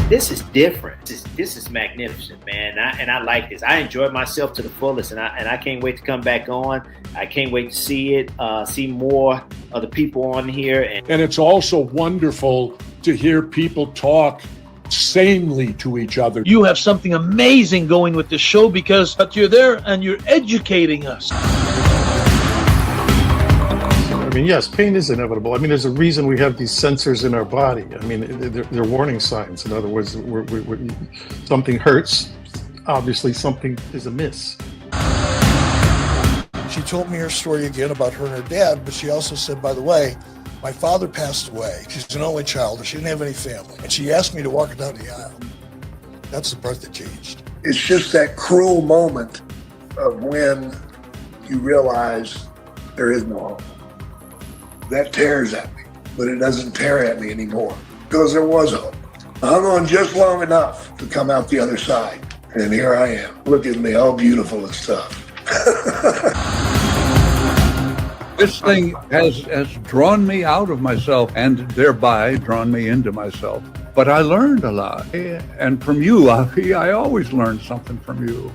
This is different. This is magnificent, man. And I like this. I enjoyed myself to the fullest, and I can't wait to come back on. I can't wait to see it, see more of the people on here. And it's also wonderful to hear people talk sanely to each other. You have something amazing going with the show because you're there and you're educating us. I mean, yes, pain is inevitable. I mean, there's a reason we have these sensors in our body. I mean, they're warning signs. In other words, something hurts. Obviously, something is amiss. She told me her story again about her and her dad, but she also said, by the way, my father passed away. She's an only child. She didn't have any family. And she asked me to walk her down the aisle. That's the part that changed. It's just that cruel moment of when you realize there is no hope. That tears at me, but it doesn't tear at me anymore because there was hope. I hung on just long enough to come out the other side. And here I am. Look at me, all beautiful and stuff. This thing has drawn me out of myself and thereby drawn me into myself. But I learned a lot. And from you, Avi, I always learned something from you.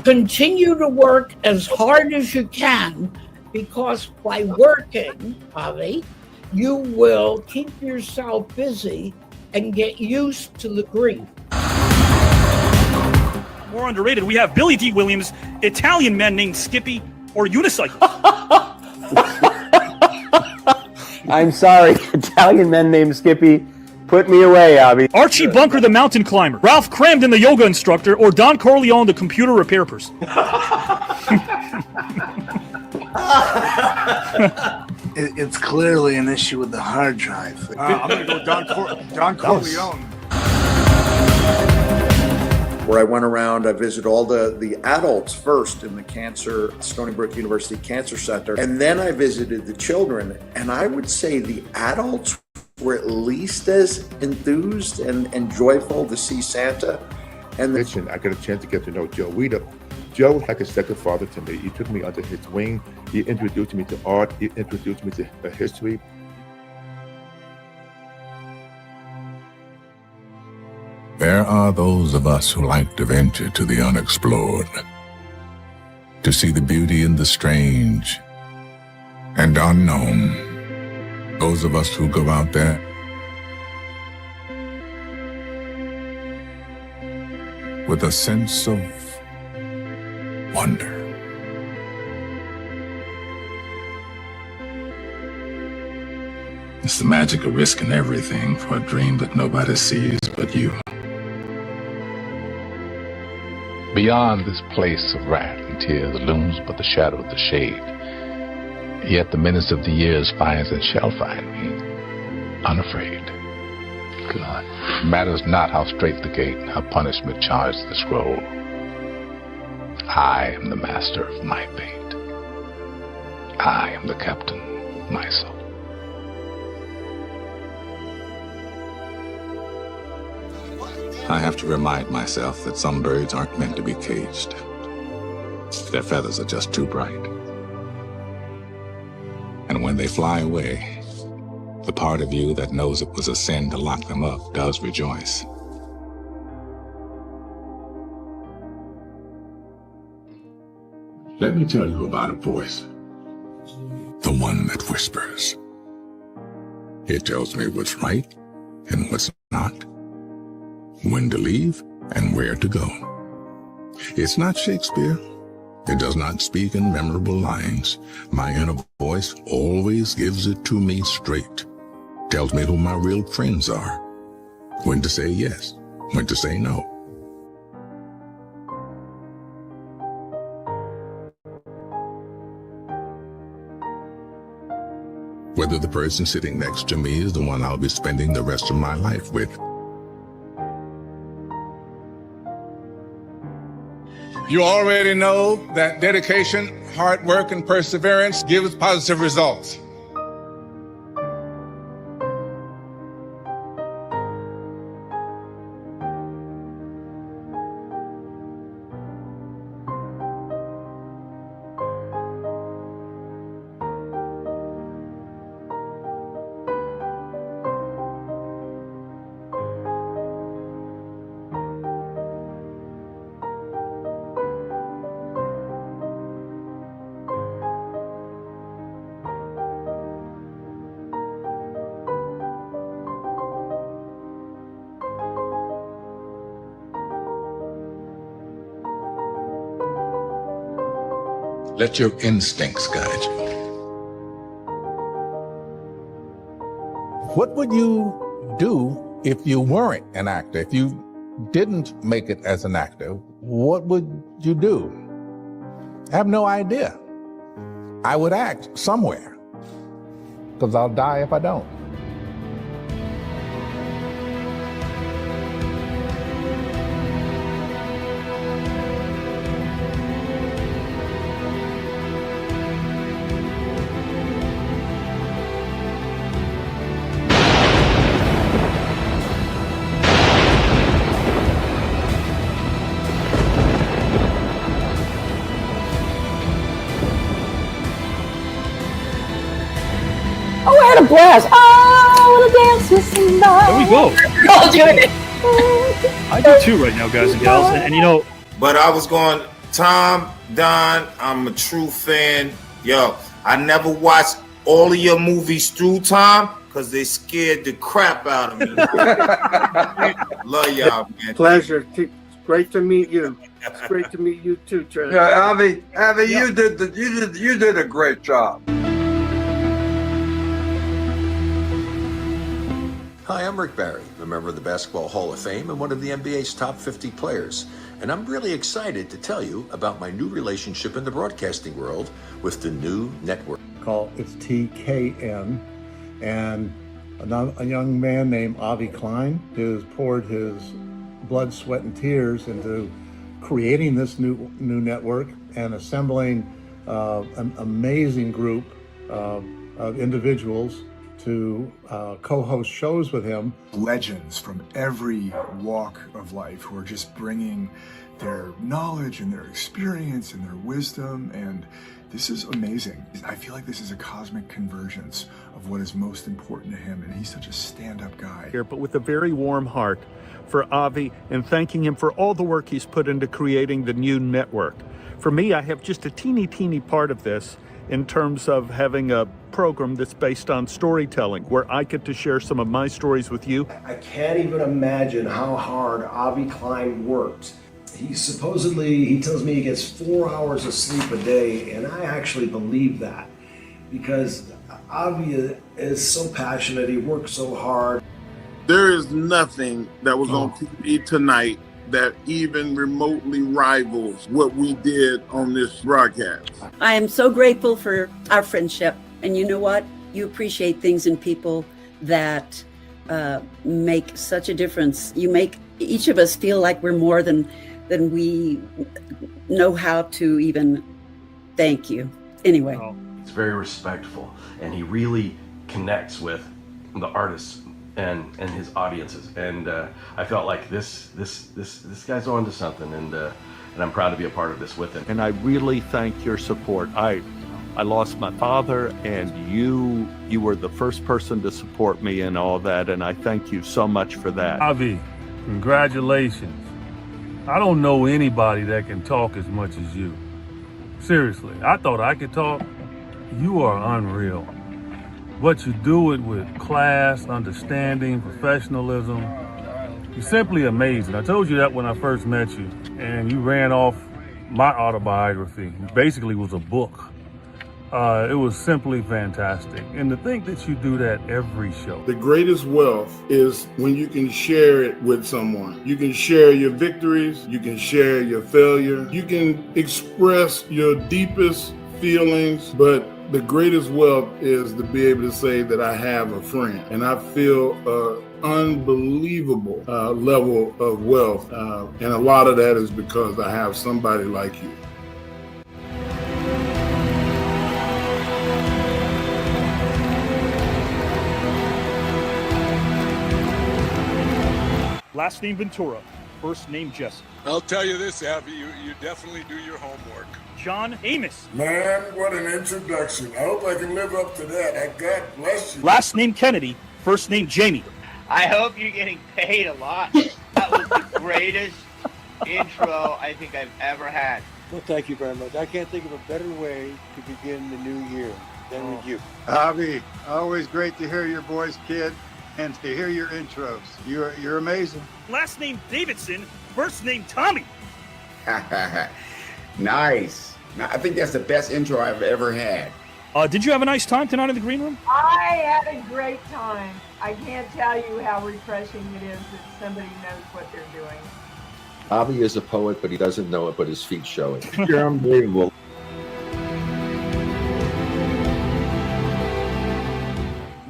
Continue to work as hard as you can, because by working, Avi, you will keep yourself busy and get used to the grief. More underrated, we have Billy D. Williams, Italian men named Skippy, or unicycles. I'm sorry, Italian men named Skippy. Put me away, Avi. Archie Bunker, the mountain climber. Ralph Cramden, the yoga instructor, or Don Corleone, the computer repair person. It's clearly an issue with the hard drive. I'm going to go Don Corleone. Where I went around, I visited all the adults first in the Stony Brook University Cancer Center, and then I visited the children. And I would say the adults were at least as enthused and joyful to see Santa. And I got a chance to get to know Joe Weeder. Joe was like a second father to me. He took me under his wing. He introduced me to art. He introduced me to history. There are those of us who like to venture to the unexplored, to see the beauty in the strange and unknown. Those of us who go out there with a sense of wonder. It's the magic of risking everything for a dream that nobody sees but you. Beyond this place of wrath and tears looms but the shadow of the shade. Yet the menace of the years finds and shall find me, unafraid. God, matters not how strait the gate, how punishment charged the scroll. I am the master of my fate. I am the captain of my soul. I have to remind myself that some birds aren't meant to be caged. Their feathers are just too bright. And when they fly away, the part of you that knows it was a sin to lock them up does rejoice. Let me tell you about a voice. The one that whispers. It tells me what's right and what's not, when to leave and where to go. It's not Shakespeare. It does not speak in memorable lines. My inner voice always gives it to me straight. Tells me who my real friends are. When to say yes, when to say no. Whether the person sitting next to me is the one I'll be spending the rest of my life with. You already know that dedication, hard work, and perseverance gives positive results. Let your instincts guide you. What would you do if you weren't an actor? If you didn't make it as an actor, what would you do? I have no idea. I would act somewhere, because I'll die if I don't. A blast. Oh, I want to dance with somebody. There we go. I'll do it. I do too right now, guys and gals. And you know, but I was going, Tom, Don, I'm a true fan. Yo, I never watched all of your movies through, Tom, because they scared the crap out of me. Love y'all, man. Pleasure. Great to meet you. It's great to meet you too, Trent. Yeah, Avi, you did a great job. Hi, I'm Rick Barry, a member of the Basketball Hall of Fame and one of the NBA's top 50 players. And I'm really excited to tell you about my new relationship in the broadcasting world with the new network. It's TKN, and a young man named Avi Klein has poured his blood, sweat, and tears into creating this new network and assembling an amazing group of individuals to co-host shows with him. Legends from every walk of life who are just bringing their knowledge and their experience and their wisdom, and this is amazing. I feel like this is a cosmic convergence of what is most important to him, and he's such a stand-up guy. Here, but with a very warm heart for Avi, and thanking him for all the work he's put into creating the new network. For me, I have just a teeny part of this in terms of having a program that's based on storytelling, where I get to share some of my stories with you. I can't even imagine how hard Avi Klein worked. He tells me he gets 4 hours of sleep a day, and I actually believe that, because Avi is so passionate, he works so hard. There is nothing that was on TV tonight that even remotely rivals what we did on this broadcast. I am so grateful for our friendship. And you know what? You appreciate things in people that make such a difference. You make each of us feel like we're more than we know how to even thank you. Anyway. He's very respectful, and he really connects with the artists and his audiences, and I felt like this guy's on to something, and I'm proud to be a part of this with him. And I really thank your support. I lost my father, and you were the first person to support me in all that, and I thank you so much for that. Avi, congratulations. I don't know anybody that can talk as much as you. Seriously, I thought I could talk. You are unreal. But you do it with class, understanding, professionalism. You're simply amazing. I told you that when I first met you, and you ran off my autobiography. It basically was a book. It was simply fantastic. And to think that you do that every show. The greatest wealth is when you can share it with someone. You can share your victories, you can share your failure, you can express your deepest feelings, but the greatest wealth is to be able to say that I have a friend, and I feel an unbelievable level of wealth, and a lot of that is because I have somebody like you. last name Ventura, first name Jesse. I'll tell you this, Avi, you definitely do your homework. John Amos. Man, what an introduction. I hope I can live up to that. God bless you. Last name Kennedy, first name Jamie. I hope you're getting paid a lot. That was the greatest intro I think I've ever had. Well, thank you very much. I can't think of a better way to begin the new year than with you. Avi, always great to hear your voice, kid, and to hear your intros. You're amazing. Last name Davidson, first name Tommy. Nice. I think that's the best intro I've ever had. Did you have a nice time tonight in the green room? I had a great time. I can't tell you how refreshing it is that somebody knows what they're doing. Avi is a poet, but he doesn't know it, but his feet show it. You're unbelievable.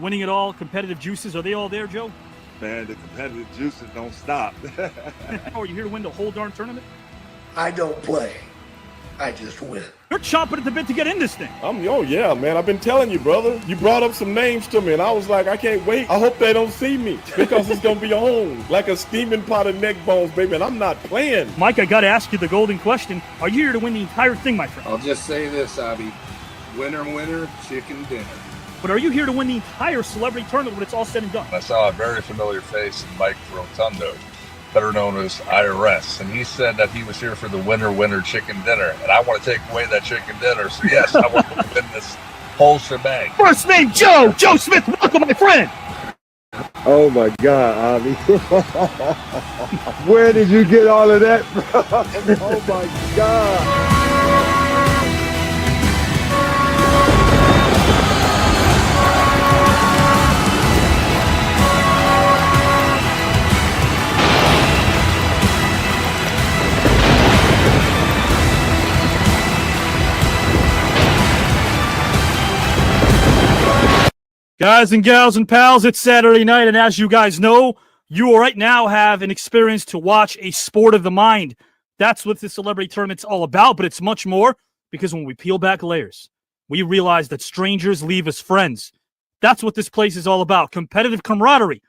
Winning it all, competitive juices, are they all there, Joe? Man, the competitive juices don't stop. Oh, are you here to win the whole darn tournament? I don't play. I just win. You're chomping at the bit to get in this thing. Oh yeah, man. I've been telling you, brother. You brought up some names to me, and I was like, I can't wait. I hope they don't see me because it's gonna be on like a steaming pot of neck bones, baby. And I'm not playing. Mike, I gotta ask you the golden question: are you here to win the entire thing, my friend? I'll just say this, Avi. Winner, chicken dinner. But are you here to win the entire celebrity tournament when it's all said and done? I saw a very familiar face in Mike Rotundo, better known as IRS, and he said that he was here for the winner chicken dinner, and I want to take away that chicken dinner. So yes, I want to win this whole shebang. First name Joe Smith. Welcome, my friend. Oh my God, Avi! Where did you get all of that from? Oh my God! Guys and gals and pals, it's Saturday night, and as you guys know, you right now have an experience to watch a sport of the mind. That's what the celebrity tournament's all about, but it's much more, because when we peel back layers, we realize that strangers leave as friends. That's what this place is all about, competitive camaraderie,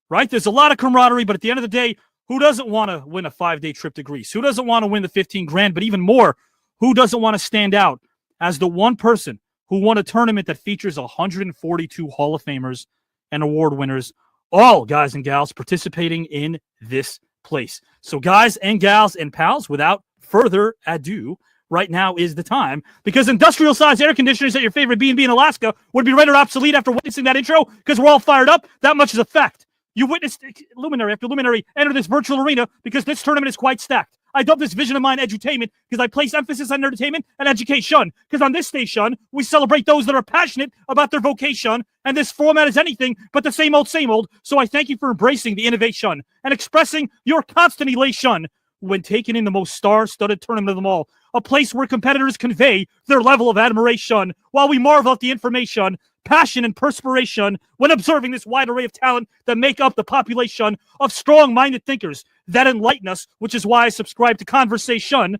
right? There's a lot of camaraderie, but at the end of the day, who doesn't want to win a 5-day trip to Greece? Who doesn't want to win the 15 grand? But even more, who doesn't want to stand out as the one person who won a tournament that features 142 Hall of Famers and award winners, all guys and gals participating in this place. So guys and gals and pals, without further ado, right now is the time, because industrial-sized air conditioners at your favorite B&B in Alaska would be rendered obsolete after witnessing that intro, because we're all fired up. That much is a fact. You witnessed luminary after luminary enter this virtual arena because this tournament is quite stacked. I dub this vision of mine edutainment because I place emphasis on entertainment and education, because on this station, we celebrate those that are passionate about their vocation, and this format is anything but the same old, so I thank you for embracing the innovation and expressing your constant elation when taking in the most star-studded tournament of them all, a place where competitors convey their level of admiration while we marvel at the information, passion, and perspiration when observing this wide array of talent that make up the population of strong-minded thinkers that enlighten us, which is why I subscribe to conversation,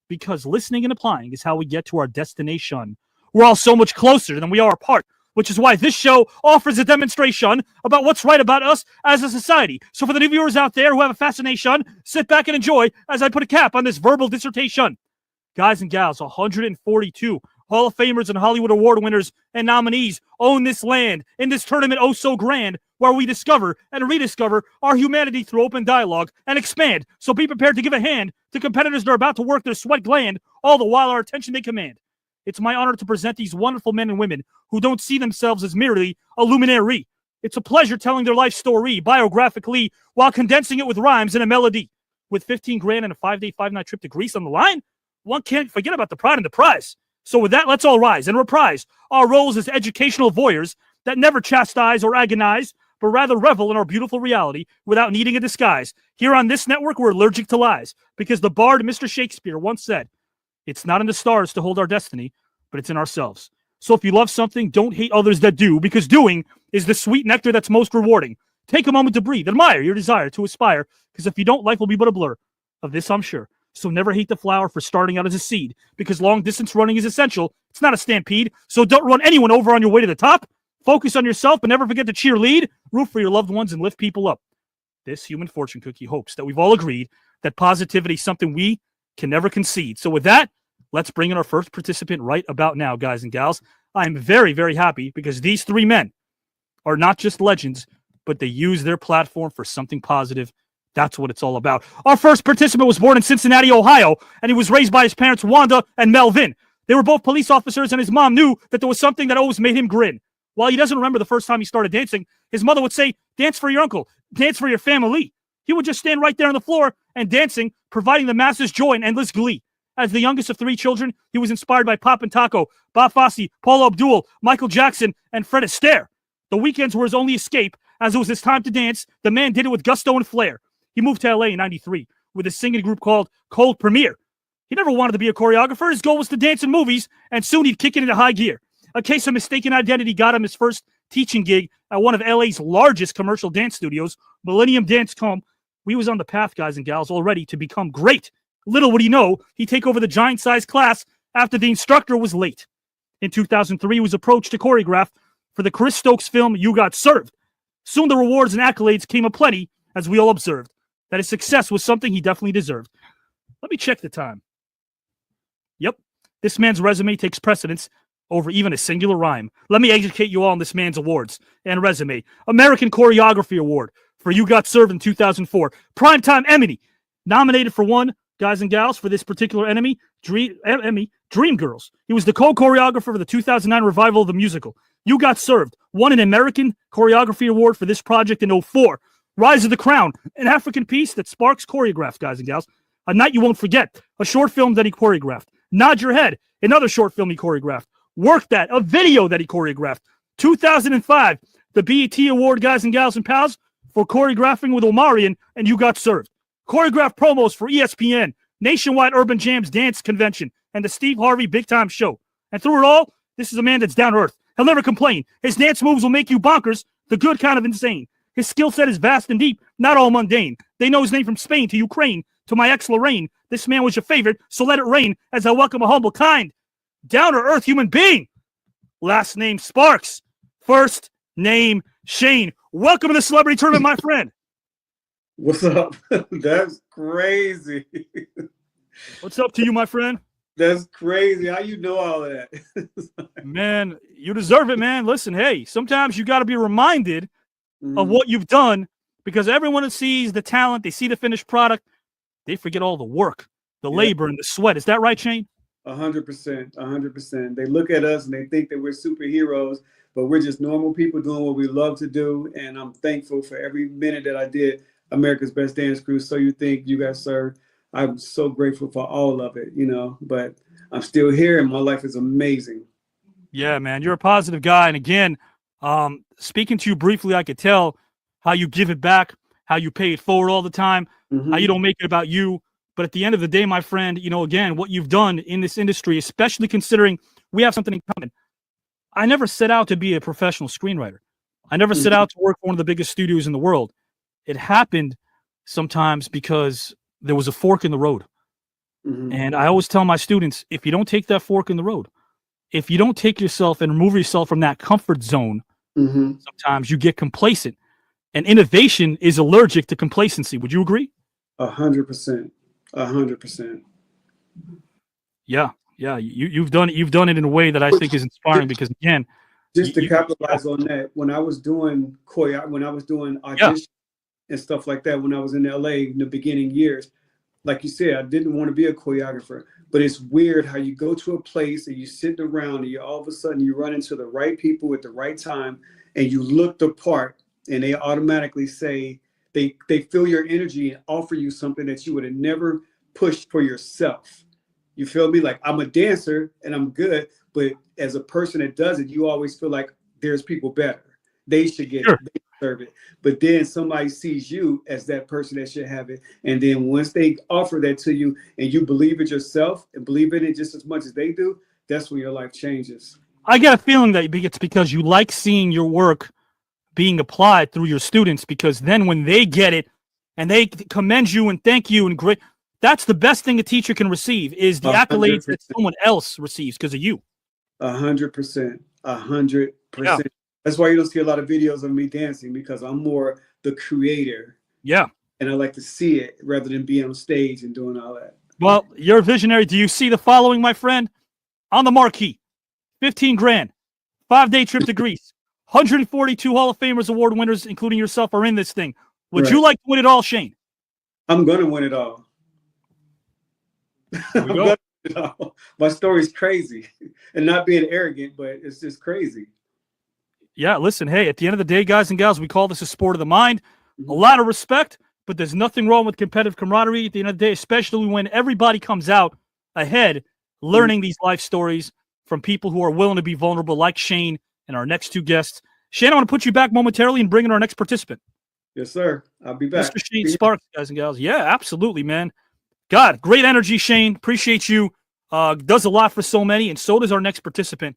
because listening and applying is how we get to our destination. We're all so much closer than we are apart, which is why this show offers a demonstration about what's right about us as a society. So for the new viewers out there who have a fascination, sit back and enjoy as I put a cap on this verbal dissertation. Guys and gals, 142 Hall of Famers and Hollywood Award winners and nominees own this land in this tournament oh so grand, where we discover and rediscover our humanity through open dialogue and expand. So be prepared to give a hand to competitors that are about to work their sweat gland, all the while our attention they command. It's my honor to present these wonderful men and women who don't see themselves as merely a luminary. It's a pleasure telling their life story biographically while condensing it with rhymes and a melody. With 15 grand and a 5-day, 5-night trip to Greece on the line, one can't forget about the pride and the prize. So with that, let's all rise and reprise our roles as educational voyeurs that never chastise or agonize, but rather revel in our beautiful reality without needing a disguise. Here on this network, we're allergic to lies, because the bard Mr. Shakespeare once said, "It's not in the stars to hold our destiny, but it's in ourselves." So if you love something, don't hate others that do, because doing is the sweet nectar that's most rewarding. Take a moment to breathe, admire your desire to aspire, because if you don't, life will be but a blur. Of this, I'm sure. So never hate the flower for starting out as a seed, because long-distance running is essential. It's not a stampede, so don't run anyone over on your way to the top. Focus on yourself, but never forget to cheerlead, root for your loved ones, and lift people up. This human fortune cookie hopes that we've all agreed that positivity is something we can never concede. So with that, let's bring in our first participant right about now, guys and gals. I'm very, very happy because these three men are not just legends, but they use their platform for something positive. That's what it's all about. Our first participant was born in Cincinnati, Ohio, and he was raised by his parents, Wanda and Melvin. They were both police officers, and his mom knew that there was something that always made him grin. While he doesn't remember the first time he started dancing, his mother would say, "Dance for your uncle, dance for your family." He would just stand right there on the floor and dancing, providing the masses joy and endless glee. As the youngest of 3 children, he was inspired by Pop and Taco, Bob Fosse, Paula Abdul, Michael Jackson, and Fred Astaire. The weekends were his only escape. As it was his time to dance, the man did it with gusto and flair. He moved to LA in 93 with a singing group called Cold Premiere. He never wanted to be a choreographer. His goal was to dance in movies, and soon he'd kick it into high gear. A case of mistaken identity got him his first teaching gig at one of LA's largest commercial dance studios, Millennium Dance Com. We was on the path, guys and gals, already to become great. Little would he know, he'd take over the giant-sized class after the instructor was late. In 2003, he was approached to choreograph for the Chris Stokes film You Got Served. Soon the rewards and accolades came aplenty, as we all observed. That his success was something he definitely deserved. Let me check the time. Yep, this man's resume takes precedence over even a singular rhyme. Let me educate you all on this man's awards and resume. American Choreography Award for You Got Served in 2004. Primetime Emmy, nominated for 1, guys and gals, for this particular Emmy, Dreamgirls. He was the co-choreographer for the 2009 revival of the musical. You Got Served, won an American Choreography Award for this project in 2004. Rise of the Crown, an African piece that sparks choreographs, guys and gals. A Night You Won't Forget, a short film that he choreographed. Nod Your Head, another short film he choreographed. Work That, a video that he choreographed. 2005, the BET Award, guys and gals and pals, for choreographing with Omarion and You Got Served. Choreographed promos for ESPN, Nationwide Urban Jams Dance Convention, and the Steve Harvey Big Time Show. And through it all, this is a man that's down to earth. He'll never complain. His dance moves will make you bonkers, the good kind of insane. His skill set is vast and deep, not all mundane. They know his name from Spain to Ukraine to my ex Lorraine. This man was your favorite, so let it rain as I welcome a humble, kind, down-to-earth human being. Last name Sparks. First name Shane. Welcome to the Celebrity Tournament, my friend. What's up? That's crazy. What's up to you, my friend? That's crazy. How you know all of that? Man, you deserve it, man. Listen, hey, sometimes you got to be reminded of what you've done, because everyone that sees the talent, they see the finished product, they forget all the work, the labor, and the sweat. Is that right, Shane? 100%. 100%. They look at us and they think that we're superheroes, but we're just normal people doing what we love to do. And I'm thankful for every minute that I did America's Best Dance Crew. So You Think, You Got Served. I'm so grateful for all of it, but I'm still here and my life is amazing. Yeah, man, you're a positive guy. And again, speaking to you briefly, I could tell how you give it back, how you pay it forward all the time, how you don't make it about you. But at the end of the day, my friend, again, what you've done in this industry, especially considering we have something in common. I never set out to be a professional screenwriter. I never set out to work for one of the biggest studios in the world. It happened sometimes because there was a fork in the road. And I always tell my students, if you don't take that fork in the road, if you don't take yourself and remove yourself from that comfort zone, sometimes you get complacent. And innovation is allergic to complacency. Would you agree? 100%. 100%. Yeah. You've done it in a way that I think is inspiring, because again, just to capitalize on that, when I was doing auditions and stuff like that, when I was in LA in the beginning years, like you said, I didn't want to be a choreographer, but it's weird how you go to a place and you sit around and all of a sudden you run into the right people at the right time and you look the part, and they automatically say, they feel your energy and offer you something that you would have never pushed for yourself. You feel me? Like, I'm a dancer and I'm good, but as a person that does it, you always feel like there's people better. They should get it. They deserve it. But then somebody sees you as that person that should have it. And then once they offer that to you and you believe it yourself and believe in it just as much as they do, that's when your life changes. I get a feeling that it's because you like seeing your work being applied through your students, because then when they get it and they commend you and thank you and great, that's the best thing a teacher can receive, is the 100%. Accolades that someone else receives because of you. 100%. 100%. Yeah. That's why you don't see a lot of videos of me dancing, because I'm more the creator. Yeah. And I like to see it rather than being on stage and doing all that. Well, you're a visionary. Do you see the following, my friend? On the marquee, 15 grand, 5-day trip to Greece, 142 Hall of Famers award winners, including yourself, are in this thing. Would you like to win it all, Shane? I'm going to win it all. My story's crazy, and not being arrogant, but it's just crazy. Yeah, listen, hey, at the end of the day, guys and gals, we call this a sport of the mind. A lot of respect, but there's nothing wrong with competitive camaraderie at the end of the day, especially when everybody comes out ahead learning these life stories from people who are willing to be vulnerable, like Shane and our next two guests. Shane, I want to put you back momentarily and bring in our next participant. Yes, sir. I'll be back. Mr. Shane Sparks, guys and gals. Yeah, absolutely, man. God, great energy, Shane. Appreciate you. Does a lot for so many, and so does our next participant.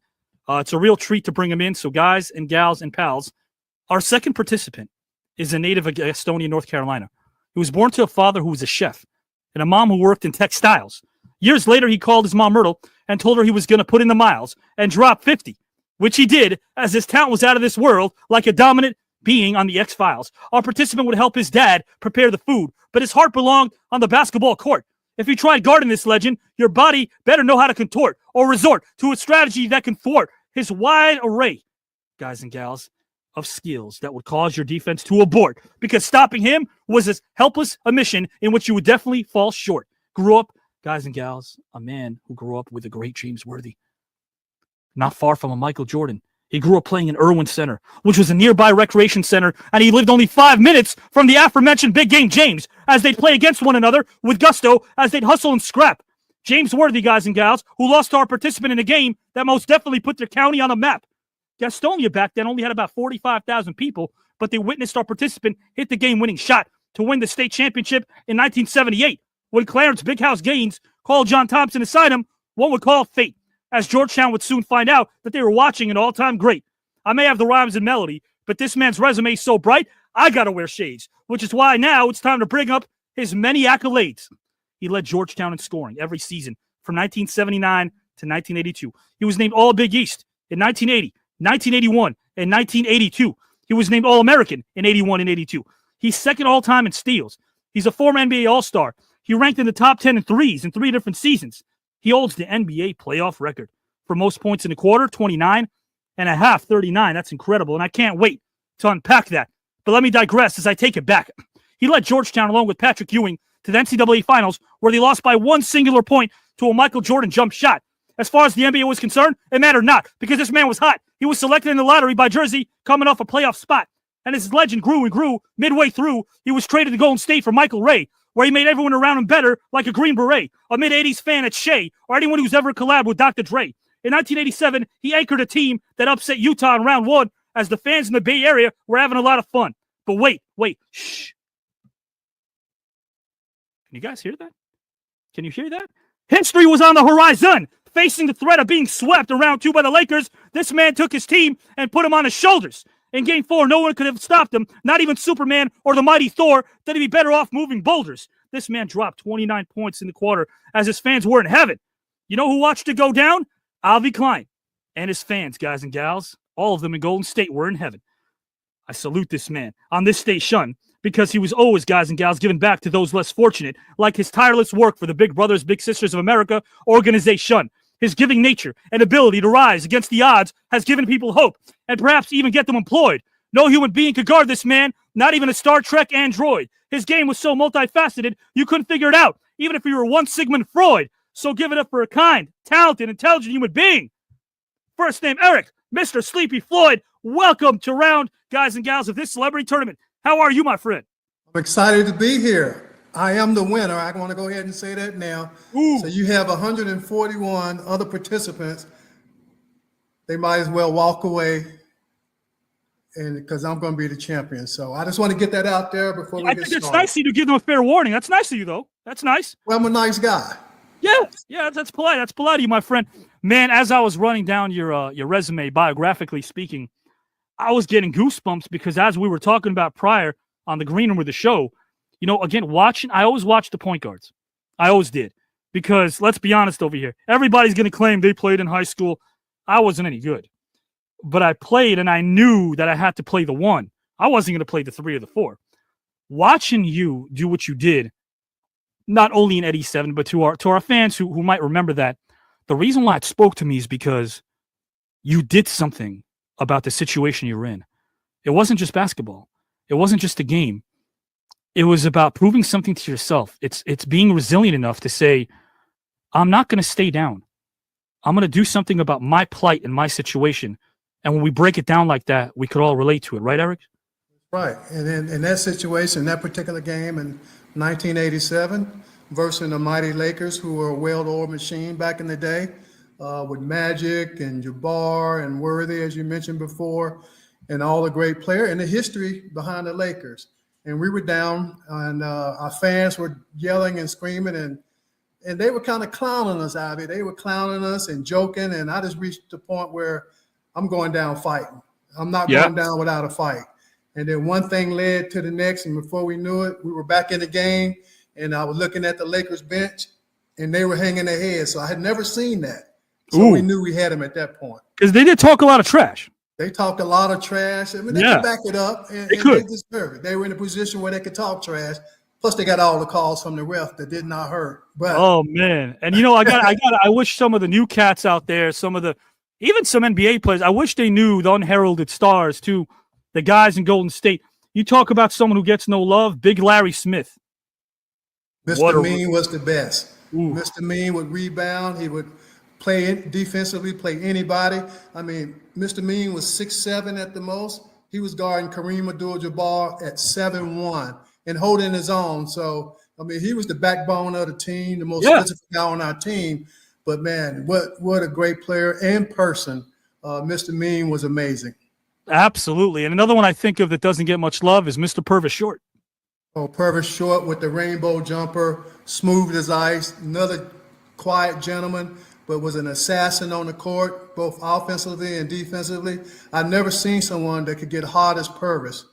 It's a real treat to bring him in. So, guys and gals and pals, our second participant is a native of Gastonia, North Carolina. He was born to a father who was a chef and a mom who worked in textiles. Years later, he called his mom Myrtle and told her he was going to put in the miles and drop 50, which he did, as his talent was out of this world, like a dominant being on the X-Files. Our participant would help his dad prepare the food, but his heart belonged on the basketball court. If you tried guarding this legend, your body better know how to contort or resort to a strategy that can thwart his wide array, guys and gals, of skills that would cause your defense to abort, because stopping him was as helpless a mission in which you would definitely fall short. Grew up, guys and gals, a man who grew up with a great James Worthy, not far from a Michael Jordan. He grew up playing in Irwin Center, which was a nearby recreation center, and he lived only 5 minutes from the aforementioned Big Game James, as they'd play against one another with gusto as they'd hustle and scrap. James Worthy, guys and gals, who lost to our participant in a game that most definitely put their county on the map. Gastonia back then only had about 45,000 people, but they witnessed our participant hit the game-winning shot to win the state championship in 1978. When Clarence Big House Gaines called John Thompson to sign him, one would call fate, as Georgetown would soon find out that they were watching an all-time great. I may have the rhymes and melody, but this man's resume is so bright, I gotta wear shades, which is why now it's time to bring up his many accolades. He led Georgetown in scoring every season from 1979 to 1982. He was named All-Big East in 1980, 1981, and 1982. He was named All-American in 81 and 82. He's second all-time in steals. He's a former NBA All-Star. He ranked in the top 10 in threes in 3 different seasons. He holds the NBA playoff record for most points in a quarter, 29 and a half, 39. That's incredible, and I can't wait to unpack that. But let me digress as I take it back. He led Georgetown along with Patrick Ewing to the NCAA Finals, where they lost by 1 singular point to a Michael Jordan jump shot. As far as the NBA was concerned, it mattered not, because this man was hot. He was selected in the lottery by Jersey, coming off a playoff spot. And as his legend grew and grew, midway through, he was traded to Golden State for Michael Ray, where he made everyone around him better, like a Green Beret, a mid-'80s fan at Shea, or anyone who's ever collabed with Dr. Dre. In 1987, he anchored a team that upset Utah in round 1, as the fans in the Bay Area were having a lot of fun. But wait, shh. Can you guys hear that? Can you hear that? History was on the horizon. Facing the threat of being swept in round 2 by the Lakers, this man took his team and put him on his shoulders. In Game 4, no one could have stopped him, not even Superman or the mighty Thor. That he'd be better off moving boulders. This man dropped 29 points in the quarter as his fans were in heaven. You know who watched it go down? Avi Klein and his fans, guys and gals. All of them in Golden State were in heaven. I salute this man on this station because he was always, guys and gals, giving back to those less fortunate, like his tireless work for the Big Brothers Big Sisters of America organization. His giving nature and ability to rise against the odds has given people hope and perhaps even get them employed. No human being could guard this man, not even a Star Trek android. His game was so multifaceted, you couldn't figure it out, even if you were one Sigmund Freud. So give it up for a kind, talented, intelligent human being. First name, Eric, Mr. Sleepy Floyd. Welcome to round, guys and gals, of this celebrity tournament. How are you, my friend? I'm excited to be here. I am the winner. I want to go ahead and say that now. Ooh. So you have 141 other participants. They might as well walk away, and because I'm going to be the champion. So I just want to get that out there before we get started. I think it's nice of you to give them a fair warning. That's nice of you, though. That's nice. Well, I'm a nice guy. Yeah, that's polite. That's polite of you, my friend. Man, as I was running down your resume, biographically speaking, I was getting goosebumps because as we were talking about prior on the green room of the show, you know, again, I always watched the point guards. I always did. Because let's be honest over here. Everybody's going to claim they played in high school. I wasn't any good. But I played and I knew that I had to play the 1. I wasn't going to play the 3 or the 4. Watching you do what you did, not only in 87, but to our fans who might remember that, the reason why it spoke to me is because you did something about the situation you're in. It wasn't just basketball. It wasn't just a game. It was about proving something to yourself. It's being resilient enough to say, I'm not going to stay down. I'm going to do something about my plight and my situation. And when we break it down like that, we could all relate to it. Right, Eric? Right. And in that situation, that particular game in 1987, versus the mighty Lakers, who were a well-oiled machine back in the day, with Magic and Jabbar and Worthy, as you mentioned before, and all the great players and the history behind the Lakers. And we were down, and our fans were yelling and screaming, and they were kind of clowning us, Avi. They were clowning us and joking, and I just reached the point where I'm going down fighting. I'm not going down without a fight. And then one thing led to the next, and before we knew it, we were back in the game, and I was looking at the Lakers bench, and they were hanging their heads. So I had never seen that. So we knew we had them at that point. Because they did talk a lot of trash. They talked a lot of trash. I mean, they could back it up, and they deserve it. They were in a position where they could talk trash. Plus, they got all the calls from the ref that did not hurt. But oh man, and I wish some of the new cats out there, even some NBA players, I wish they knew the unheralded stars too, the guys in Golden State. You talk about someone who gets no love, Big Larry Smith. Mr. Mean was the best. Mr. Mean would rebound. He would play defensively, play anybody. I mean, Mr. Mean was 6'7" at the most. He was guarding Kareem Abdul-Jabbar at 7'1" and holding his own. So, I mean, he was the backbone of the team, the most physical guy on our team. But, man, what a great player and person. Mr. Mean was amazing. Absolutely. And another one I think of that doesn't get much love is Mr. Purvis Short. Oh, Purvis Short with the rainbow jumper, smooth as ice, another quiet gentleman, but was an assassin on the court, both offensively and defensively. I've never seen someone that could get hard as Purvis.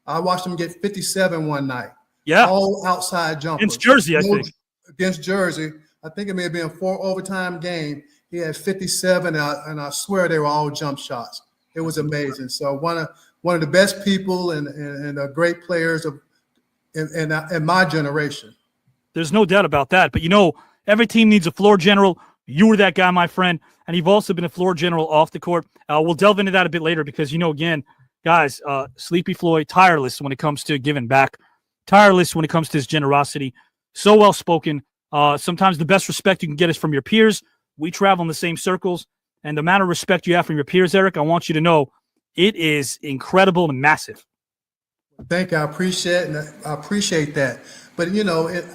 I watched him get 57 one night. Yeah. All outside jumpers. Against Jersey, I think. Against Jersey. I think it may have been a 4 overtime game. He had 57, and I swear they were all jump shots. It was amazing. So one of the best people and great players in my generation. There's no doubt about that. But, every team needs a floor general. You were that guy, my friend, and you've also been a floor general off the court. We'll delve into that a bit later because, again, guys, Sleepy Floyd, tireless when it comes to giving back, tireless when it comes to his generosity, so well-spoken. Sometimes the best respect you can get is from your peers. We travel in the same circles, and the amount of respect you have from your peers, Eric, I want you to know it is incredible and massive. Thank you. I appreciate that. But,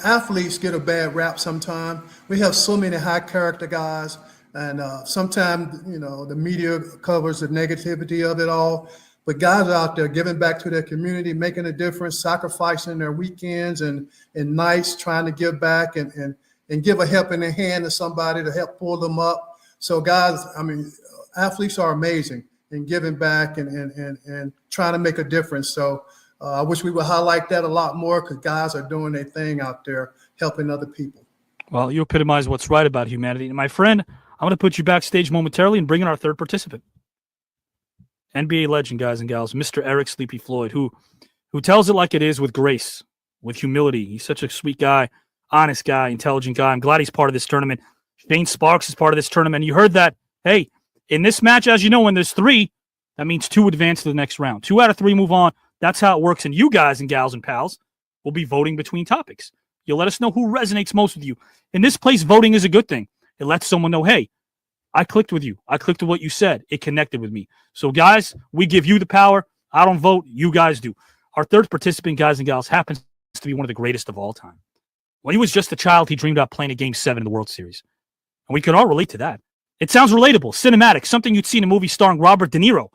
athletes get a bad rap sometimes. We have so many high character guys, and sometimes, the media covers the negativity of it all. But guys are out there giving back to their community, making a difference, sacrificing their weekends and nights, trying to give back and give a helping hand to somebody to help pull them up. So guys, I mean, athletes are amazing in giving back and trying to make a difference. So I wish we would highlight that a lot more because guys are doing their thing out there, helping other people. Well, you epitomize what's right about humanity. And my friend, I'm going to put you backstage momentarily and bring in our third participant. NBA legend, guys and gals, Mr. Eric Sleepy Floyd, who tells it like it is with grace, with humility. He's such a sweet guy, honest guy, intelligent guy. I'm glad he's part of this tournament. Shane Sparks is part of this tournament. You heard that. Hey, in this match, as you know, when there's 3, that means 2 advance to the next round. 2 out of 3 move on. That's how it works. And you guys and gals and pals will be voting between topics. You'll let us know who resonates most with you. In this place, voting is a good thing. It lets someone know, hey, I clicked with you. I clicked with what you said. It connected with me. So, guys, we give you the power. I don't vote. You guys do. Our third participant, guys and gals, happens to be one of the greatest of all time. When he was just a child, he dreamed about playing a Game 7 in the World Series. And we can all relate to that. It sounds relatable, cinematic, something you'd see in a movie starring Robert De Niro.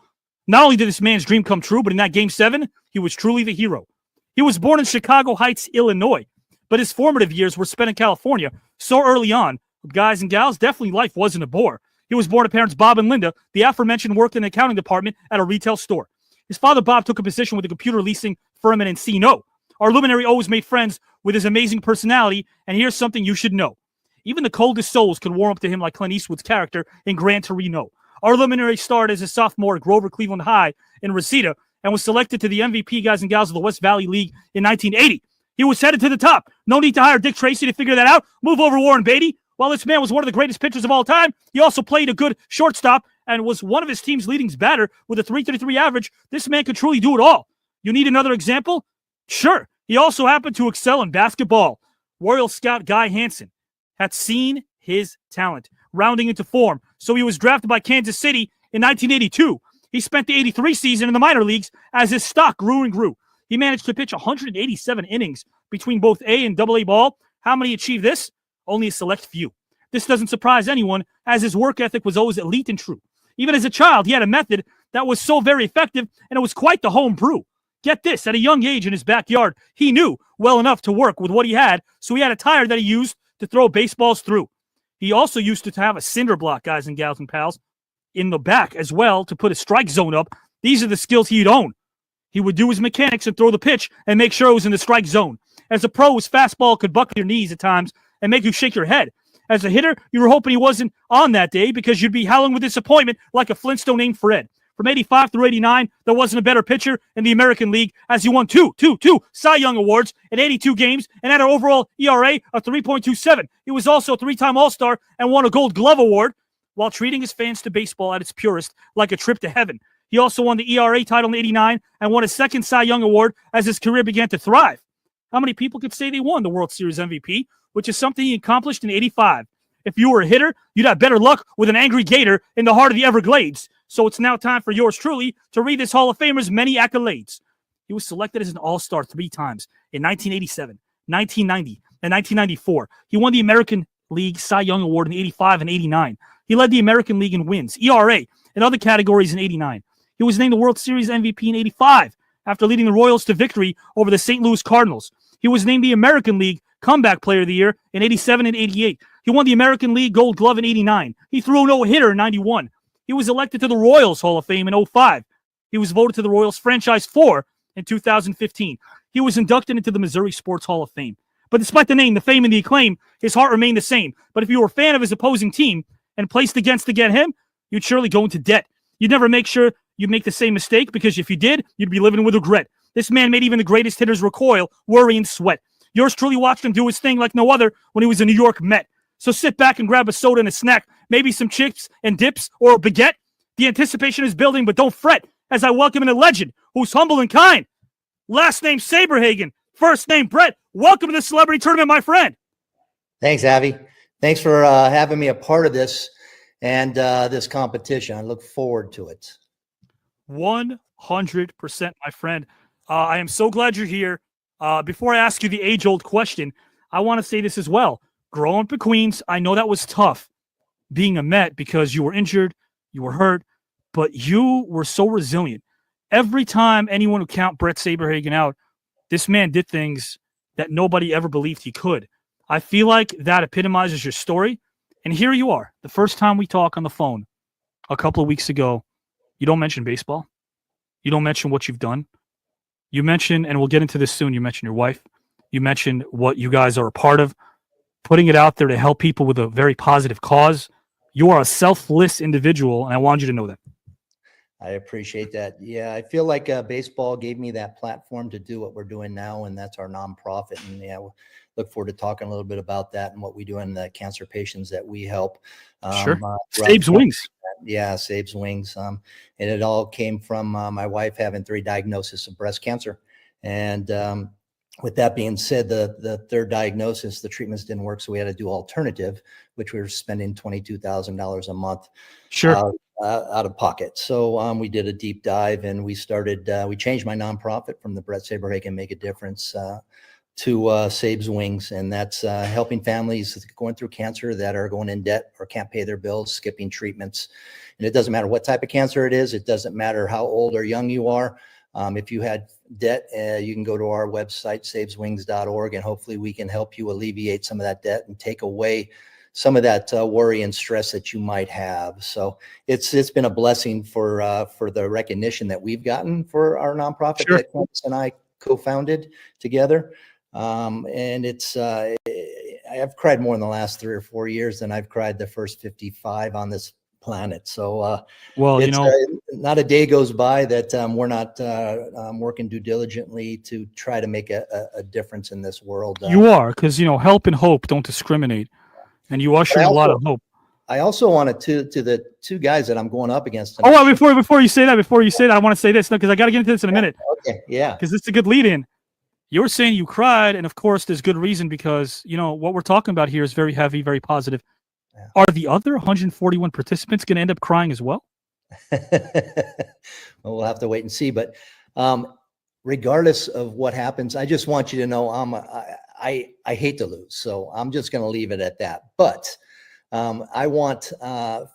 Not only did this man's dream come true, but in that Game 7, he was truly the hero. He was born in Chicago Heights, Illinois, but his formative years were spent in California so early on. Guys and gals, definitely life wasn't a bore. He was born to parents Bob and Linda. The aforementioned worked in the accounting department at a retail store. His father, Bob, took a position with a computer leasing firm in Encino. Our luminary always made friends with his amazing personality, and here's something you should know. Even the coldest souls could warm up to him like Clint Eastwood's character in Gran Torino. Our luminary started as a sophomore at Grover Cleveland High in Reseda and was selected to the MVP, guys and gals, of the West Valley League in 1980. He was headed to the top. No need to hire Dick Tracy to figure that out. Move over Warren Beatty. While this man was one of the greatest pitchers of all time, he also played a good shortstop and was one of his team's leading batter with a .333 average. This man could truly do it all. You need another example? Sure. He also happened to excel in basketball. Royal Scout Guy Hansen had seen his talent rounding into form, so he was drafted by Kansas City in 1982. He spent the 83 season in the minor leagues as his stock grew and grew. He managed to pitch 187 innings between both A and AA ball, How many achieve this? Only a select few. This doesn't surprise anyone, as his work ethic was always elite and true. Even as a child, he had a method that was so very effective, and it was quite the home brew. Get this, at a young age in his backyard, he knew well enough to work with what he had, so he had a tire that he used to throw baseballs through. He also used to have a cinder block, guys and gals and pals, in the back as well to put a strike zone up. These are the skills he'd own. He would do his mechanics and throw the pitch and make sure it was in the strike zone. As a pro, his fastball could buckle your knees at times and make you shake your head. As a hitter, you were hoping he wasn't on that day because you'd be howling with disappointment like a Flintstone named Fred. From 85 through 89, there wasn't a better pitcher in the American League, as he won two Cy Young Awards in 82 games and had an overall ERA of 3.27. He was also a three-time All-Star and won a Gold Glove Award while treating his fans to baseball at its purest like a trip to heaven. He also won the ERA title in 89 and won his second Cy Young Award as his career began to thrive. How many people could say they won the World Series MVP, which is something he accomplished in 85? If you were a hitter, you'd have better luck with an angry gator in the heart of the Everglades. So it's now time for yours truly to read this Hall of Famer's many accolades. He was selected as an All-Star 3 times in 1987, 1990, and 1994. He won the American League Cy Young Award in 85 and 89. He led the American League in wins, ERA, and other categories in 89. He was named the World Series MVP in 85 after leading the Royals to victory over the St. Louis Cardinals. He was named the American League Comeback Player of the Year in 87 and 88. He won the American League Gold Glove in 89. He threw a no-hitter in 91. He was elected to the Royals Hall of Fame in 05. He was voted to the Royals Franchise 4 in 2015. He was inducted into the Missouri Sports Hall of Fame. But despite the name, the fame, and the acclaim, his heart remained the same. But if you were a fan of his opposing team and placed against to get him, you'd surely go into debt. You'd never make sure you make the same mistake, because if you did, you'd be living with regret. This man made even the greatest hitters recoil, worry, and sweat. Yours truly watched him do his thing like no other when he was a New York Met. So sit back and grab a soda and a snack, maybe some chips and dips or a baguette. The anticipation is building, but don't fret, as I welcome in a legend who's humble and kind. Last name Saberhagen, first name Bret. Welcome to the celebrity tournament, my friend. Thanks, Avi. Thanks for having me a part of this and this competition. I look forward to it. 100%, my friend. I am so glad you're here. Before I ask you the age-old question, I want to say this as well. Growing up in Queens, I know that was tough being a Met because you were injured, you were hurt, but you were so resilient. Every time anyone would count Bret Saberhagen out, this man did things that nobody ever believed he could. I feel like that epitomizes your story. And here you are, the first time we talk on the phone a couple of weeks ago. You don't mention baseball. You don't mention what you've done. You mention, and we'll get into this soon, you mention your wife. You mentioned what you guys are a part of, putting it out there to help people with a very positive cause. You are a selfless individual, and I want you to know that. I appreciate that. Yeah, I feel like baseball gave me that platform to do what we're doing now, and that's our nonprofit. And yeah, we'll look forward to talking a little bit about that and what we do in the cancer patients that we help. Sure. Saves Wings. Yeah, Saves Wings. And it all came from my wife having 3 diagnoses of breast cancer. And with that being said, the third diagnosis, the treatments didn't work, so we had to do alternative, which we were spending $22,000 a month. Sure. Out of pocket. So we did a deep dive, and we started, we changed my nonprofit from the Bret Saberhagen Make a Difference to Saves Wings. And that's helping families going through cancer that are going in debt or can't pay their bills, skipping treatments. And it doesn't matter what type of cancer it is. It doesn't matter how old or young you are. If you had debt, you can go to our website, saveswings.org, and hopefully we can help you alleviate some of that debt and take away some of that worry and stress that you might have. So it's been a blessing for the recognition that we've gotten for our nonprofit that Candace and I co-founded together. And it's I've cried more in the last 3 or 4 years than I've cried the first 55 on this planet. So well, you know, not a day goes by that we're not working due diligently to try to make a difference in this world. You are, because you know, help and hope don't discriminate. And you usher in a lot of hope. I also wanted to the 2 guys that I'm going up against tonight. Oh, well, before you say that, I want to say this, because I got to get into this in a minute. Okay, yeah. Because it's a good lead-in. You were saying you cried, and of course, there's good reason, because you know what we're talking about here is very heavy, very positive. Yeah. Are the other 141 participants going to end up crying as well? Well, we'll have to wait and see. But regardless of what happens, I just want you to know I hate to lose, so I'm just going to leave it at that. But I want,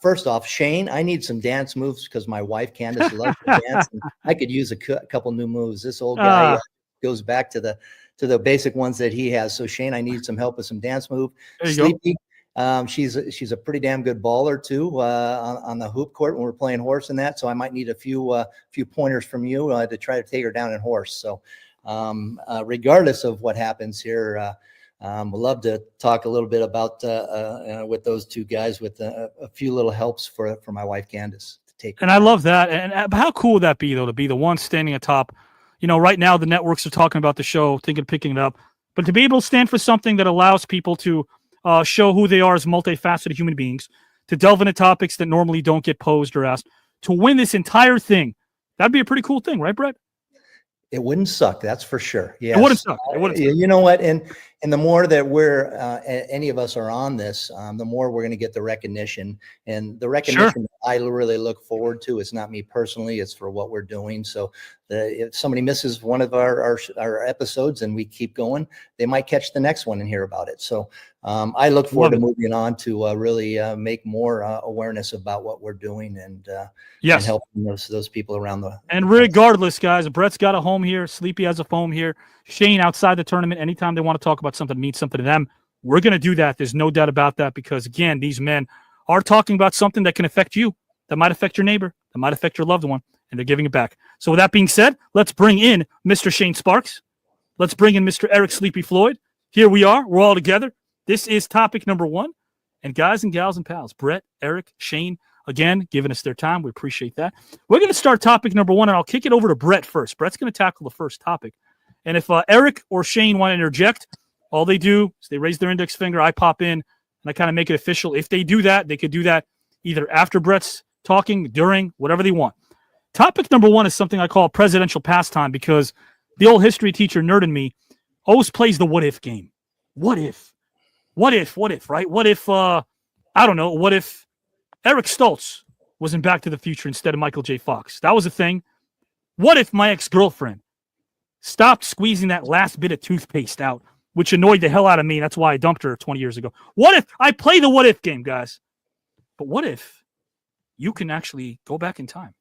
first off, Shane, I need some dance moves because my wife Candace loves to dance. And I could use a couple new moves. This old guy goes back to the basic ones that he has. So Shane, I need some help with some dance move. Sleepy, she's a pretty damn good baller too on the hoop court when we're playing horse and that. So I might need a few pointers from you to try to take her down in horse. So regardless of what happens here. We'd love to talk a little bit about with those two guys with a few little helps for my wife Candace to take. And I love that. And how cool would that be though, to be the one standing atop? You know, right now the networks are talking about the show, thinking of picking it up, but to be able to stand for something that allows people to show who they are as multifaceted human beings, to delve into topics that normally don't get posed or asked, to win this entire thing, that'd be a pretty cool thing, right, Bret? It wouldn't suck, that's for sure. Yeah, it wouldn't suck. It wouldn't suck. You know what? And the more that we're any of us are on this, the more we're going to get the recognition. And the recognition I really look forward to. It's not me personally; it's for what we're doing. So if somebody misses one of our episodes and we keep going, they might catch the next one and hear about it. So I look forward to moving on to really make more awareness about what we're doing and helping those people around the. And regardless, guys, Bret's got a home here. Sleepy has a home here. Shane outside the tournament. Anytime they want to talk about something that means something to them, we're going to do that. There's no doubt about that because, again, these men are talking about something that can affect you, that might affect your neighbor, that might affect your loved one, and they're giving it back. So with that being said, let's bring in Mr. Shane Sparks. Let's bring in Mr. Eric Sleepy Floyd. Here we are. We're all together. This is topic number one. And guys and gals and pals, Bret, Eric, Shane, again, giving us their time. We appreciate that. We're going to start topic number one, and I'll kick it over to Bret first. Bret's going to tackle the first topic. And if Eric or Shane want to interject, all they do is they raise their index finger, I pop in, and I kind of make it official. If they do that, they could do that either after Bret's talking, during, whatever they want. Topic number one is something I call presidential pastime because the old history teacher nerd in me always plays the what if game. What if? What if, right? What if, I don't know, what if Eric Stoltz was in Back to the Future instead of Michael J. Fox? That was a thing. What if my ex-girlfriend stopped squeezing that last bit of toothpaste out, which annoyed the hell out of me? That's why I dumped her 20 years ago. What if I play the what if game, guys? But what if you can actually go back in time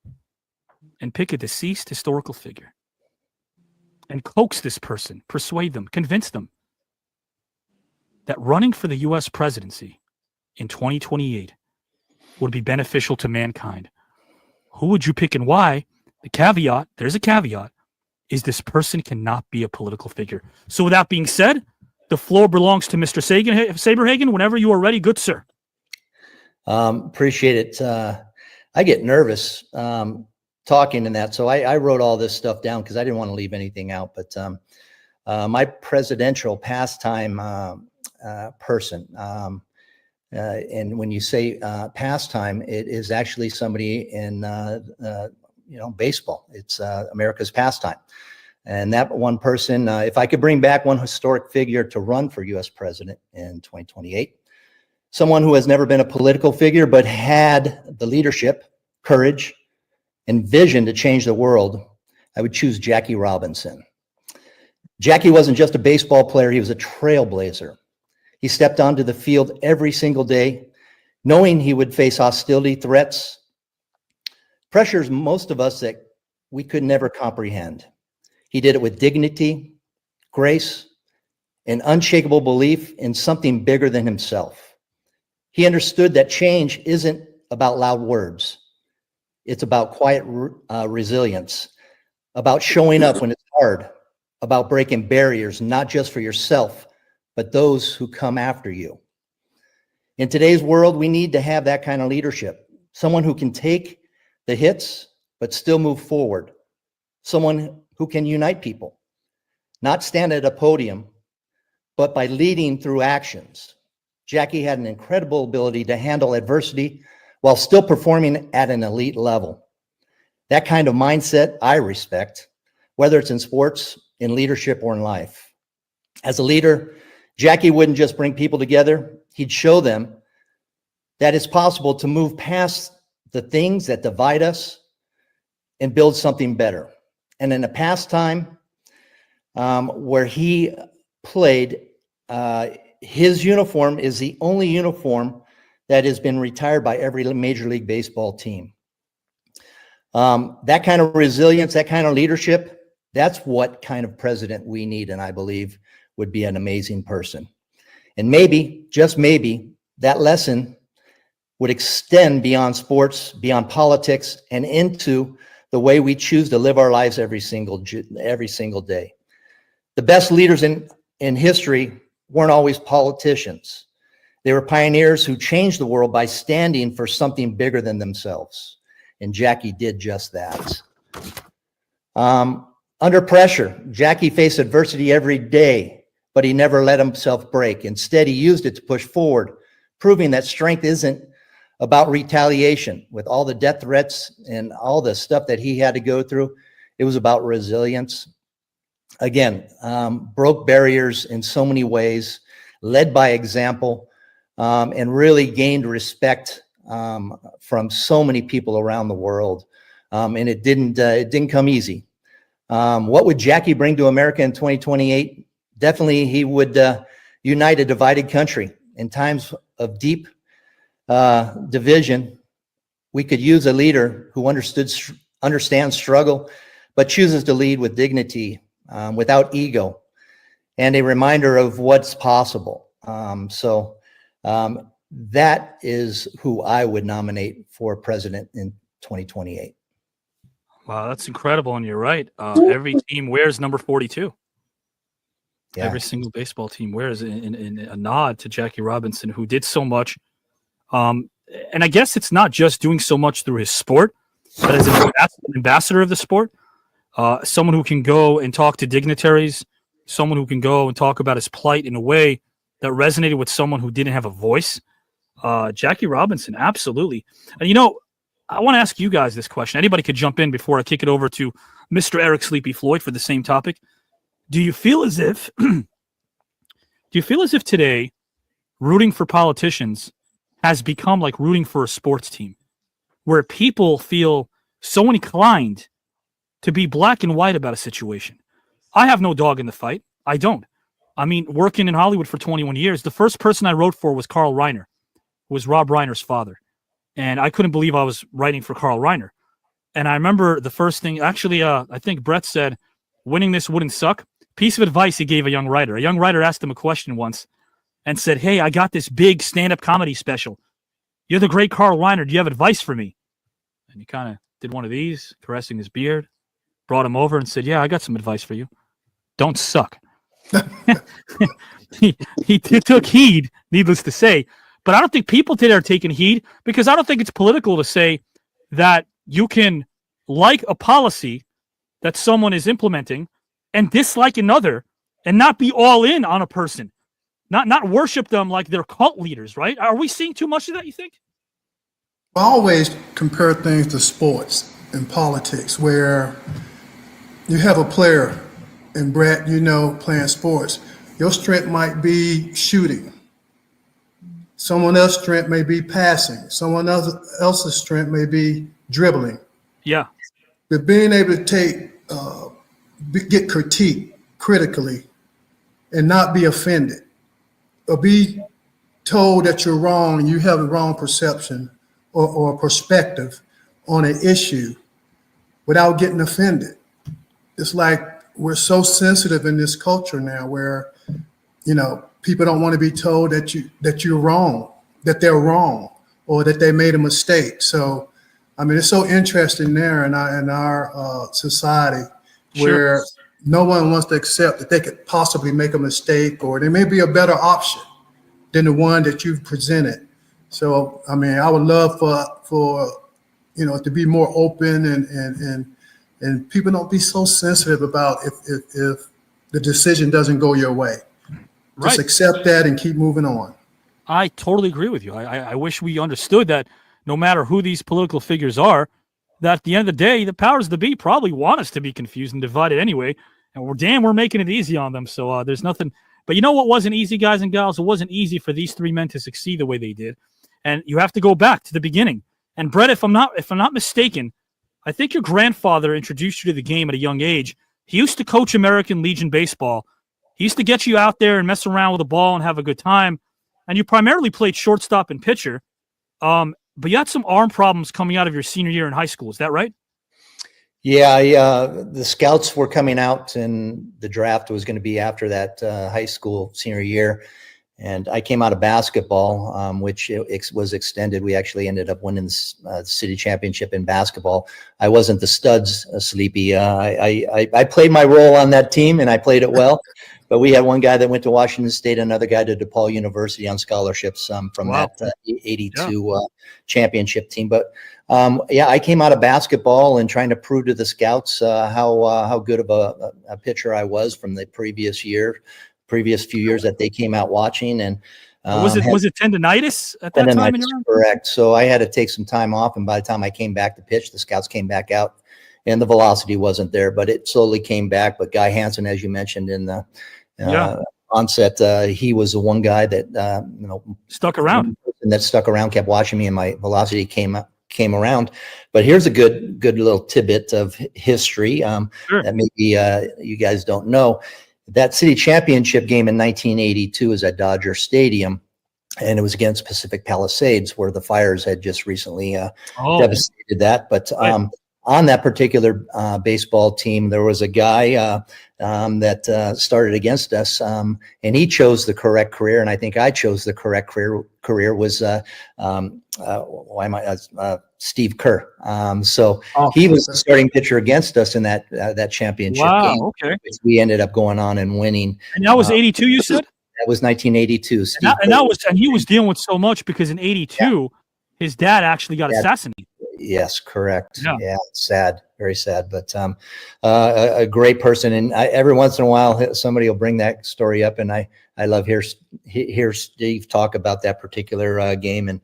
and pick a deceased historical figure and coax this person, persuade them, convince them that running for the U.S. presidency in 2028 would be beneficial to mankind? Who would you pick and why? The caveat, there's a caveat, is this person cannot be a political figure. So with that being said, the floor belongs to Mr. Saberhagen. Whenever you are ready, good sir. Appreciate it. I get nervous talking in that. So I wrote all this stuff down because I didn't want to leave anything out. But my presidential pastime person, and when you say pastime, it is actually somebody in baseball. It's America's pastime. And that one person, if I could bring back one historic figure to run for U.S. president in 2028, someone who has never been a political figure but had the leadership, courage, and vision to change the world, I would choose Jackie Robinson. Jackie wasn't just a baseball player, he was a trailblazer. He stepped onto the field every single day, knowing he would face hostility, threats, pressures most of us that we could never comprehend. He did it with dignity, grace, and unshakable belief in something bigger than himself. He understood that change isn't about loud words. It's about quiet resilience, about showing up when it's hard, about breaking barriers, not just for yourself, but those who come after you. In today's world, we need to have that kind of leadership. Someone who can take the hits, but still move forward. Someone who can unite people, not stand at a podium, but by leading through actions. Jackie had an incredible ability to handle adversity while still performing at an elite level. That kind of mindset I respect, whether it's in sports, in leadership, or in life. As a leader, Jackie wouldn't just bring people together, he'd show them that it's possible to move past the things that divide us and build something better. And in a past time where he played his uniform is the only uniform that has been retired by every Major League Baseball team. That kind of resilience, that kind of leadership, that's what kind of president we need, and I believe would be an amazing person. And maybe, just maybe, that lesson would extend beyond sports, beyond politics, and into the way we choose to live our lives every single day. The best leaders in history weren't always politicians. They were pioneers who changed the world by standing for something bigger than themselves. And Jackie did just that. Under pressure, Jackie faced adversity every day, but he never let himself break. Instead, he used it to push forward, proving that strength isn't about retaliation. With all the death threats and all the stuff that he had to go through, it was about resilience. Again, broke barriers in so many ways, led by example, and really gained respect from so many people around the world. And it didn't come easy. What would Jackie bring to America in 2028? Definitely, he would unite a divided country. In times of deep division, we could use a leader who understands struggle, but chooses to lead with dignity, without ego, and a reminder of what's possible. That is who I would nominate for president in 2028. Wow, that's incredible. And you're right. Every team wears number 42. Yeah. Every single baseball team wears in a nod to Jackie Robinson, who did so much. And I guess it's not just doing so much through his sport, but as an ambassador of the sport, someone who can go and talk to dignitaries, someone who can go and talk about his plight in a way that resonated with someone who didn't have a voice. Jackie Robinson, absolutely. And, I want to ask you guys this question. Anybody could jump in before I kick it over to Mr. Eric Sleepy Floyd for the same topic. Do you feel as if today rooting for politicians has become like rooting for a sports team, where people feel so inclined to be black and white about a situation? I have no dog in the fight. I don't. I mean, working in Hollywood for 21 years, the first person I wrote for was Carl Reiner, who was Rob Reiner's father. And I couldn't believe I was writing for Carl Reiner. And I remember the first thing, actually, I think Bret said, winning this wouldn't suck. Piece of advice he gave a young writer. A young writer asked him a question once and said, "Hey, I got this big stand-up comedy special. You're the great Carl Reiner. Do you have advice for me?" And he kind of did one of these, caressing his beard, brought him over and said, "Yeah, I got some advice for you. Don't suck." He took heed, needless to say. But I don't think people today are taking heed, because I don't think it's political to say that you can like a policy that someone is implementing and dislike another and not be all in on a person, not worship them like they're cult leaders, right? Are we seeing too much of that, you think? I always compare things to sports and politics, where you have a player, and Bret, playing sports, your strength might be shooting. Someone else's strength may be passing. Someone else's strength may be dribbling. Yeah. But being able to get critiqued critically and not be offended, or be told that you're wrong and you have a wrong perception or perspective on an issue without getting offended. It's like we're so sensitive in this culture now, where, people don't want to be told that you're wrong, that they're wrong, or that they made a mistake. So, I mean, it's so interesting there in our society, where no one wants to accept that they could possibly make a mistake, or there may be a better option than the one that you've presented. So, I mean, I would love for to be more open and people don't be so sensitive about if the decision doesn't go your way. Right. Just accept that and keep moving on. I totally agree with you. I wish we understood that no matter who these political figures are, that at the end of the day, the powers that be probably want us to be confused and divided anyway. And we're making it easy on them. So there's nothing. But you know what wasn't easy, guys and gals? It wasn't easy for these three men to succeed the way they did. And you have to go back to the beginning. And Bret, if I'm not mistaken, I think your grandfather introduced you to the game at a young age. He used to coach American Legion baseball He used to get you out there and mess around with the ball and have a good time. And you primarily played shortstop and pitcher. But you had some arm problems coming out of your senior year in high school. Is that right? Yeah, the scouts were coming out, and the draft was going to be after that high school senior year. And I came out of basketball, which was extended. We actually ended up winning the city championship in basketball. I wasn't the studs, Sleepy. I played my role on that team, and I played it well. But we had one guy that went to Washington State, another guy to DePaul University on scholarships from that 82 championship team. But yeah, I came out of basketball and trying to prove to the scouts how good of a pitcher I was from the previous few years that they came out watching. And was it tendonitis at that time? Correct. So I had to take some time off, and by the time I came back to pitch, the scouts came back out, and the velocity wasn't there, but it slowly came back. But Guy Hansen, as you mentioned in the onset, he was the one guy that stuck around, and that stuck around, kept watching me, and my velocity came around. But here's a good little tidbit of history that maybe you guys don't know. That city championship game in 1982 is at Dodger Stadium, and it was against Pacific Palisades, where the fires had just recently devastated that. But on that particular baseball team, there was a guy that started against us, and he chose the correct career, and I think I chose the correct career was Steve Kerr. He was the starting pitcher against us in that championship game. Okay. We ended up going on and winning. And that was 82, you said? That was 1982. And he was dealing with so much because in 82, his dad actually got assassinated. Yes, correct. Yeah, sad, very sad, but a great person. And every once in a while, somebody will bring that story up, and I love hear Steve talk about that particular game. And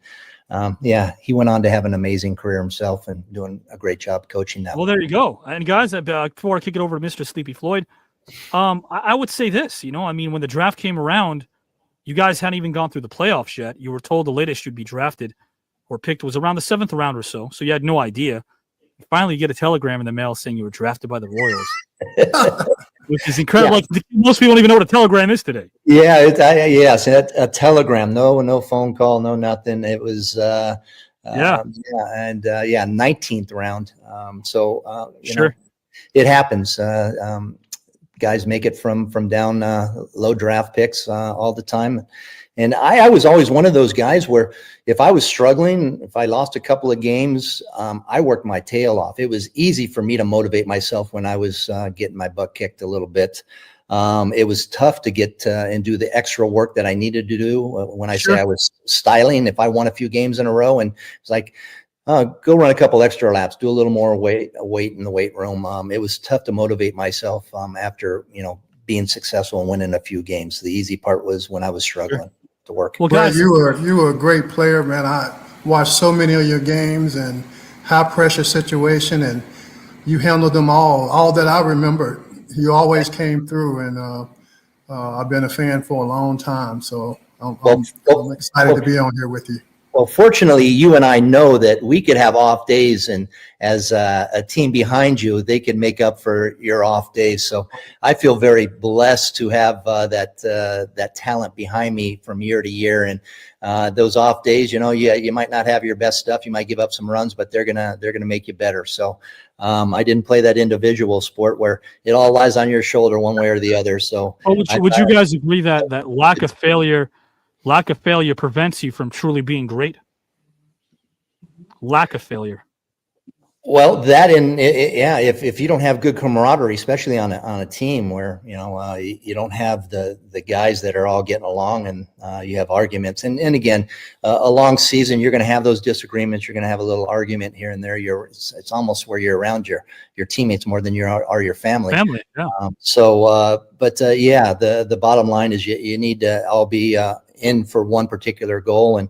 he went on to have an amazing career himself and doing a great job coaching that. Well, there you go. And guys, before I kick it over to Mr. Sleepy Floyd, I would say this. When the draft came around, you guys hadn't even gone through the playoffs yet. You were told the latest you'd be drafted or picked was around the 7th round or so. So you had no idea. Finally, you get a telegram in the mail saying you were drafted by the Royals, which is incredible. Yeah. Like, most people don't even know what a telegram is today. Yeah, yes, a telegram. No phone call, no nothing. It was 19th round. You know, it happens. Guys make it from down low draft picks all the time. And I was always one of those guys where if I was struggling, if I lost a couple of games, I worked my tail off. It was easy for me to motivate myself when I was getting my butt kicked a little bit. It was tough to get and do the extra work that I needed to do. When I say I was styling, if I won a few games in a row, and it's like, go run a couple extra laps, do a little more weight in the weight room. It was tough to motivate myself after being successful and winning a few games. The easy part was when I was struggling to work. Well, guys, you were a great player, man. I watched so many of your games and high pressure situation, and you handled them all that I remember. You always came through, and I've been a fan for a long time. So I'm excited to be on here with you. Well, fortunately, you and I know that we could have off days, and as a team behind you, they can make up for your off days. So I feel very blessed to have that talent behind me from year to year. And those off days, you might not have your best stuff. You might give up some runs, but they're gonna make you better. So I didn't play that individual sport where it all lies on your shoulder one way or the other. So would you guys agree that lack of failure prevents you from truly being great? Lack of failure. Well, that if you don't have good camaraderie, especially on a team where you don't have the guys that are all getting along, and you have arguments, and again, a long season, you're going to have those disagreements. You're going to have a little argument here and there. It's almost where you're around your teammates more than you are your family. Yeah. The bottom line is you need to all be in for one particular goal, and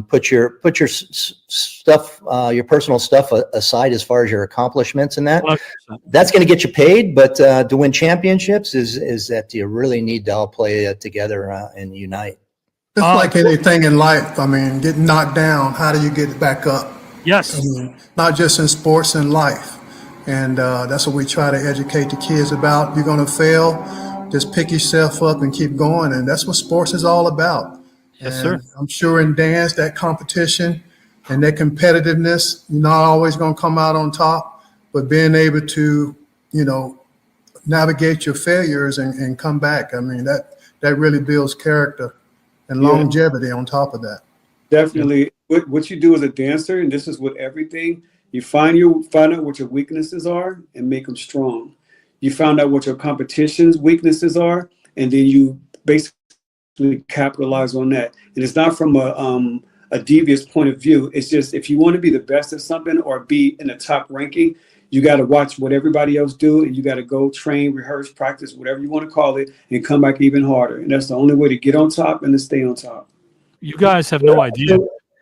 put your stuff, your personal stuff aside as far as your accomplishments and that. 100%. That's going to get you paid, but to win championships is that you really need to all play together and unite. It's like anything in life. Getting knocked down, how do you get back up? Yes. Not just in sports, in life. And that's what we try to educate the kids about. You're going to fail, just pick yourself up and keep going. And that's what sports is all about. Yes, And sir. I'm sure in dance, that competition and that competitiveness, you're not always going to come out on top, but being able to, navigate your failures and come back. I mean, that really builds character and longevity on top of that. Definitely. What you do as a dancer, and this is with everything, you find out what your weaknesses are and make them strong. You find out what your competition's weaknesses are, and then you basically capitalize on that. And it's not from a devious point of view. It's just, if you want to be the best at something or be in the top ranking, you got to watch what everybody else do, and you got to go train, rehearse, practice, whatever you want to call it, and come back even harder. And that's the only way to get on top and to stay on top. You guys have no idea.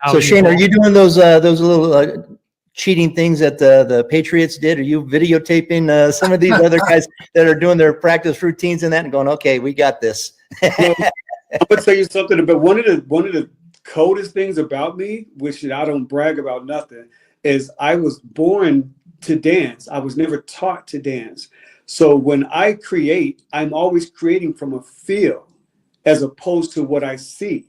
So Shane, are you doing those little cheating things that the Patriots did? Are you videotaping some of these other guys that are doing their practice routines and that, and going, okay, we got this? I'm gonna tell you something about one of the coldest things about me, which I don't brag about nothing, is I was born to dance. I was never taught to dance. So when I create, I'm always creating from a feel as opposed to what I see.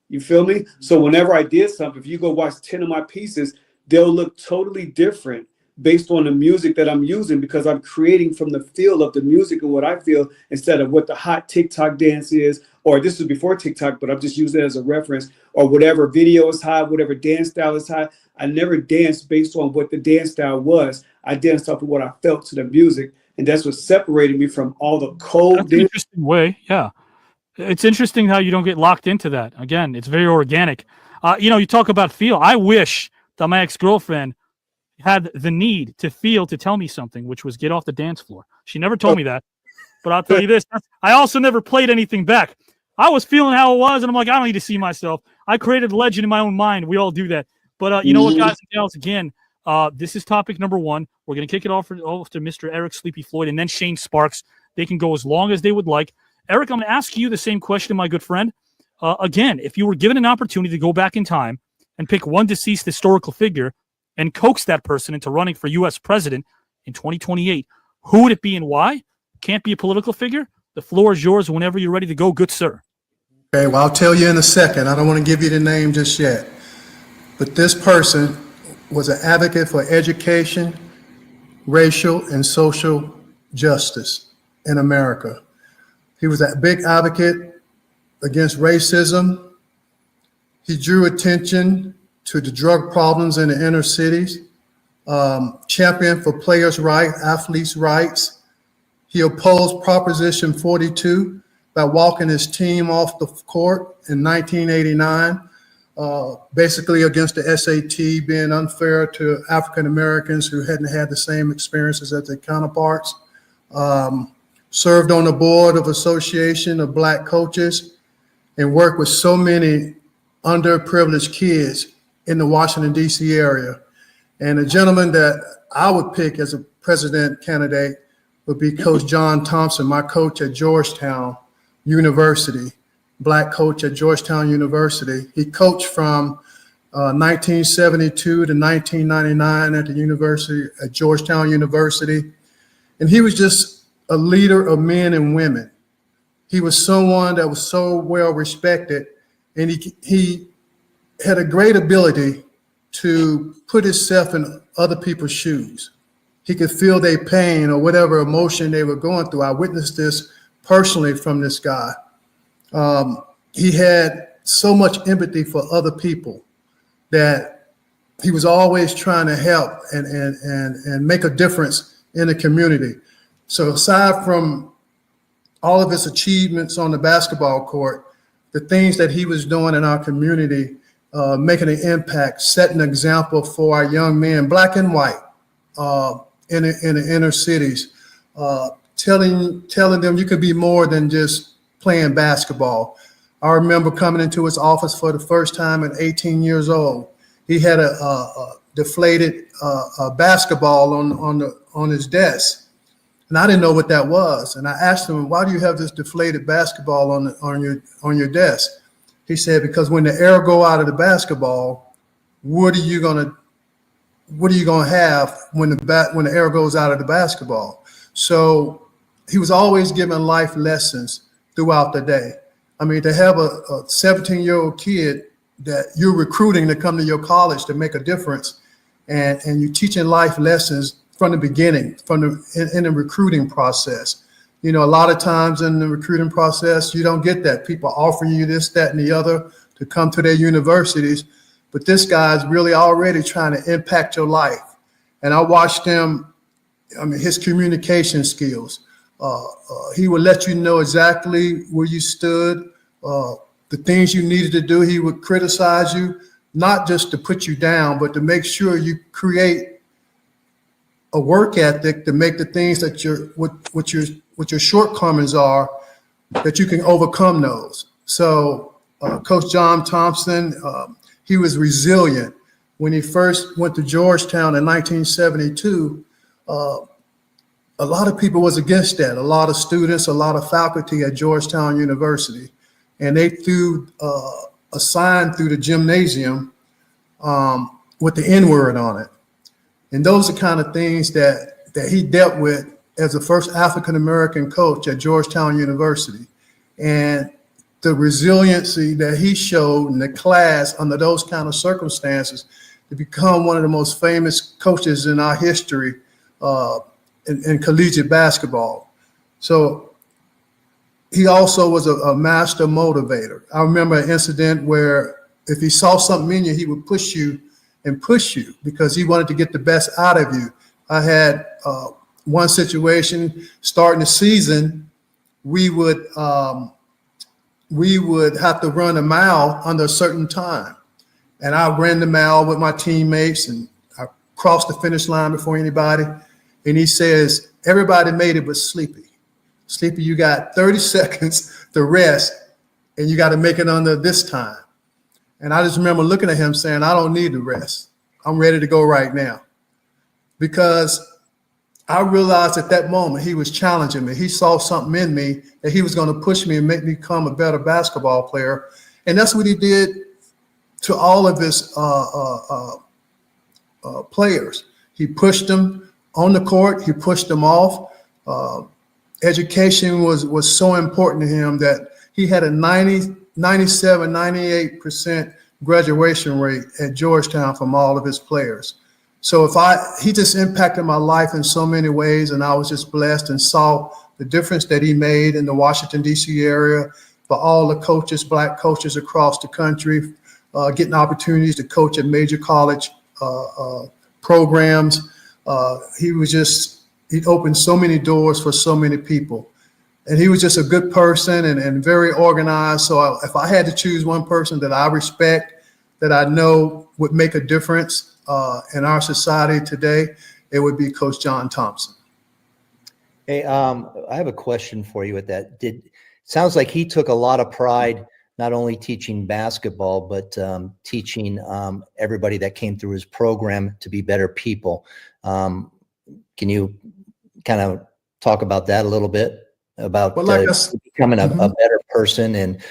You feel me? So whenever I did something, if you go watch 10 of my pieces, they'll look totally different based on the music that I'm using, because I'm creating from the feel of the music and what I feel, instead of what the hot TikTok dance is, or this was before TikTok, but I'm just using it as a reference, or whatever video is hot, whatever dance style is hot. I never danced based on what the dance style was. I danced off of what I felt to the music. And that's what separated me from all the cold. That's an interesting way. Yeah. It's interesting how you don't get locked into that. Again, it's very organic. You talk about feel. I wish that my ex-girlfriend had the need to feel to tell me something, which was get off the dance floor. She never told me that. But I'll tell you this. I also never played anything back. I was feeling how it was, and I'm like, I don't need to see myself. I created a legend in my own mind. We all do that. But you know what, guys and gals, again, this is topic number one. We're going to kick it off to Mr. Eric Sleepy Floyd and then Shane Sparks. They can go as long as they would like. Eric, I'm going to ask you the same question, my good friend. Again, if you were given an opportunity to go back in time and pick one deceased historical figure and coax that person into running for U.S. president in 2028, who would it be and why? Can't be a political figure. The floor is yours whenever you're ready to go, good sir. Okay, well, I'll tell you in a second. I don't want to give you the name just yet. But this person was an advocate for education, racial, and social justice in America. He was a big advocate against racism. He drew attention to the drug problems in the inner cities, championed for players' rights, athletes' rights. He opposed Proposition 42 by walking his team off the court in 1989, basically against the SAT being unfair to African Americans who hadn't had the same experiences as their counterparts. Served on the board of Association of Black Coaches and worked with so many underprivileged kids in the Washington, D.C. area. And a gentleman that I would pick as a president candidate would be Coach John Thompson, my coach at Georgetown University, Black coach at Georgetown University. He coached from 1972 to 1999 at the university, at Georgetown University. And he was just a leader of men and women. He was someone that was so well respected, and he had a great ability to put himself in other people's shoes. He could feel their pain or whatever emotion they were going through. I witnessed this personally from this guy. He had so much empathy for other people that he was always trying to help and make a difference in the community. So aside from all of his achievements on the basketball court, the things that he was doing in our community, making an impact, setting an example for our young men, black and white, in the inner cities, telling them you could be more than just playing basketball. I remember coming into his office for the first time at 18 years old. He had a deflated basketball on his desk. And I didn't know what that was. And I asked him, why do you have this deflated basketball on your desk? He said, because when the air go out of the basketball, what are you gonna have when the air goes out of the basketball? So he was always giving life lessons throughout the day. I mean, to have a 17-year-old kid that you're recruiting to come to your college to make a difference, and you're teaching life lessons from the beginning, in the recruiting process. You know, a lot of times in the recruiting process, you don't get that. People offer you this, that, and the other to come to their universities, but this guy's really already trying to impact your life. And I watched him, I mean, his communication skills. He would let you know exactly where you stood, the things you needed to do. He would criticize you, not just to put you down, but to make sure you create a work ethic to make the things that what your shortcomings are, that you can overcome those. So Coach John Thompson, he was resilient. When he first went to Georgetown in 1972, a lot of people was against that. A lot of students, a lot of faculty at Georgetown University, and they threw a sign through the gymnasium with the N-word on it. And those are kind of things that he dealt with as the first African-American coach at Georgetown University. And the resiliency that he showed in the class under those kind of circumstances to become one of the most famous coaches in our history in collegiate basketball. So he also was a master motivator. I remember an incident where if he saw something in you, he would push you because he wanted to get the best out of you. I had one situation starting the season, we would have to run a mile under a certain time. And I ran the mile with my teammates and I crossed the finish line before anybody. And he says, everybody made it but Sleepy. Sleepy, you got 30 seconds to rest and you got to make it under this time. And I just remember looking at him saying, I don't need the rest. I'm ready to go right now. Because I realized at that moment he was challenging me. He saw something in me that he was going to push me and make me become a better basketball player. And that's what he did to all of his players. He pushed them on the court. He pushed them off. Education was so important to him that he had a 98% graduation rate at Georgetown from all of his players. So he just impacted my life in so many ways, and I was just blessed and saw the difference that he made in the Washington, D.C. area for all the coaches, Black coaches across the country, getting opportunities to coach at major college programs. He opened so many doors for so many people. And he was just a good person and very organized. So if I had to choose one person that I respect, that I know would make a difference in our society today, it would be Coach John Thompson. Hey, I have a question for you with that. Sounds like he took a lot of pride, not only teaching basketball, but teaching everybody that came through his program to be better people. Can you kind of talk about that a little bit? About becoming a better person and,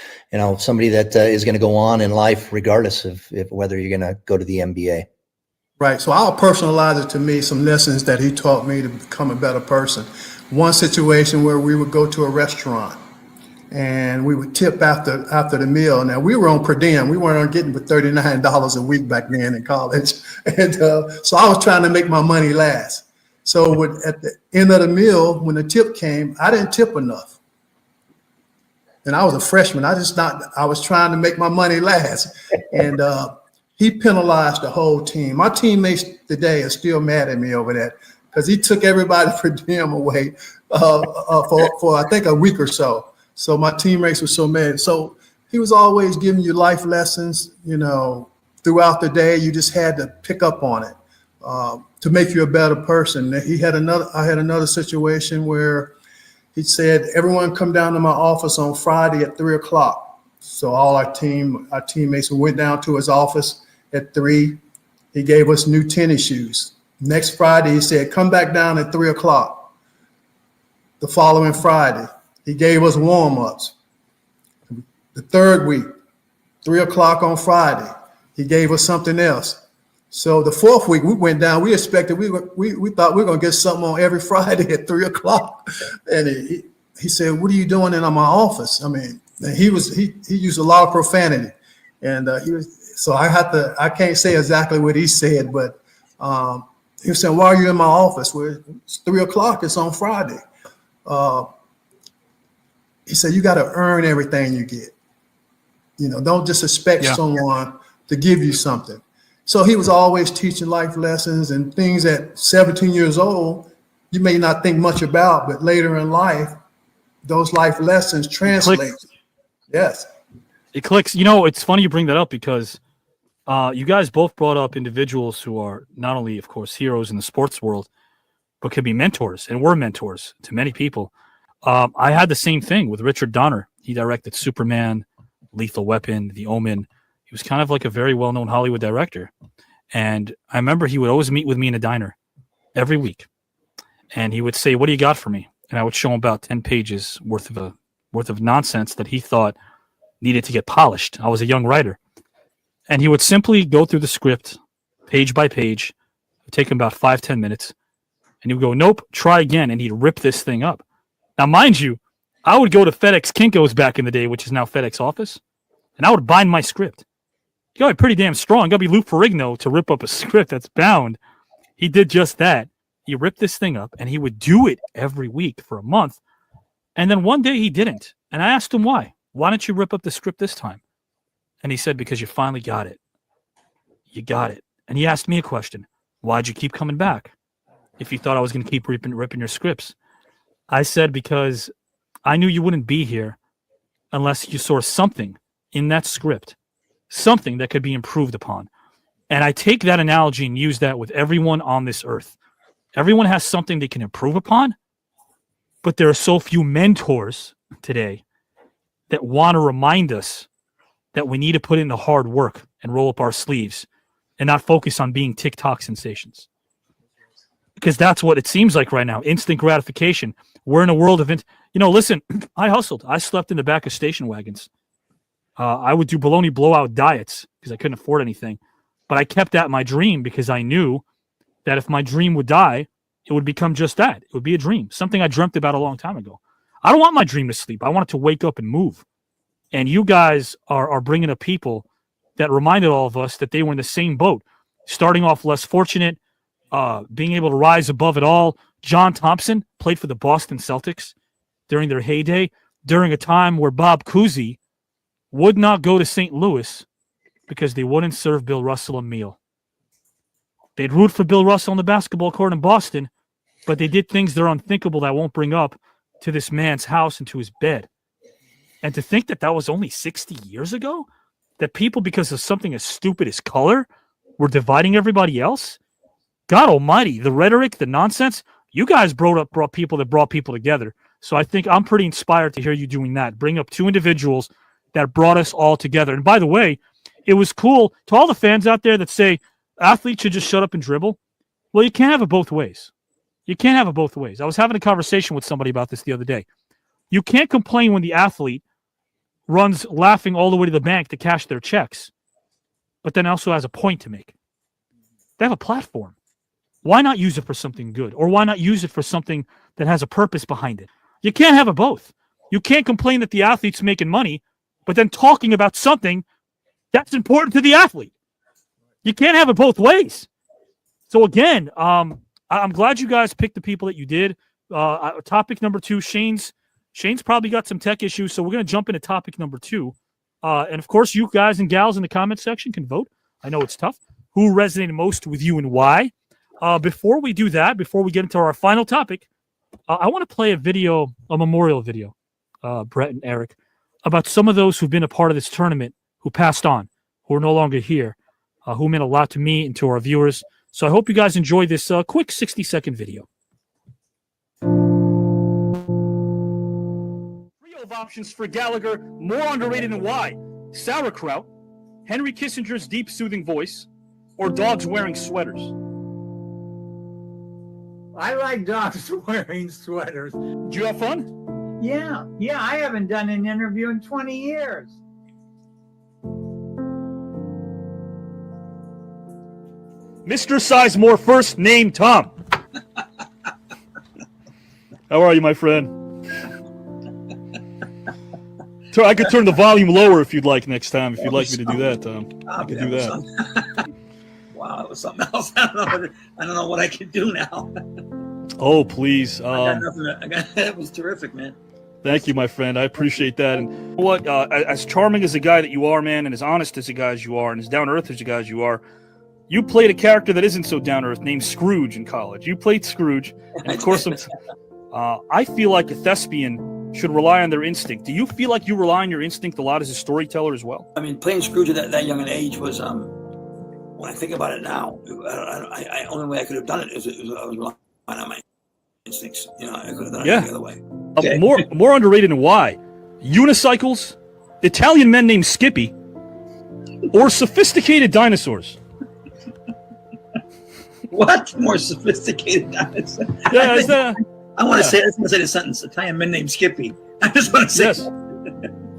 somebody that is going to go on in life regardless of whether you're going to go to the NBA. Right. So I'll personalize it to me, some lessons that he taught me to become a better person. One situation where we would go to a restaurant and we would tip after the meal. Now we were on per diem. We weren't getting but $39 a week back then in college. And so I was trying to make my money last. So at the end of the meal, when the tip came, I didn't tip enough. And I was a freshman. I was trying to make my money last. And he penalized the whole team. My teammates today are still mad at me over that because he took everybody per diem away for I think a week or so. So my teammates were so mad. So he was always giving you life lessons, throughout the day. You just had to pick up on it. To make you a better person. I had another situation where he said, everyone come down to my office on Friday at 3:00. So all our teammates went down to his office at 3. He gave us new tennis shoes. Next Friday, he said, come back down at 3:00. The following Friday, he gave us warm-ups. The third week, 3:00 on Friday, he gave us something else. So the fourth week we went down. We expected we thought we were gonna get something on every Friday at 3:00. And he said, "What are you doing in my office?" I mean, and he used a lot of profanity, and he was. So I can't say exactly what he said, but he was saying, "Why are you in my office? Well, it's 3:00. It's on Friday." He said, "You got to earn everything you get. Don't just expect someone to give you something." So he was always teaching life lessons and things at 17 years old you may not think much about, but later in life, those life lessons translate. Yes. It clicks. It's funny you bring that up because you guys both brought up individuals who are not only, of course, heroes in the sports world, but could be mentors and were mentors to many people. I had the same thing with Richard Donner. He directed Superman, Lethal Weapon, The Omen. He was kind of like a very well-known Hollywood director. And I remember he would always meet with me in a diner every week. And he would say, "What do you got for me?" And I would show him about 10 pages worth of nonsense that he thought needed to get polished. I was a young writer. And he would simply go through the script page by page. It would take him about 5-10 minutes. And he would go, "Nope, try again." And he'd rip this thing up. Now, mind you, I would go to FedEx Kinko's back in the day, which is now FedEx Office, and I would bind my script. You gotta be pretty damn strong. You gotta be Lou Ferrigno to rip up a script that's bound. He did just that. He ripped this thing up, and he would do it every week for a month. And then one day he didn't. And I asked him why. "Why didn't you rip up the script this time?" And he said, "Because you finally got it. You got it." And he asked me a question. "Why'd you keep coming back if you thought I was going to keep ripping your scripts?" I said, "Because I knew you wouldn't be here unless you saw something in that script, something that could be improved upon." And I take that analogy and use that with everyone on this earth. Everyone has something they can improve upon, but there are so few mentors today that want to remind us that we need to put in the hard work and roll up our sleeves and not focus on being TikTok sensations. Because that's what it seems like right now. Instant gratification. We're in a world of, listen, I hustled. I slept in the back of station wagons. I would do baloney blowout diets because I couldn't afford anything. But I kept at my dream because I knew that if my dream would die, it would become just that. It would be a dream, something I dreamt about a long time ago. I don't want my dream to sleep. I want it to wake up and move. And you guys are bringing up people that reminded all of us that they were in the same boat, starting off less fortunate, being able to rise above it all. John Thompson played for the Boston Celtics during their heyday, during a time where Bob Cousy would not go to St. Louis because they wouldn't serve Bill Russell a meal. They'd root for Bill Russell on the basketball court in Boston, but they did things that are unthinkable that I won't bring up to this man's house and to his bed. And to think that was only 60 years ago, that people, because of something as stupid as color, were dividing everybody else. God almighty, the rhetoric, the nonsense, you guys brought people that brought people together. So I think I'm pretty inspired to hear you doing that. Bring up two individuals that brought us all together. And by the way, it was cool to all the fans out there that say athletes should just shut up and dribble. Well, you can't have it both ways. You can't have it both ways. I was having a conversation with somebody about this the other day. You can't complain when the athlete runs laughing all the way to the bank to cash their checks, but then also has a point to make. They have a platform. Why not use it for something good? Or why not use it for something that has a purpose behind it? You can't have it both. You can't complain that the athlete's making money, but then talking about something that's important to the athlete. You can't have it both ways. So again, I'm glad you guys picked the people that you did. Topic number 2, Shane's probably got some tech issues, so we're going to jump into topic number 2. And of course, you guys and gals in the comment section can vote. I know it's tough. Who resonated most with you and why? Before we do that, before we get into our final topic, I want to play a memorial video, Bret and Eric, about some of those who've been a part of this tournament who passed on, who are no longer here, who meant a lot to me and to our viewers. So I hope you guys enjoy this quick 60-second video. Trio of options for Gallagher, more underrated than why. Sauerkraut, Henry Kissinger's deep soothing voice, or dogs wearing sweaters. I like dogs wearing sweaters. Did you have fun? Yeah, I haven't done an interview in 20 years. Mr. Sizemore, first name Tom. How are you, my friend? I could turn the volume lower if you'd like next time. If you'd like me to do that, Tom, I could do that. Wow, that was something else. I don't know what I can do now. Oh, please. That was terrific, man. Thank you, my friend. I appreciate that. And you know what? As charming as a guy that you are, man, and as honest as a guy as you are, and as down to earth as a guy as you are, you played a character that isn't so down to earth named Scrooge in college. You played Scrooge, and of course, I feel like a thespian should rely on their instinct. Do you feel like you rely on your instinct a lot as a storyteller as well? I mean, playing Scrooge at that young an age was, when I think about it now, I only way I could have done it is I was relying on my instincts. You know, I could have done it the other way. Okay. More underrated than why? Unicycles, Italian men named Skippy, or sophisticated dinosaurs? What? More sophisticated dinosaurs? Yeah, I want to say the sentence. Italian men named Skippy. I just want to say.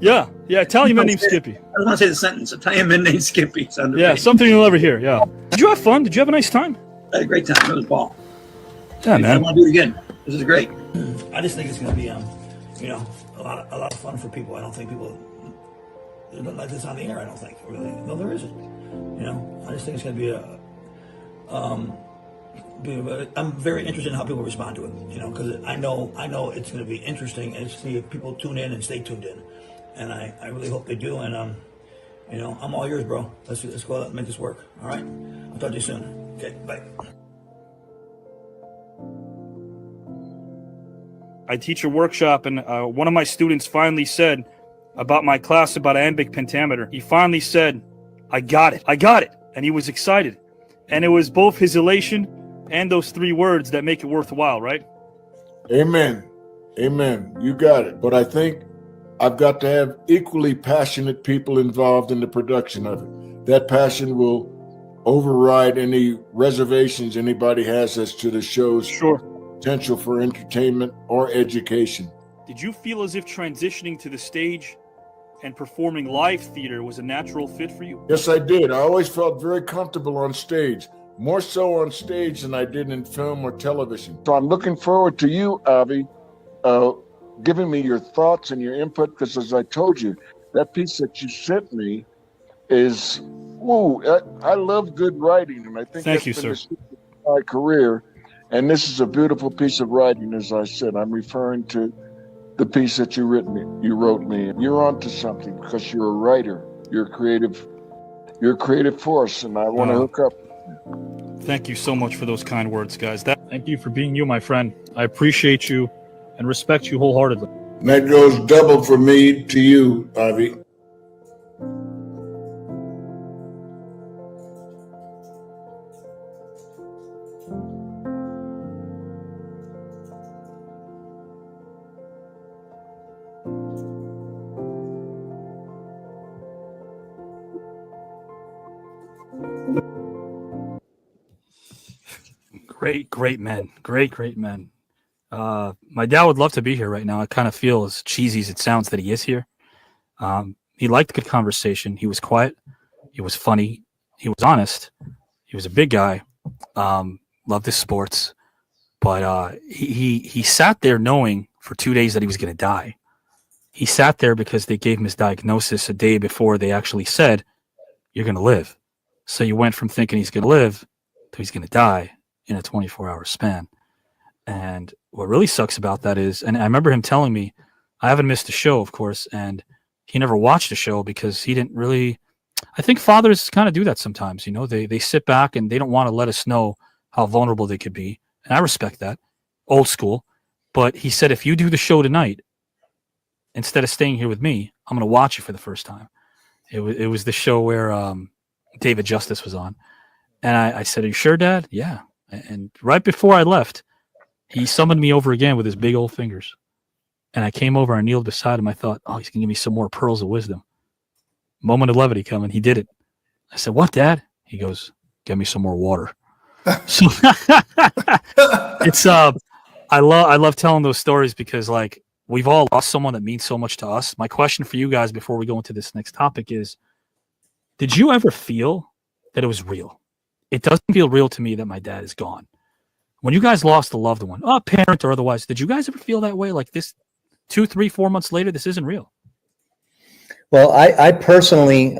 Yes. Yeah. Italian men named Skippy. I just want to say the sentence. Italian men named Skippy. Yeah, something you'll never hear. Yeah. Did you have fun? Did you have a nice time? I had a great time. It was a ball. Yeah, man. I want to do it again. This is great. I just think it's going to be, a lot of fun for people. I don't think people like this on the air. I don't think really. No, there isn't. You know, I just think it's going to be I'm very interested in how people respond to it, you know, because I know it's going to be interesting and see if people tune in and stay tuned in, and I really hope they do. And I'm all yours, bro. Let's go out and make this work. All right, I'll talk to you soon. Okay, bye. I teach a workshop, and one of my students finally said about my class about iambic pentameter. He finally said, "I got it, and he was excited, and it was both his elation and those 3 words that make it worthwhile, right? Amen. Amen. You got it. But I think I've got to have equally passionate people involved in the production of it. That passion will override any reservations anybody has as to the show's potential for entertainment or education. Did you feel as if transitioning to the stage and performing live theater was a natural fit for you? Yes, I did. I always felt very comfortable on stage. More so on stage than I did in film or television. So I'm looking forward to you, Avi, giving me your thoughts and your input, because as I told you, that piece that you sent me is, I love good writing, and I think Thank you, sir. My career, and this is a beautiful piece of writing, as I said. I'm referring to the piece that you wrote me. You're onto something because you're a writer. You're a creative force, and I want to hook up. Thank you so much for those kind words, guys. Thank you for being you, my friend. I appreciate you and respect you wholeheartedly. And that goes double for me to you, Avi. Great men. Great men. My dad would love to be here right now. I kind of feel, as cheesy as it sounds, that he is here. He liked good conversation. He was quiet. He was funny. He was honest. He was a big guy. Loved his sports. But he sat there knowing for 2 days that he was going to die. He sat there because they gave him his diagnosis a day before they actually said, "You're going to live." So you went from thinking he's going to live to he's going to die in a 24-hour span. And what really sucks about that is, and I remember him telling me, I haven't missed a show, of course, and he never watched a show because he didn't really, I think fathers kind of do that sometimes, you know, they sit back and they don't want to let us know how vulnerable they could be. And I respect that, old school. But he said, if you do the show tonight, instead of staying here with me, I'm going to watch it for the first time. It was the show where David Justice was on. And I said, "Are you sure, Dad?" "Yeah." And right before I left, he summoned me over again with his big old fingers. And I came over and kneeled beside him. I thought, oh, he's going to give me some more pearls of wisdom. Moment of levity coming. He did it. I said, "What, Dad?" He goes, "Get me some more water." So it's I love telling those stories because, like, we've all lost someone that means so much to us. My question for you guys before we go into this next topic is, did you ever feel that it was real? it doesn't feel real to me that my dad is gone. When you guys lost a loved one, a parent or otherwise, did you guys ever feel that way? Like this 2, 3, 4 months later, this isn't real? Well, I personally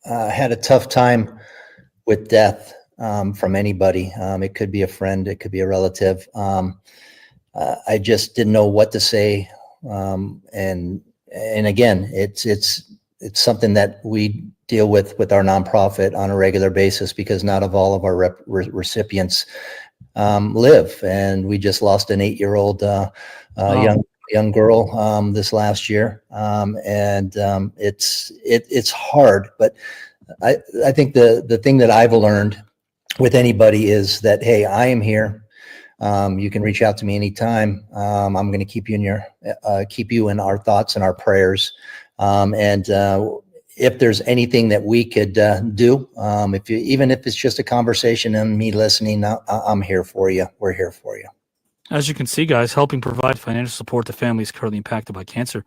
had a tough time with death from anybody. It could be a friend, it could be a relative. I just didn't know what to say. And again, it's something that we deal with our nonprofit on a regular basis, because not of all of our recipients live. And we just lost an 8-year-old young girl this last year. It's hard, but I think the thing that I've learned with anybody is that, hey, I am here. You can reach out to me anytime. I'm going to keep you in our thoughts and our prayers. If there's anything that we could do, even if it's just a conversation and me listening, I'm here for you. We're here for you. As you can see, guys, helping provide financial support to families currently impacted by cancer.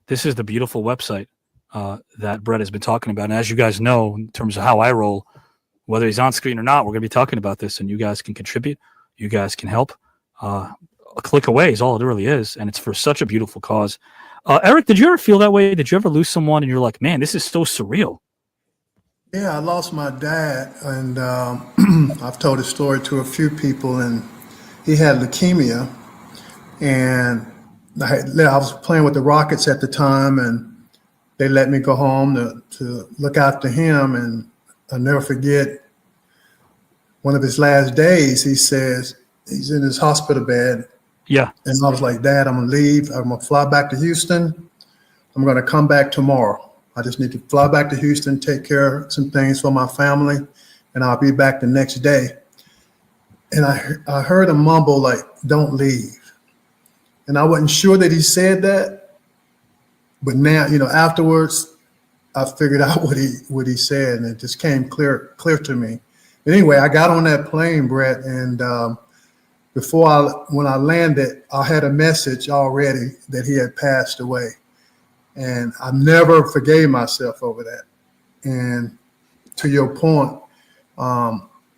This is the beautiful website that Bret has been talking about. And as you guys know, in terms of how I roll, whether he's on screen or not, we're going to be talking about this, and you guys can contribute. You guys can help. A click away is all it really is, and it's for such a beautiful cause. Eric, did you ever feel that way? Did you ever lose someone and you're like, man, this is so surreal? Yeah, I lost my dad, and I've told his story to a few people, and he had leukemia, and I was playing with the Rockets at the time, and they let me go home to look after him. And I'll never forget one of his last days. He says, he's in his hospital bed. Yeah. And I was like, Dad, I'm going to leave. I'm going to fly back to Houston. I'm going to come back tomorrow. I just need to fly back to Houston, take care of some things for my family, and I'll be back the next day. And I heard him mumble, like, don't leave. And I wasn't sure that he said that, but now, afterwards, I figured out what he said, and it just came clear to me. But anyway, I got on that plane, Bret, and when I landed, I had a message already that he had passed away. And I never forgave myself over that. And to your point,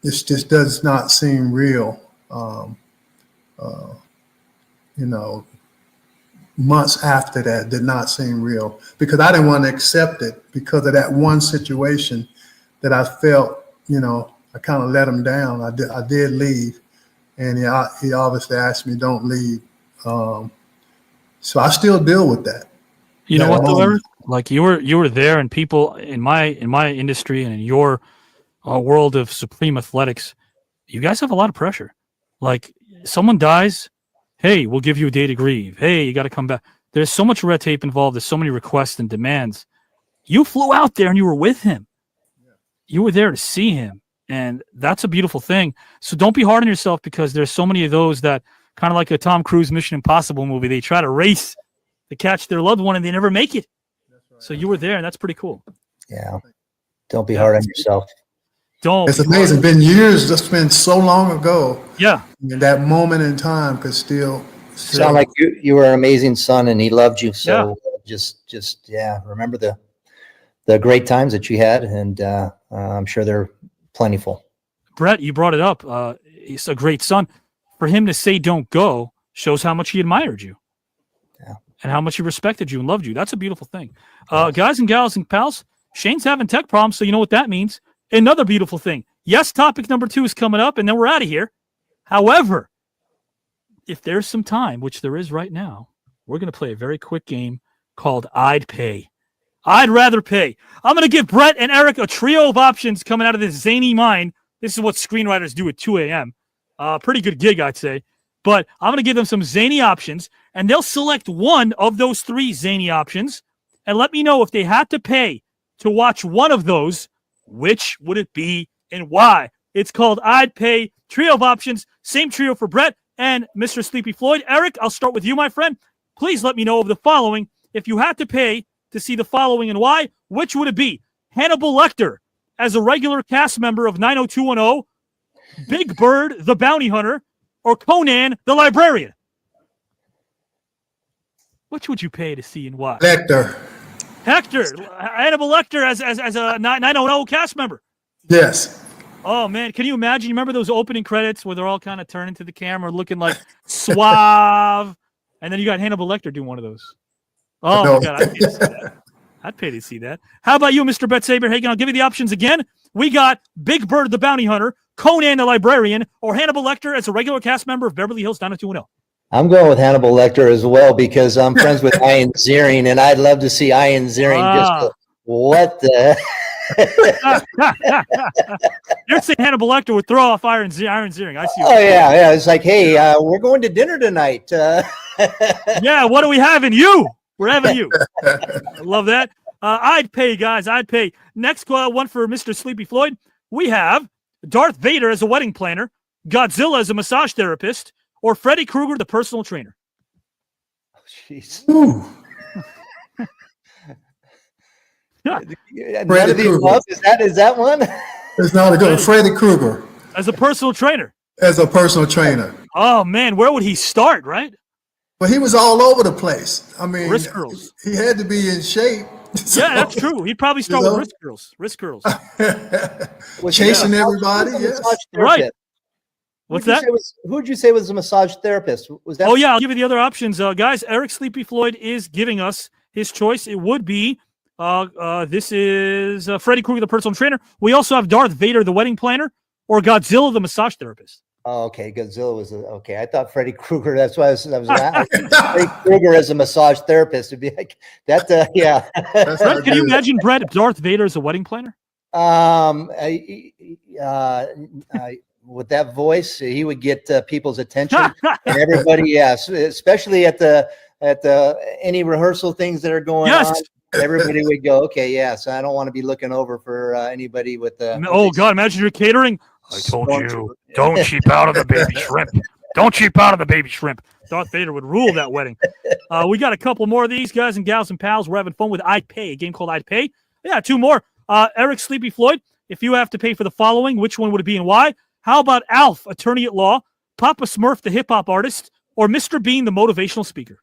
this just does not seem real. Months after that did not seem real, because I didn't want to accept it because of that one situation that I felt, I kind of let him down. I did leave, and he obviously asked me, don't leave. So I still deal with that. You know what, though, Eric? Like you were there, and people in my industry and in your world of supreme athletics, you guys have a lot of pressure. Like, someone dies, hey, we'll give you a day to grieve. Hey, you got to come back. There's so much red tape involved. There's so many requests and demands. You flew out there and you were with him. You were there to see him, and that's a beautiful thing. So don't be hard on yourself, because there's so many of those that, kind of like a Tom Cruise Mission Impossible movie, they try to race to catch their loved one and they never make it. Right. So you were there, and that's pretty cool. Yeah. Don't be hard on yourself. Don't. It's amazing. It's been years. It's been so long ago. Yeah. And that moment in time could still sound like you were an amazing son, and he loved you. So just remember the great times that you had, and I'm sure they're plentiful. Bret, you brought it up. He's a great son. For him to say don't go shows how much he admired you. Yeah. And how much he respected you and loved you. That's a beautiful thing. Guys and gals and pals, Shane's having tech problems, so you know what that means. Another beautiful thing. Yes, topic number 2 is coming up, and then we're out of here. However, if there's some time, which there is right now, we're going to play a very quick game called I'd Pay. I'd rather pay. I'm going to give Bret and Eric a trio of options coming out of this zany mind. This is what screenwriters do at 2 a.m. Pretty good gig, I'd say. But I'm going to give them some zany options, and they'll select one of those 3 zany options and let me know if they had to pay to watch one of those, which would it be and why? It's called I'd Pay. Trio of options. Same trio for Bret and Mr. Sleepy Floyd. Eric, I'll start with you, my friend. Please let me know of the following. If you had to pay to see the following and why, which would it be? Hannibal Lecter as a regular cast member of 90210, Big Bird, the bounty hunter, or Conan, the librarian? Which would you pay to see and why? Hannibal Lecter as a 90210 cast member. Yes. Oh man, can you imagine? You remember those opening credits where they're all kind of turning to the camera, looking like suave, and then you got Hannibal Lecter doing one of those. Oh No. my God, I'd pay to see that. I'd pay to see that. How about you, Mr. Bret Saberhagen? I'll give you the options again. We got Big Bird the Bounty Hunter, Conan the Librarian, or Hannibal Lecter as a regular cast member of Beverly Hills 90210. I'm going with Hannibal Lecter as well because I'm friends with Ian Ziering, and I'd love to see Ian Ziering just what the. You're saying Hannibal Lecter would throw off Iron Ziering. I see. Oh yeah. It's like, hey, we're going to dinner tonight. Yeah, what are we having? You. We're having you. I love that. I'd pay, guys. I'd pay. Next one for Mr. Sleepy Floyd. We have Darth Vader as a wedding planner, Godzilla as a massage therapist, or Freddy Krueger, the personal trainer. Jeez. Freddy Krueger. Is that one? It's not a good one. Freddy Krueger As a personal trainer. as a personal trainer. Oh, man, where would he start, right? But he was all over the place. I mean, Wrist curls. he had to be in shape. So, Yeah, that's true. He'd probably start You with know? wrist curls. Wrist curls. chasing everybody. Yes. Right. What's that? Who'd you say was a massage therapist? Was that? Oh, yeah, I'll give you the other options. Guys, Eric Sleepy Floyd is giving us his choice. It would be, this is Freddy Krueger, the personal trainer. We also have Darth Vader, the wedding planner, or Godzilla, the massage therapist. Oh, okay. Godzilla was okay. I thought Freddy Krueger. That's why I was Freddy Krueger as a massage therapist would be like that. Yeah. Brett, can you imagine Brett Darth Vader as a wedding planner? With that voice, he would get people's attention and everybody. Yes, especially at the any rehearsal things that are going on. Everybody would go, okay, yes. I don't want to be looking over for anybody with the. Oh God! Imagine you're catering. I told you, don't cheap out of the baby shrimp. Don't cheap out of the baby shrimp. Darth Vader would rule that wedding. We got a couple more of these guys and gals and pals. We're having fun with I'd Pay, a game called I'd Pay. Yeah, two more. Eric Sleepy Floyd, if you have to pay for the following, which one would it be and why? How about Alf, attorney at law, Papa Smurf, the hip hop artist, or Mr. Bean, the motivational speaker?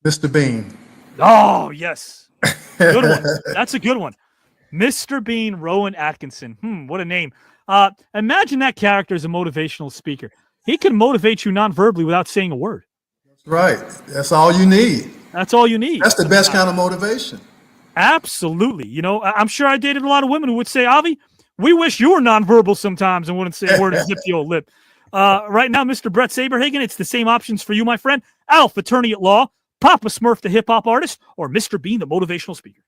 Mr. Bean. Oh, yes. Good one. That's a good one. Mr. Bean, Rowan Atkinson. What a name. Imagine that character as a motivational speaker. He can motivate you non-verbally without saying a word. Right. That's all you need. That's all you need. That's the best kind of motivation. Absolutely. You know, I'm sure I dated a lot of women who would say, Avi, we wish you were nonverbal sometimes and wouldn't say a word and zip the old lip. Right now, Mr. Bret Saberhagen, it's the same options for you, my friend. Alf, attorney at law, Papa Smurf, the hip-hop artist, or Mr. Bean, the motivational speaker.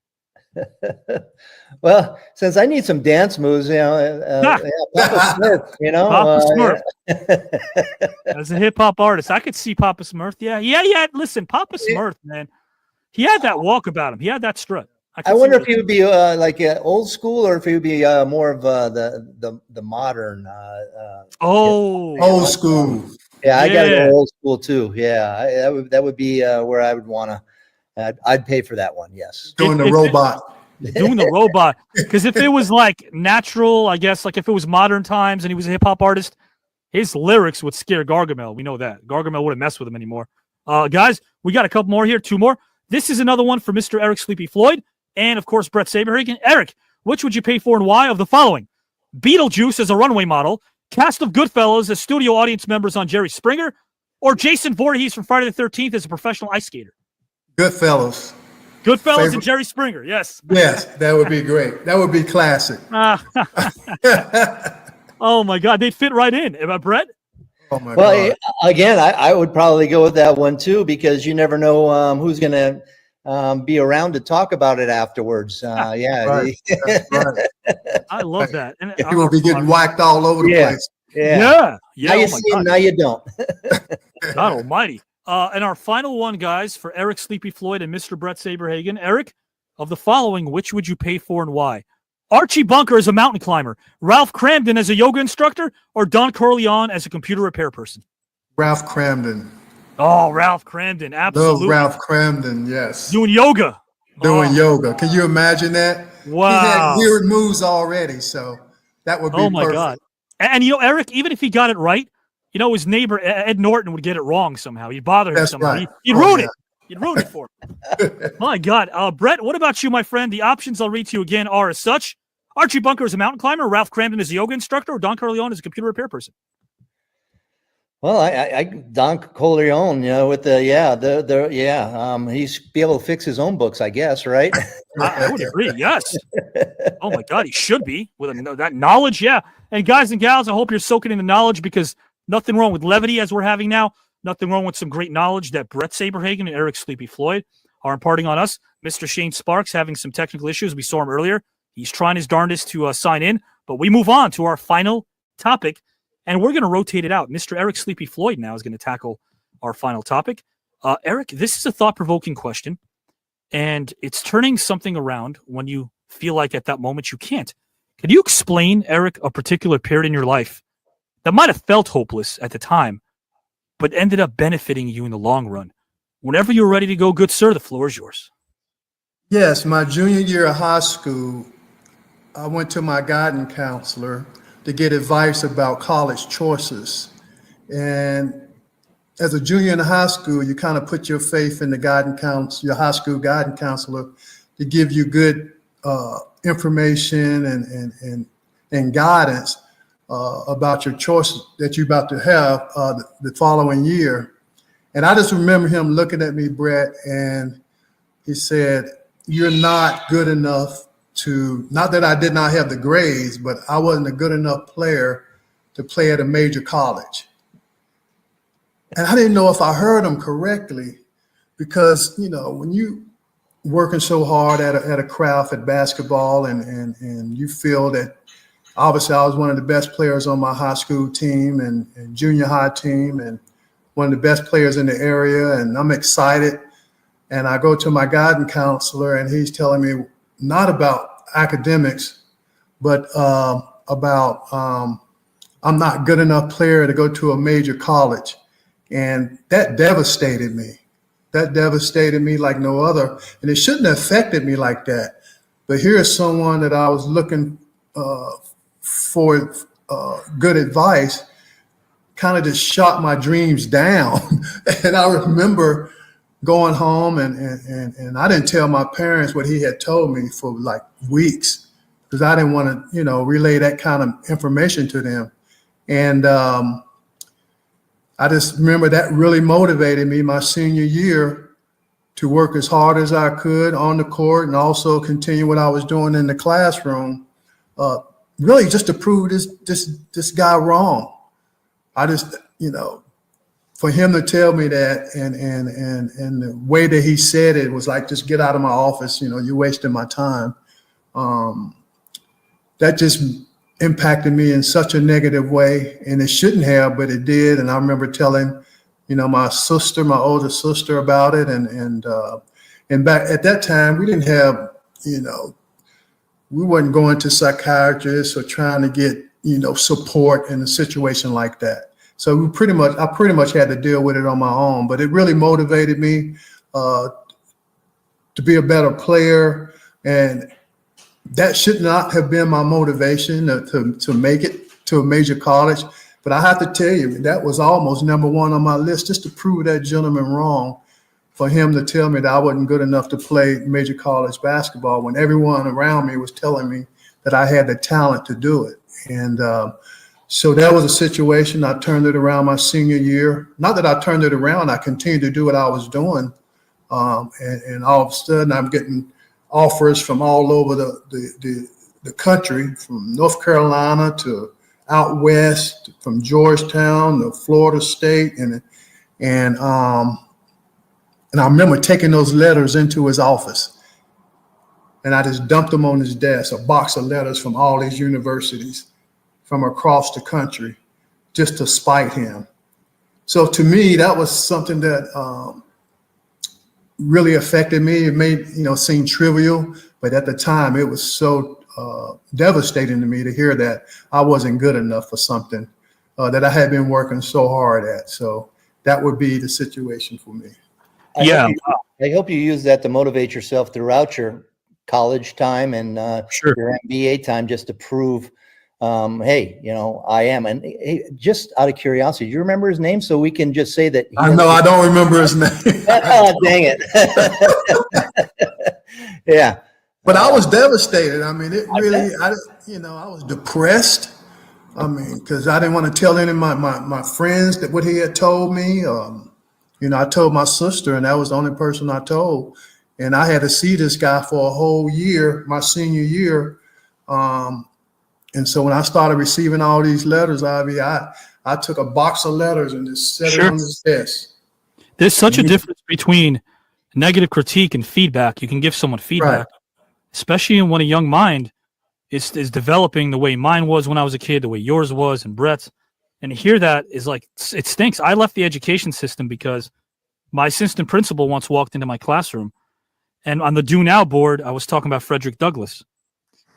Well, since I need some dance moves, Papa Smurf, Papa Smurf. As a hip-hop artist, I could see Papa Smurf. Yeah. Listen, Papa Smurf, man, he had that walk about him. He had that strut. I wonder if he would be like old school, or if he would be more of the modern. Old school. Yeah, I got to go old school too. Yeah, that would be where I would want to. I'd pay for that one. Yes. Doing the robot. Doing the robot. Because if it was like natural, I guess, like if it was modern times and he was a hip hop artist, his lyrics would scare Gargamel. We know that. Gargamel wouldn't mess with him anymore. Guys, we got a couple more here. Two more. This is another one for Mr. Eric Sleepy Floyd. And, of course, Bret Saberhagen. Eric, which would you pay for and why of the following? Beetlejuice as a runway model, cast of Goodfellas as studio audience members on Jerry Springer, or Jason Voorhees from Friday the 13th as a professional ice skater? Goodfellas. Goodfellas and Jerry Springer, yes. Yes, that would be great. That would be classic. Oh, my God. They'd fit right in. Am I Brett? Oh, my Well, God. again, I would probably go with that one too, because you never know who's going to be around to talk about it afterwards. Yeah. Right. That's right. I love that. And You will be getting whacked all over the place. Yeah. Now you see him, now you don't. God almighty. And our final one, guys, for Eric Sleepy Floyd and Mr. Bret Saberhagen. Eric, of the following, which would you pay for and why? Archie Bunker as a mountain climber, Ralph Cramden as a yoga instructor, or Don Corleone as a computer repair person? Ralph Cramden. Oh, Ralph Cramden, absolutely. Love Ralph Cramden, yes. Doing yoga. Doing yoga. Can you imagine that? Wow. He had weird moves already, so that would be Oh, my perfect. God. And, Eric, even if he got it right, his neighbor, Ed Norton, would get it wrong somehow. He'd bother him That's somehow. right. He'd ruin it. You'd ruin it for him. My God. Brett, what about you, my friend? The options I'll read to you again are as such. Archie Bunker is a mountain climber, Ralph Cramden is a yoga instructor, or Don Corleone is a computer repair person? Well, I Don Corleone, with he's be able to fix his own books, I guess, right? I would agree. Yes. Oh my God, he should be with that knowledge. Yeah. And guys and gals, I hope you're soaking in the knowledge, because nothing wrong with levity as we're having now. Nothing wrong with some great knowledge that Bret Saberhagen and Eric Sleepy Floyd are imparting on us. Mr. Shane Sparks having some technical issues. We saw him earlier. He's trying his darndest to sign in, but we move on to our final topic. And we're going to rotate it out. Mr. Eric Sleepy Floyd now is going to tackle our final topic. Eric, this is a thought-provoking question, and it's turning something around when you feel like at that moment you can't. Can you explain, Eric, a particular period in your life that might have felt hopeless at the time, but ended up benefiting you in the long run? Whenever you're ready to go, good sir, the floor is yours. Yes, my junior year of high school, I went to my guidance counselor to get advice about college choices. And as a junior in high school, you kind of put your faith in the your high school guidance counselor to give you good information and guidance about your choices that you're about to have the following year. And I just remember him looking at me, Bret, and he said, "You're not good enough to," not that I did not have the grades, but I wasn't a good enough player to play at a major college. And I didn't know if I heard him correctly, because, when you working so hard at a craft at basketball and you feel that obviously I was one of the best players on my high school team and junior high team and one of the best players in the area, and I'm excited. And I go to my guidance counselor and he's telling me not about academics, but about I'm not good enough player to go to a major college. And that devastated me. That devastated me like no other. And it shouldn't have affected me like that. But here's someone that I was looking for good advice, kind of just shot my dreams down. And I remember going home and I didn't tell my parents what he had told me for like weeks, because I didn't want to, relay that kind of information to them. And I just remember that really motivated me my senior year to work as hard as I could on the court and also continue what I was doing in the classroom, really just to prove this guy wrong. I just, for him to tell me that and the way that he said it was like, just get out of my office, you're wasting my time. That just impacted me in such a negative way, and it shouldn't have, but it did. And I remember telling, my older sister about it. And back at that time, we didn't have, we weren't going to psychiatrists or trying to get, support in a situation like that. So I pretty much had to deal with it on my own, but it really motivated me to be a better player. And that should not have been my motivation to make it to a major college. But I have to tell you, that was almost number one on my list, just to prove that gentleman wrong, for him to tell me that I wasn't good enough to play major college basketball when everyone around me was telling me that I had the talent to do it. And so that was a situation. I turned it around my senior year. Not that I turned it around, I continued to do what I was doing. And all of a sudden I'm getting offers from all over the country, from North Carolina to out west, from Georgetown to Florida State. And I remember taking those letters into his office, and I just dumped them on his desk, a box of letters from all these universities from across the country, just to spite him. So to me, that was something that really affected me. It made, seem trivial, but at the time it was so devastating to me to hear that I wasn't good enough for something that I had been working so hard at. So that would be the situation for me. I hope you use that to motivate yourself throughout your college time and your MBA time, just to prove, hey, I am. And hey, just out of curiosity, do you remember his name, so we can just say that? I don't remember his name. Oh, dang it. Yeah. But I was devastated. I mean, it really, I was depressed. I mean, because I didn't want to tell any of my friends that what he had told me. I told my sister, and that was the only person I told. And I had to see this guy for a whole year, my senior year. And so when I started receiving all these letters, Avi, I took a box of letters and just set it on his desk. There's such a difference between negative critique and feedback. You can give someone feedback, especially when a young mind is developing the way mine was when I was a kid, the way yours was, and Brett's. And to hear that is like, it stinks. I left the education system because my assistant principal once walked into my classroom, and on the Do Now board, I was talking about Frederick Douglass.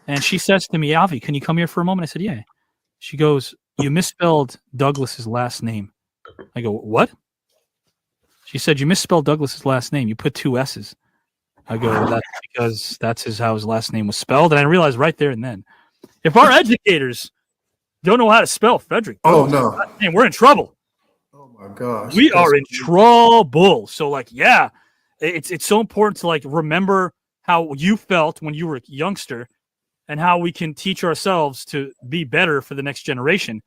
And she says to me, Avi, can you come here for a moment? I said, yeah. She goes, you misspelled Douglas's last name. I go, what? She said, you misspelled Douglas's last name. You put 2 S's. I go, that's because that's how his last name was spelled. And I realized right there and then, if our educators don't know how to spell Frederick Douglass, man, we're in trouble. Oh my gosh. We are in trouble. So like, yeah, it's so important to like remember how you felt when you were a youngster and how we can teach ourselves to be better for the next generation.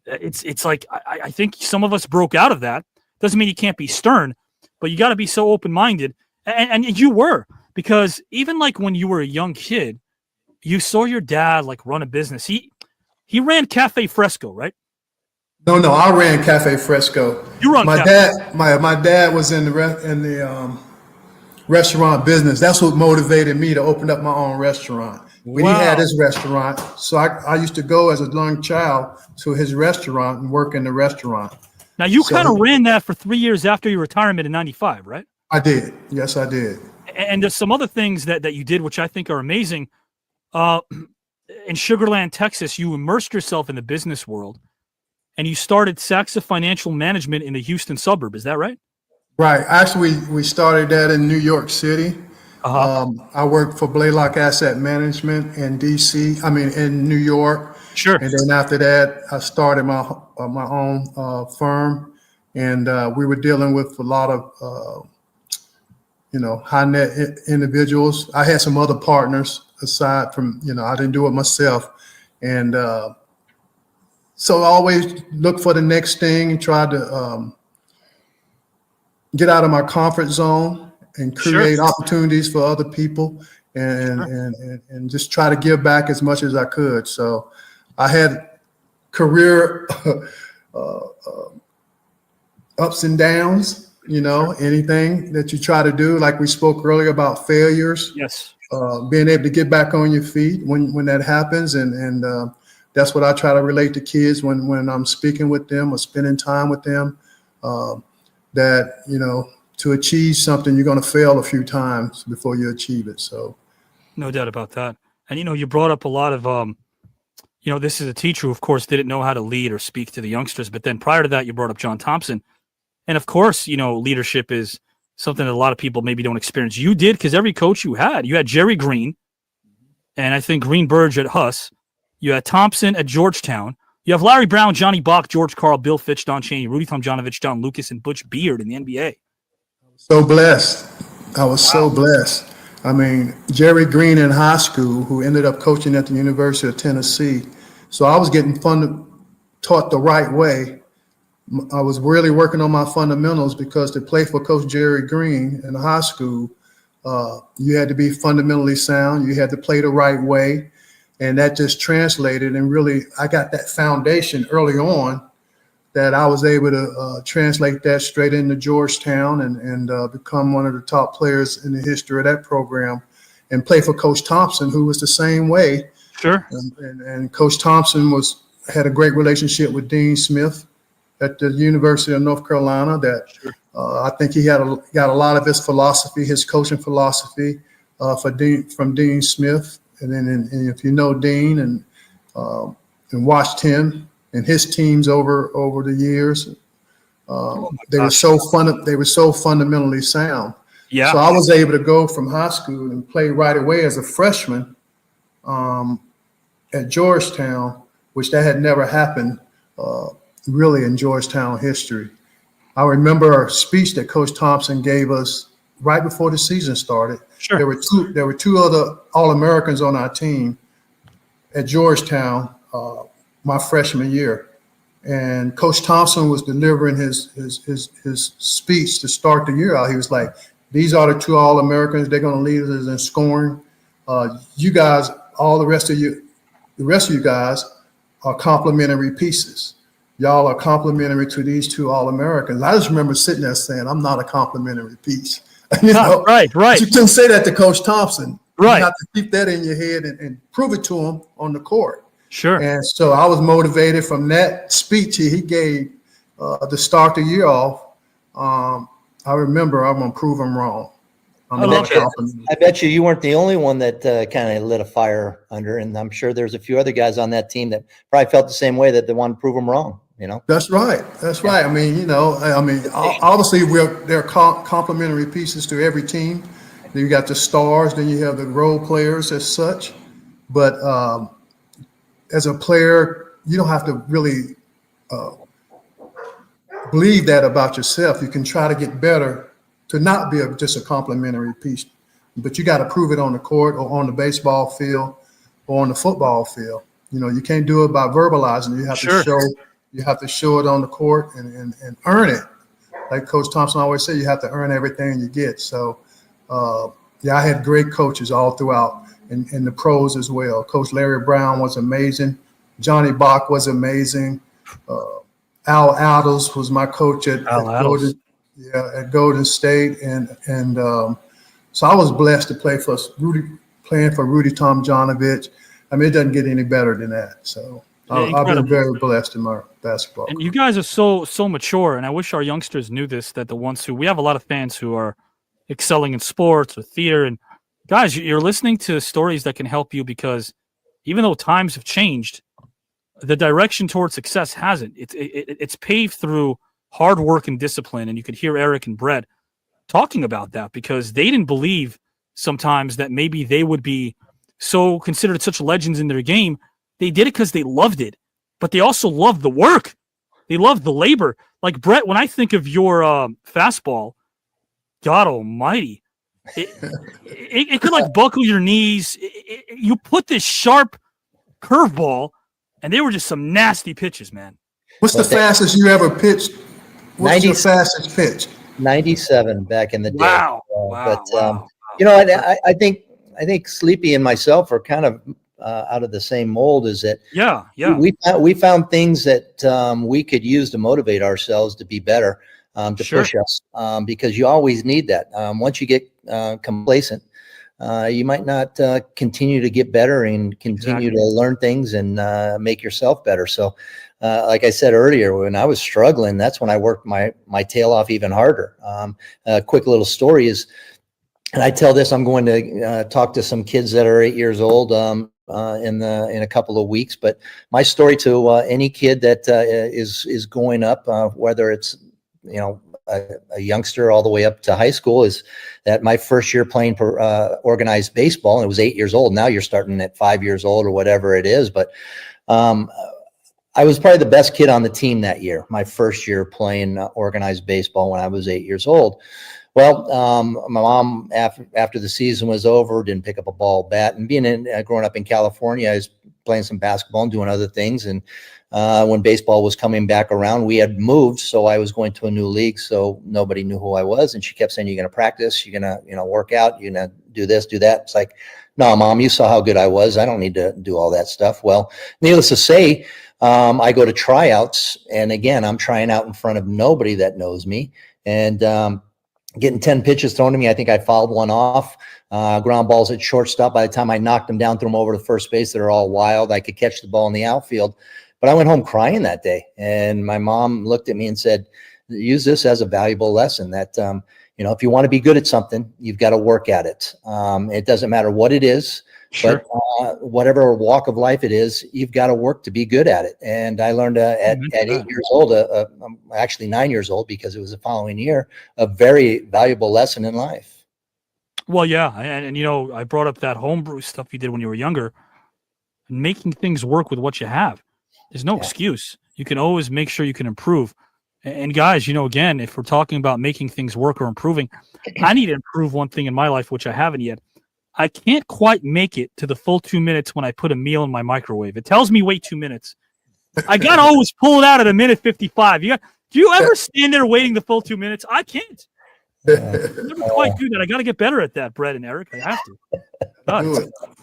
It's like, I think some of us broke out of that. Doesn't mean you can't be stern, but you got to be so open-minded. And you were, because even like when you were a young kid, you saw your dad like run a business. He ran Cafe Fresco, right? No, I ran Cafe Fresco. You run my Cafe. dad. My dad was in the restaurant business. That's what motivated me to open up my own restaurant. When he had his restaurant, so I used to go as a young child to his restaurant and work in the restaurant. Now you kind of ran that for 3 years after your retirement in '95, right? I did. Yes, I did. And there's some other things that you did, which I think are amazing. In Sugar Land, Texas, you immersed yourself in the business world, and you started Saxa Financial Management in the Houston suburb. Is that right? Right. Actually, we started that in New York City. I worked for Blaylock Asset Management in DC. I mean, in New York. Sure. And then after that, I started my own firm, and we were dealing with a lot of high net individuals. I had some other partners aside from, I didn't do it myself. And so I always look for the next thing and try to get out of my comfort zone and create opportunities for other people and just try to give back as much as I could. So I had career ups and downs, anything that you try to do, like we spoke earlier about failures. Yes. Being able to get back on your feet when that happens. And that's what I try to relate to kids when I'm speaking with them or spending time with them, that, to achieve something, you're going to fail a few times before you achieve it. So no doubt about that. And, you brought up a lot of, this is a teacher who, of course, didn't know how to lead or speak to the youngsters. But then prior to that, you brought up John Thompson. And of course, leadership is something that a lot of people maybe don't experience. You did, because every coach you had Jerry Green, and I think Green Burge at Huss. You had Thompson at Georgetown. You have Larry Brown, Johnny Bach, George Karl, Bill Fitch, Don Chaney, Rudy Tomjanovich, John Lucas, and Butch Beard in the NBA. So blessed. I was so blessed. I mean, Jerry Green in high school, who ended up coaching at the University of Tennessee. So I was getting taught the right way. I was really working on my fundamentals, because to play for Coach Jerry Green in high school, you had to be fundamentally sound. You had to play the right way. And that just translated. And really, I got that foundation early on that I was able to translate that straight into Georgetown and become one of the top players in the history of that program, and play for Coach Thompson, who was the same way. Sure. And Coach Thompson had a great relationship with Dean Smith at the University of North Carolina. That I think he got a lot of his philosophy, his coaching philosophy, from Dean Smith. And then, if you know Dean and watched him and his teams over the years, they were so fundamentally sound. Yeah. So I was able to go from high school and play right away as a freshman at Georgetown, which that had never happened really in Georgetown history. I remember a speech that Coach Thompson gave us right before the season started. There were two other All-Americans on our team at Georgetown my freshman year. And Coach Thompson was delivering his speech to start the year out. He was like, these are the two All-Americans. They're going to lead us in scoring. You guys, all the rest of you guys are complimentary pieces. Y'all are complimentary to these two All-Americans. I just remember sitting there saying, I'm not a complimentary piece. You know? Right. But you couldn't say that to Coach Thompson. Right. You have to keep that in your head and prove it to him on the court. Sure. And so I was motivated from that speech he gave to start the year off. I remember I'm going to prove him wrong. I bet you weren't the only one that kind of lit a fire under, and I'm sure there's a few other guys on that team that probably felt the same way, that they wanted to prove them wrong. You know. That's right. That's right. I mean, obviously they're complementary pieces to every team. Then you got the stars, then you have the role players as such. But as a player, you don't have to really believe that about yourself. You can try to get better to not be just a complimentary piece, but you got to prove it on the court or on the baseball field or on the football field. You know, you can't do it by verbalizing. You have to show. You have to show it on the court and earn it. Like Coach Thompson always said, you have to earn everything you get. So, I had great coaches all throughout, and the pros as well. Coach Larry Brown was amazing. Johnny Bach was amazing. Al Aldous was my coach at Golden State, and so I was blessed to play for Rudy Tomjanovich. I mean, it doesn't get any better than that. So I've been very blessed in my basketball. And you guys are so mature, and I wish our youngsters knew this, that the ones who, we have a lot of fans who are excelling in sports or theater, and guys, you're listening to stories that can help you, because even though times have changed, the direction towards success hasn't. It's paved through hard work and discipline, and you could hear Eric and Bret talking about that, because they didn't believe sometimes that maybe they would be so considered such legends in their game. They did it because they loved it, but they also loved the work. They loved the labor. Like Bret, when I think of your fastball, God almighty, it could like buckle your knees. You put this sharp curveball, and they were just some nasty pitches, man. What's the fastest you ever pitched? What's your fastest pitch? 97 back in the day. Wow. You know, I think Sleepy and myself are kind of out of the same mold. Is that we found things that we could use to motivate ourselves to be better, to push us, because you always need that. Once you get complacent, you might not continue to get better and continue to learn things and make yourself better. So like I said earlier, when I was struggling, that's when I worked my tail off even harder. A quick little story is, and I tell this, I'm going to talk to some kids that are 8 years old in a couple of weeks. But my story to any kid that is going up, whether it's a youngster all the way up to high school, is that my first year playing organized baseball, and it was 8 years old. Now you're starting at 5 years old or whatever it is, but I was probably the best kid on the team that year. My first year playing organized baseball when I was 8 years old. Well, my mom, after the season was over, didn't pick up a ball bat. And growing up in California, I was playing some basketball and doing other things. And when baseball was coming back around, we had moved, so I was going to a new league, so nobody knew who I was. And she kept saying, "You're going to practice, you're going to work out, you're going to do this, do that." It's like, "No, Mom, you saw how good I was. I don't need to do all that stuff." Well, needless to say, I go to tryouts, and again, I'm trying out in front of nobody that knows me, and getting 10 pitches thrown to me. I think I fouled one off. Ground balls at shortstop. By the time I knocked them down, threw them over to first base, they're all wild. I could catch the ball in the outfield. But I went home crying that day. And my mom looked at me and said, "Use this as a valuable lesson that, if you want to be good at something, you've got to work at it. It doesn't matter what it is. But whatever walk of life it is, you've got to work to be good at it." And I learned at 8 years old, actually 9 years old, because it was the following year, a very valuable lesson in life. Well, yeah. And I brought up that homebrew stuff you did when you were younger, making things work with what you have. There's no excuse. You can always make sure you can improve. And guys, again, if we're talking about making things work or improving, I need to improve one thing in my life, which I haven't yet. I can't quite make it to the full 2 minutes when I put a meal in my microwave. It tells me wait 2 minutes. I got to always pull it out at a minute 55. Do you ever stand there waiting the full 2 minutes? I can't. I never quite do that. I got to get better at that, Bret and Eric. I have to. God,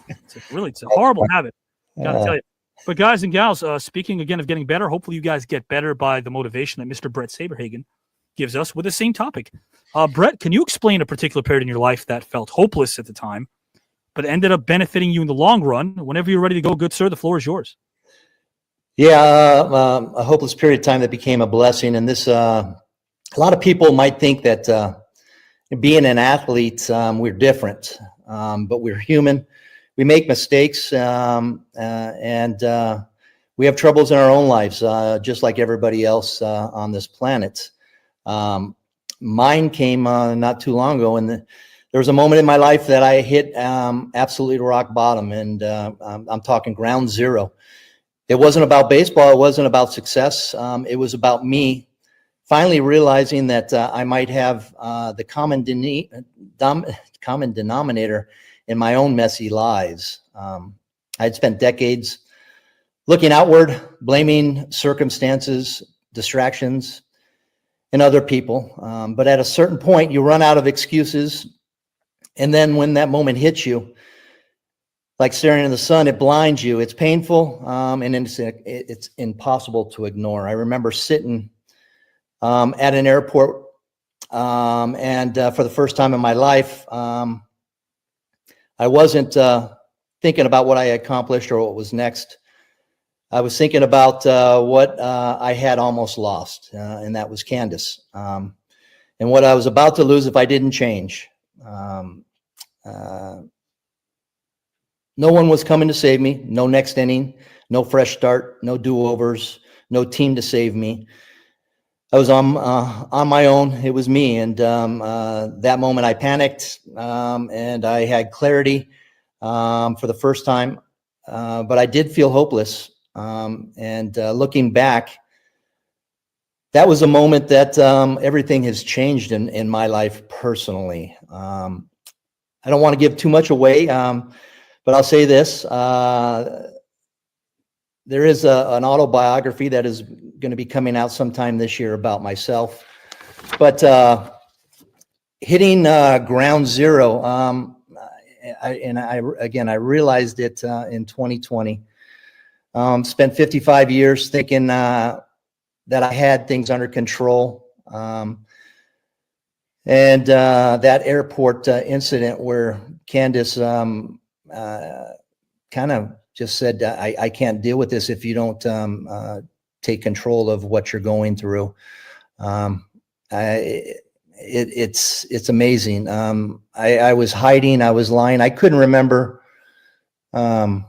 it's a horrible habit. Got to tell you. But guys and gals, speaking again of getting better, hopefully you guys get better by the motivation that Mr. Bret Saberhagen gives us with the same topic. Bret, can you explain a particular period in your life that felt hopeless at the time, but ended up benefiting you in the long run? Whenever you're ready to go, good sir, the floor is yours. Yeah, a hopeless period of time that became a blessing. And this, a lot of people might think that being an athlete, we're different, but we're human. We make mistakes, and we have troubles in our own lives, just like everybody else on this planet. Mine came not too long ago, and there was a moment in my life that I hit absolutely rock bottom, and I'm talking ground zero. It wasn't about baseball. It wasn't about success. It was about me finally realizing that I might have the common denominator in my own messy lives. I'd spent decades looking outward, blaming circumstances, distractions, and other people. But at a certain point, you run out of excuses. And then when that moment hits you, like staring in the sun, it blinds you. It's painful, and it's impossible to ignore. I remember sitting at an airport, and for the first time in my life, I wasn't thinking about what I accomplished or what was next. I was thinking about what I had almost lost, and that was Candace, and what I was about to lose if I didn't change. No one was coming to save me. No next inning, no fresh start, no do-overs, no team to save me. I was on my own. It was me. And that moment I panicked, and I had clarity for the first time. But I did feel hopeless. And looking back, that was a moment that everything has changed in my life personally. I don't want to give too much away, but I'll say this. There is an autobiography that is going to be coming out sometime this year about myself. But hitting ground zero, I realized it in 2020. Spent 55 years thinking that I had things under control. And that airport incident where Candace kind of just said, I can't deal with this if you don't take control of what you're going through. It's amazing. I was hiding, I was lying. I couldn't remember from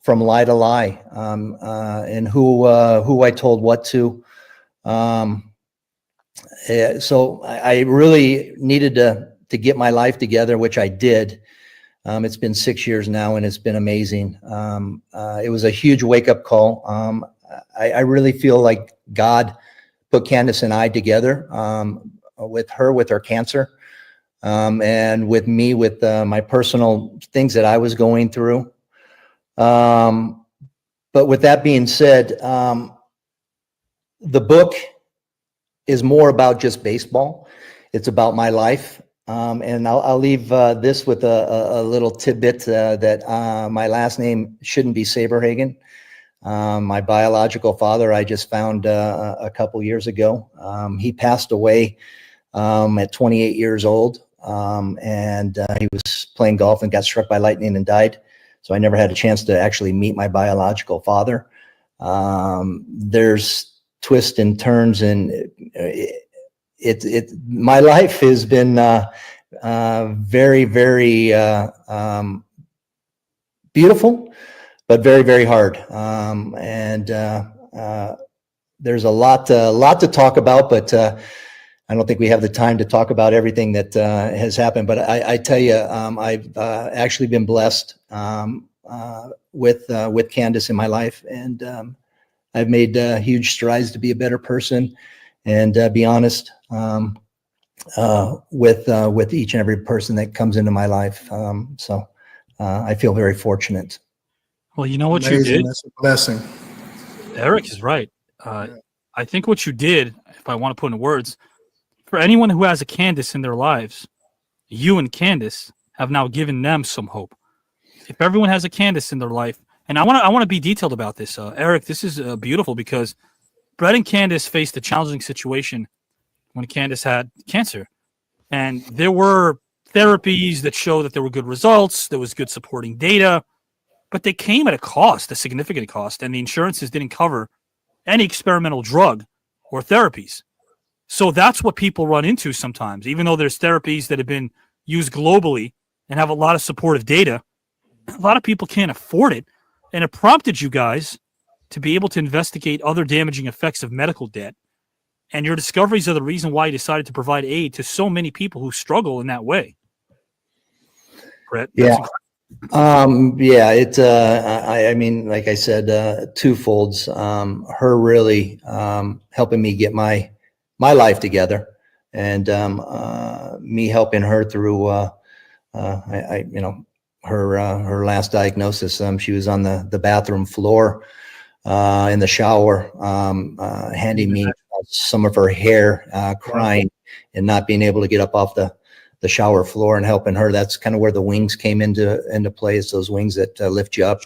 lie to lie, and who I told what to. So I really needed to get my life together, which I did. It's been 6 years now, and it's been amazing. It was a huge wake-up call. I really feel like God put Candace and I together, with her cancer, and with me with my personal things that I was going through. But with that being said, the book is more about just baseball. It's about my life. And I'll leave this with a little tidbit that my last name shouldn't be Saberhagen. My biological father, I just found a couple years ago. He passed away at 28 years old, and he was playing golf and got struck by lightning and died. So I never had a chance to actually meet my biological father. There's twists and turns, and my life has been very, very beautiful, but very, very hard. And there's a lot to talk about, but I don't think we have the time to talk about everything that has happened. But I tell you, I've actually been blessed with Candace in my life, and I've made huge strides to be a better person. and be honest with each and every person that comes into my life. So I feel very fortunate. Well, you know what Amazing. you did? That's a blessing. Eric is right. I think what you did, if I want to put in words, for anyone who has a Candace in their lives, you and Candace have now given them some hope. If everyone has a Candace in their life, and I want to be detailed about this, Eric, this is beautiful because Bret and Candace faced a challenging situation when Candace had cancer, and there were therapies that show that there were good results, there was good supporting data, but they came at a cost, a significant cost, and the insurances didn't cover any experimental drug or therapies. So that's what people run into sometimes, even though there's therapies that have been used globally and have a lot of supportive data. A lot of people can't afford it, and it prompted you guys to be able to investigate other damaging effects of medical debt. And your discoveries are the reason why you decided to provide aid to so many people who struggle in that way. Bret, Yeah. It's I mean, like I said, twofolds. Her really helping me get my life together, and me helping her through her last diagnosis. She was on the bathroom floor in the shower, handing me some of her hair, crying and not being able to get up off the shower floor, and helping her. That's kind of where the wings came into play. It's those wings that lift you up.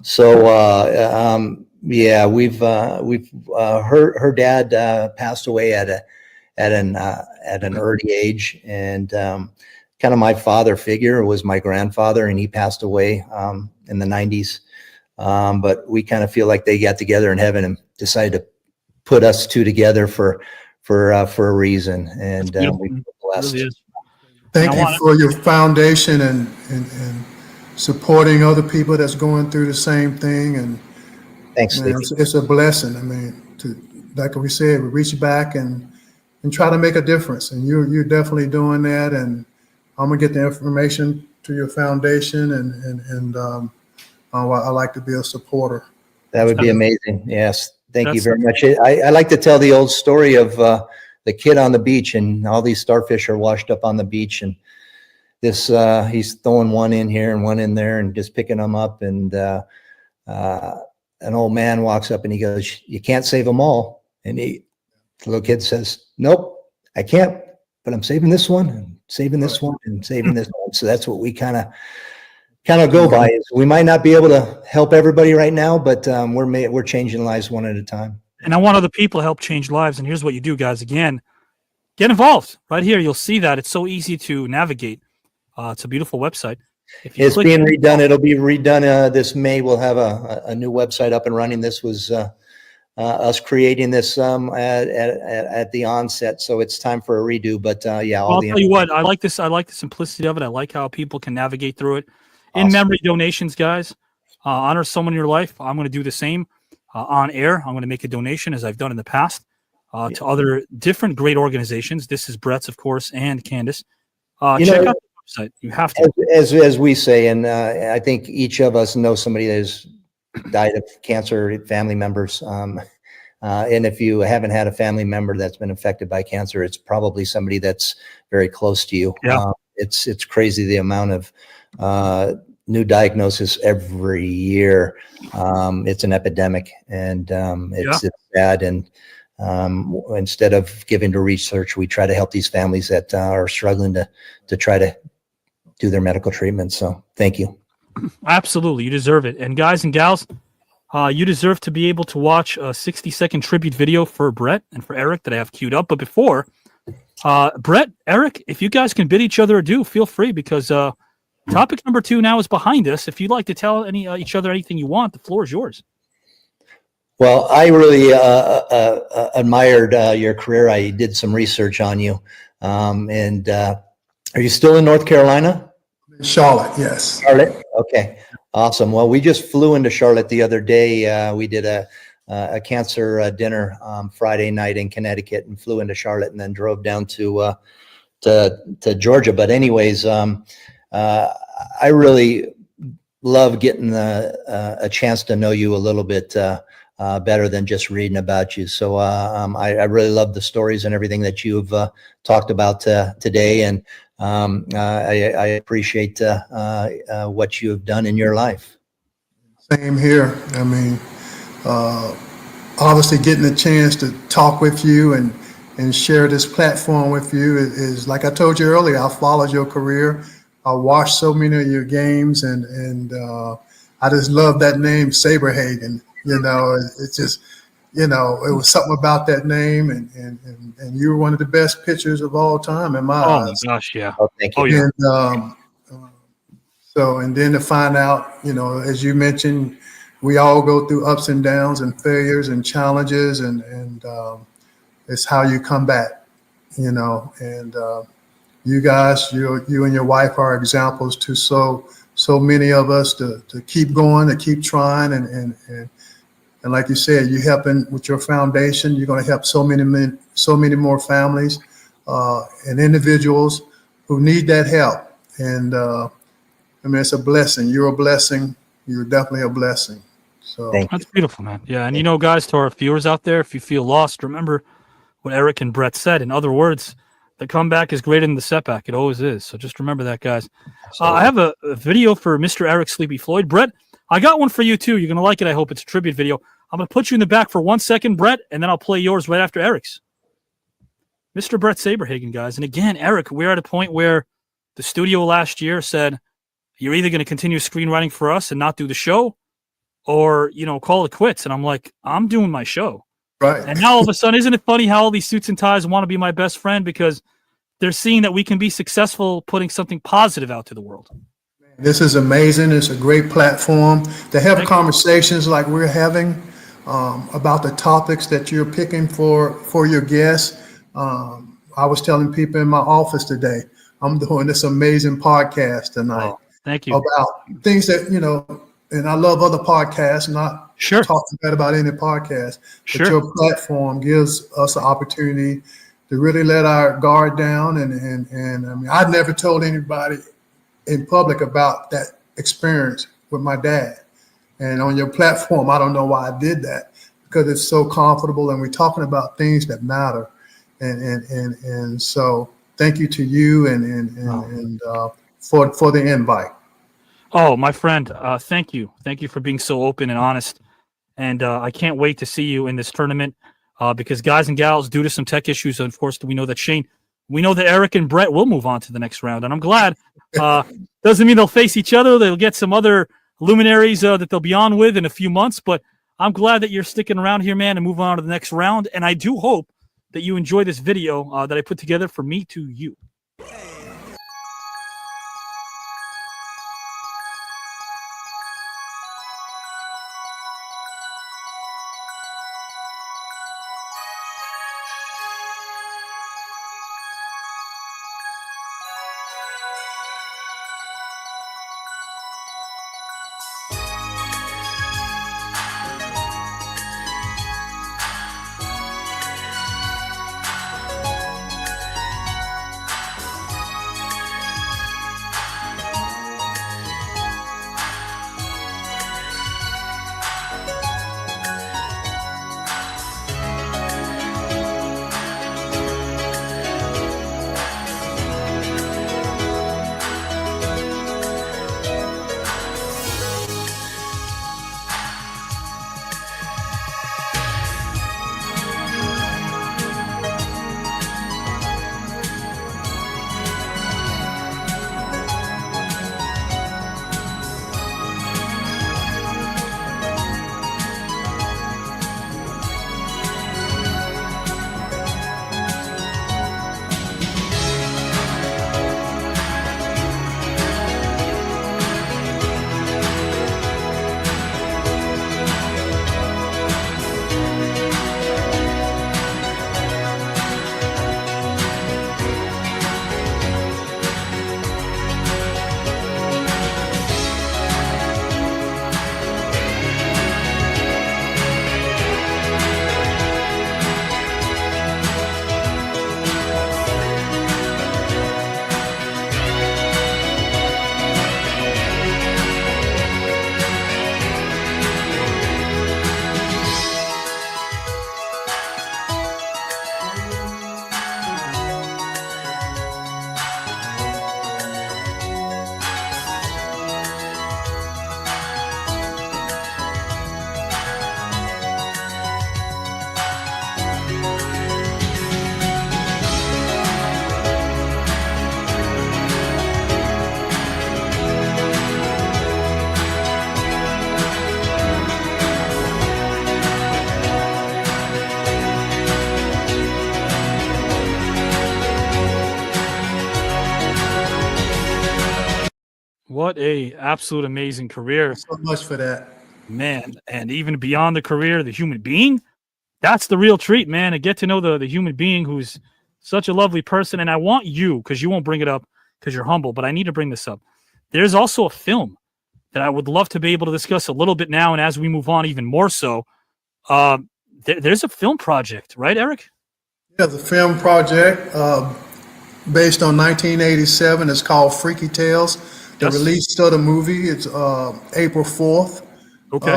So we've her dad passed away at an early age, and kind of my father figure was my grandfather, and he passed away in the 90s. But we kind of feel like they got together in heaven and decided to put us two together for a reason, and we feel blessed. Really is. Thank you for your foundation and supporting other people that's going through the same thing. And thanks, man, it's a blessing. I mean, like we said, we reach back and try to make a difference. And you're definitely doing that. And I'm gonna get the information to your foundation, and I like to be a supporter. That would be amazing. Yes, thank you very much. I like to tell the old story of the kid on the beach, and all these starfish are washed up on the beach, and this he's throwing one in here and one in there and just picking them up, and an old man walks up and he goes, "You can't save them all." And the little kid says, "Nope, I can't, but I'm saving this one and saving this one and saving this one." So that's what we kind of go by. Is we might not be able to help everybody right now, but we're changing lives one at a time. And I want other people to help change lives. And here's what you do, guys. Again, get involved. Right here, you'll see that. It's so easy to navigate. It's a beautiful website. It's being redone. It'll be redone this May. We'll have a new website up and running. This was us creating this at the onset, so it's time for a redo. But yeah, I'll tell you what. I like this. I like the simplicity of it. I like how people can navigate through it. In memory donations, guys. Honor someone in your life. I'm going to do the same. On air, I'm going to make a donation, as I've done in the past, to other different great organizations. This is Bret's, of course, and Candace. Check out the website. You have to. As we say, and I think each of us knows somebody that has died of cancer, family members. And if you haven't had a family member that's been affected by cancer, it's probably somebody that's very close to you. Yeah. It's crazy the amount of new diagnosis every year. It's an epidemic, and it's bad. And instead of giving to research, we try to help these families that are struggling to try to do their medical treatment. So thank you. Absolutely. You deserve it. And guys and gals, you deserve to be able to watch a 60-second tribute video for Bret and for Eric that I have queued up. But before, Bret, Eric, if you guys can bid each other adieu, feel free, because topic number 2 now is behind us. If you'd like to tell each other anything you want, the floor is yours. Well, I really admired your career. I did some research on you. And are you still in North Carolina? Charlotte, yes. Charlotte? Okay, awesome. Well, we just flew into Charlotte the other day. We did a cancer dinner Friday night in Connecticut, and flew into Charlotte and then drove down to Georgia. But anyways, I really love getting a chance to know you a little bit better than just reading about you. So I really love the stories and everything that you've talked about today, and I appreciate what you have done in your life. Same here. I mean, obviously getting a chance to talk with you and share this platform with you is like I told you earlier, I followed your career. I watched so many of your games, and I just love that name, Saberhagen. You know, it's just, you know, it was something about that name, and you were one of the best pitchers of all time in my eyes. Oh my gosh, yeah. Oh, thank you. Oh, yeah. And so, and then to find out, you know, as you mentioned, we all go through ups and downs and failures and challenges, and it's how you come back, you know. And you guys, you and your wife are examples to so many of us to keep going, to keep trying, and like you said, you helping with your foundation. You're going to help so many more families and individuals who need that help. And I mean, it's a blessing. You're a blessing. You're definitely a blessing. So that's beautiful, man. Yeah, and you know, guys, to our viewers out there, if you feel lost, remember what Eric and Bret said. In other words, the comeback is greater than the setback. It always is. So just remember that, guys. I have a video for Mr. Eric Sleepy Floyd. Bret, I got one for you, too. You're going to like it, I hope. It's a tribute video. I'm going to put you in the back for 1 second, Bret, and then I'll play yours right after Eric's. Mr. Bret Saberhagen, guys. And again, Eric, we're at a point where the studio last year said, you're either going to continue screenwriting for us and not do the show, or, you know, call it quits. And I'm like, I'm doing my show. Right. And now all of a sudden, isn't it funny how all these suits and ties want to be my best friend because they're seeing that we can be successful putting something positive out to the world. This is amazing. It's a great platform to have conversations like we're having about the topics that you're picking for your guests. I was telling people in my office today, I'm doing this amazing podcast tonight. Oh, thank you. About things that, you know, and I love other podcasts, not talking bad about any podcast, but your platform gives us an opportunity to really let our guard down. And I mean, I'd never told anybody in public about that experience with my dad. And on your platform, I don't know why I did that, because it's so comfortable and we're talking about things that matter. And so thank you to you and for the invite. Oh, my friend, thank you. Thank you for being so open and honest. And I can't wait to see you in this tournament because guys and gals, due to some tech issues, of course, we know that Eric and Bret will move on to the next round. And I'm glad. Doesn't mean they'll face each other. They'll get some other luminaries that they'll be on with in a few months. But I'm glad that you're sticking around here, man, and moving on to the next round. And I do hope that you enjoy this video that I put together for me to you. what a absolute amazing career. So much for that. Man, and even beyond the career, the human being, that's the real treat, man. To get to know the human being who's such a lovely person. And I want you, because you won't bring it up because you're humble, but I need to bring this up. There's also a film that I would love to be able to discuss a little bit now, and as we move on even more so. There's a film project, right, Eric? Yeah, the film project based on 1987. It's called Freaky Tales. The release of the movie is April 4th. Okay.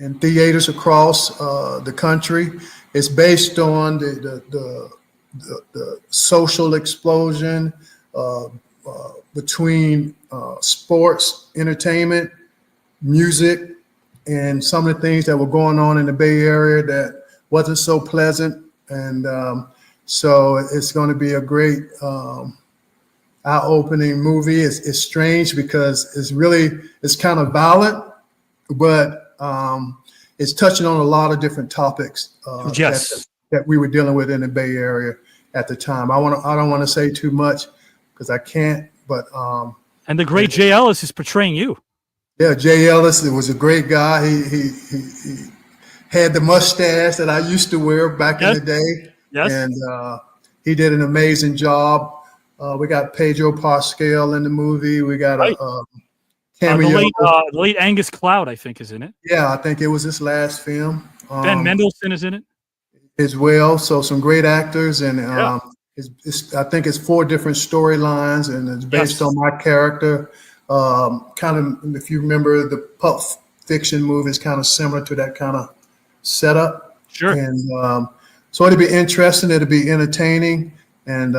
In theaters across the country. It's based on the social explosion between sports, entertainment, music, and some of the things that were going on in the Bay Area that wasn't so pleasant. And so it's going to be a great eye-opening movie. It's strange because it's kind of violent, but it's touching on a lot of different topics that we were dealing with in the Bay Area at the time. I don't want to say too much because I can't, but and the great Jay Ellis is portraying you. Yeah, Jay Ellis was a great guy. He had the mustache that I used to wear back in the day. Yes. And he did an amazing job. We got Pedro Pascal in the movie. We got a cameo. The late Angus Cloud, I think, is in it. Yeah, I think it was his last film. Ben Mendelsohn is in it as well. So some great actors, and I think it's 4 different storylines, and it's based on my character. Kind of, if you remember the Pulp Fiction movie, is kind of similar to that kind of setup. Sure. And so it'll be interesting. It'll be entertaining, and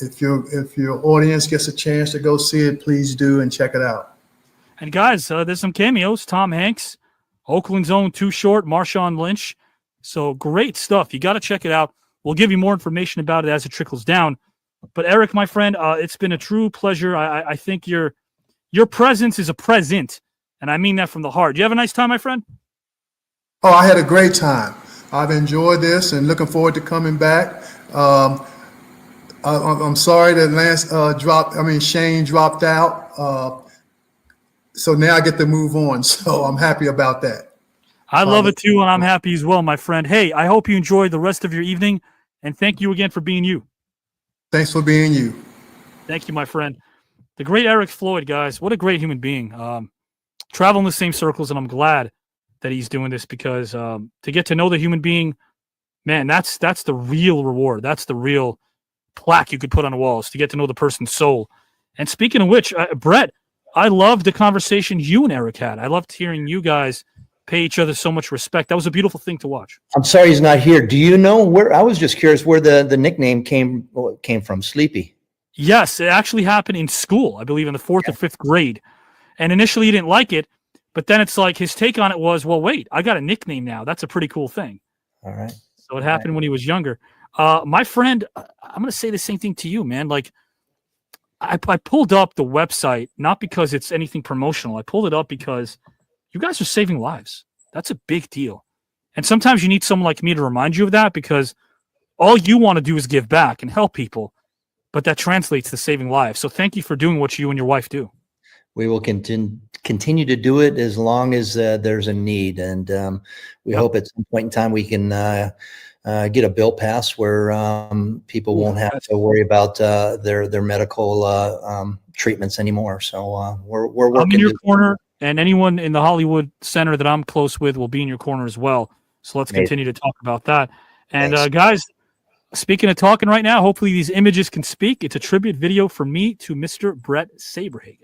if your audience gets a chance to go see it, please do and check it out. And guys, there's some cameos. Tom Hanks, Oakland's own Too Short, Marshawn Lynch. So great stuff. You got to check it out. We'll give you more information about it as it trickles down. But Eric, my friend, it's been a true pleasure. I think your presence is a present, and I mean that from the heart. Do you have a nice time, my friend? Oh, I had a great time. I've enjoyed this and looking forward to coming back. I'm sorry that Shane dropped out. So now I get to move on. So I'm happy about that. I love it too, and I'm happy as well, my friend. Hey, I hope you enjoy the rest of your evening, and thank you again for being you. Thanks for being you. Thank you, my friend. The great Eric Floyd, guys. What a great human being. Travel in the same circles, and I'm glad that he's doing this because to get to know the human being, man, that's the real reward. That's the real plaque you could put on a wall, is to get to know the person's soul. And speaking of which, Bret, I loved the conversation you and Eric had. I loved hearing you guys pay each other so much respect. That was a beautiful thing to watch. I'm sorry he's not here. Do you know where? I was just curious where the nickname came from. Sleepy. Yes, it actually happened in school, I believe in the 4th or 5th grade. And initially he didn't like it, but then it's like his take on it was, well, wait, I got a nickname now. That's a pretty cool thing. All right. So it happened when he was younger. My friend, I'm going to say the same thing to you, man. Like, I pulled up the website, not because it's anything promotional. I pulled it up because you guys are saving lives. That's a big deal. And sometimes you need someone like me to remind you of that, because all you want to do is give back and help people, but that translates to saving lives. So thank you for doing what you and your wife do. We will continue to do it as long as there's a need. And we hope at some point in time we can get a bill passed where people won't have to worry about their medical treatments anymore. So we're working. I'm in your corner, and anyone in the Hollywood Center that I'm close with will be in your corner as well. So let's continue to talk about that. And guys, speaking of talking right now, hopefully these images can speak. It's a tribute video from me to Mr. Bret Saberhagen.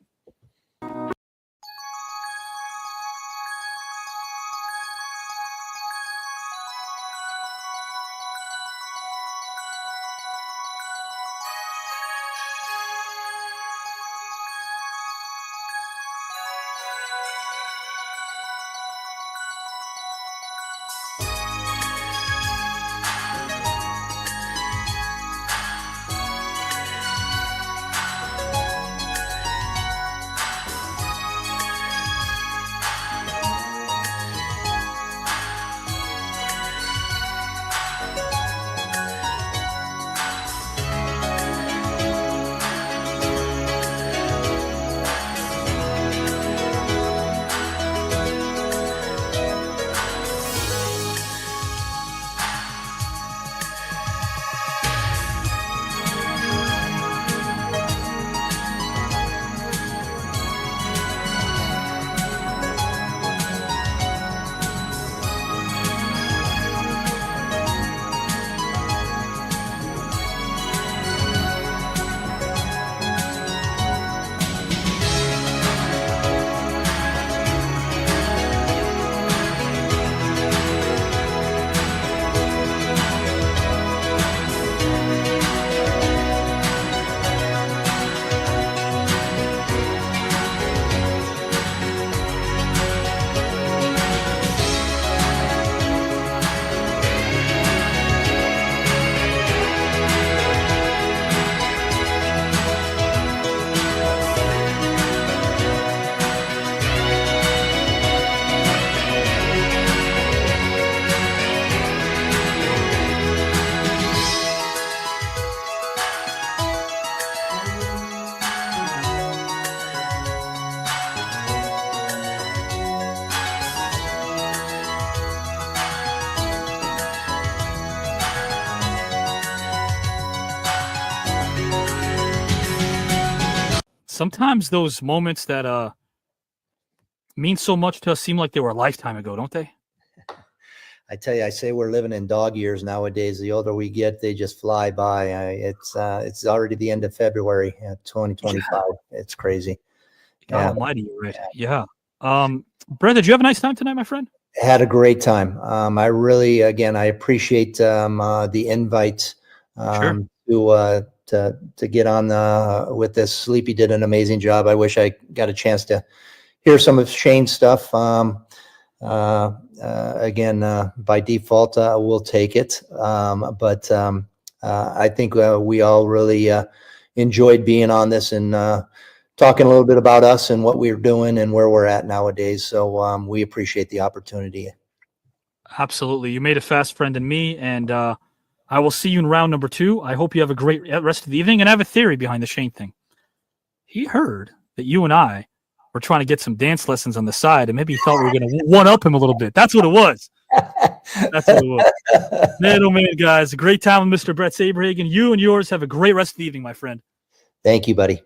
sometimes those moments that mean so much to us seem like they were a lifetime ago, don't they? I tell you, I say we're living in dog years nowadays. The older we get, they just fly by. It's already the end of February, 2025. It's crazy. God almighty, you're right. Yeah. Brett, did you have a nice time tonight, my friend? Had a great time. I really, again, I appreciate the invite to get on with this. Sleepy did an amazing job. I wish I got a chance to hear some of Shane's stuff. Again, by default, we'll take it. But I think we all really enjoyed being on this and talking a little bit about us and what we're doing and where we're at nowadays. So we appreciate the opportunity. Absolutely. You made a fast friend in me, and I will see you in round number 2. I hope you have a great rest of the evening. And I have a theory behind the Shane thing. He heard that you and I were trying to get some dance lessons on the side, and maybe he thought we were going to one-up him a little bit. That's what it was. That's what it was. Man, oh man, guys. A great time with Mr. Bret Saberhagen. You and yours have a great rest of the evening, my friend. Thank you, buddy.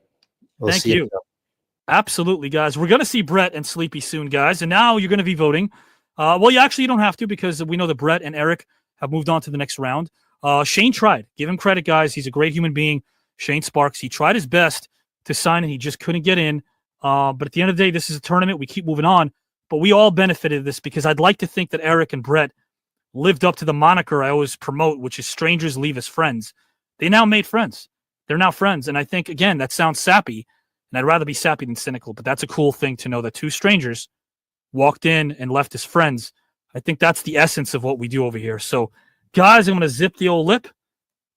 We'll Thank see you. Absolutely, guys. We're going to see Brett and Sleepy soon, guys. And now you're going to be voting. Well, you don't have to, because we know that Brett and Eric have moved on to the next round. Shane tried. Give him credit, guys. He's a great human being. Shane Sparks. He tried his best to sign, and he just couldn't get in. But at the end of the day, this is a tournament. We keep moving on. But we all benefited this, because I'd like to think that Eric and Brett lived up to the moniker I always promote, which is strangers leave as friends. They now made friends. They're now friends. And I think, again, that sounds sappy. And I'd rather be sappy than cynical. But that's a cool thing to know that 2 strangers walked in and left as friends. I think that's the essence of what we do over here. So, guys, I'm going to zip the old lip.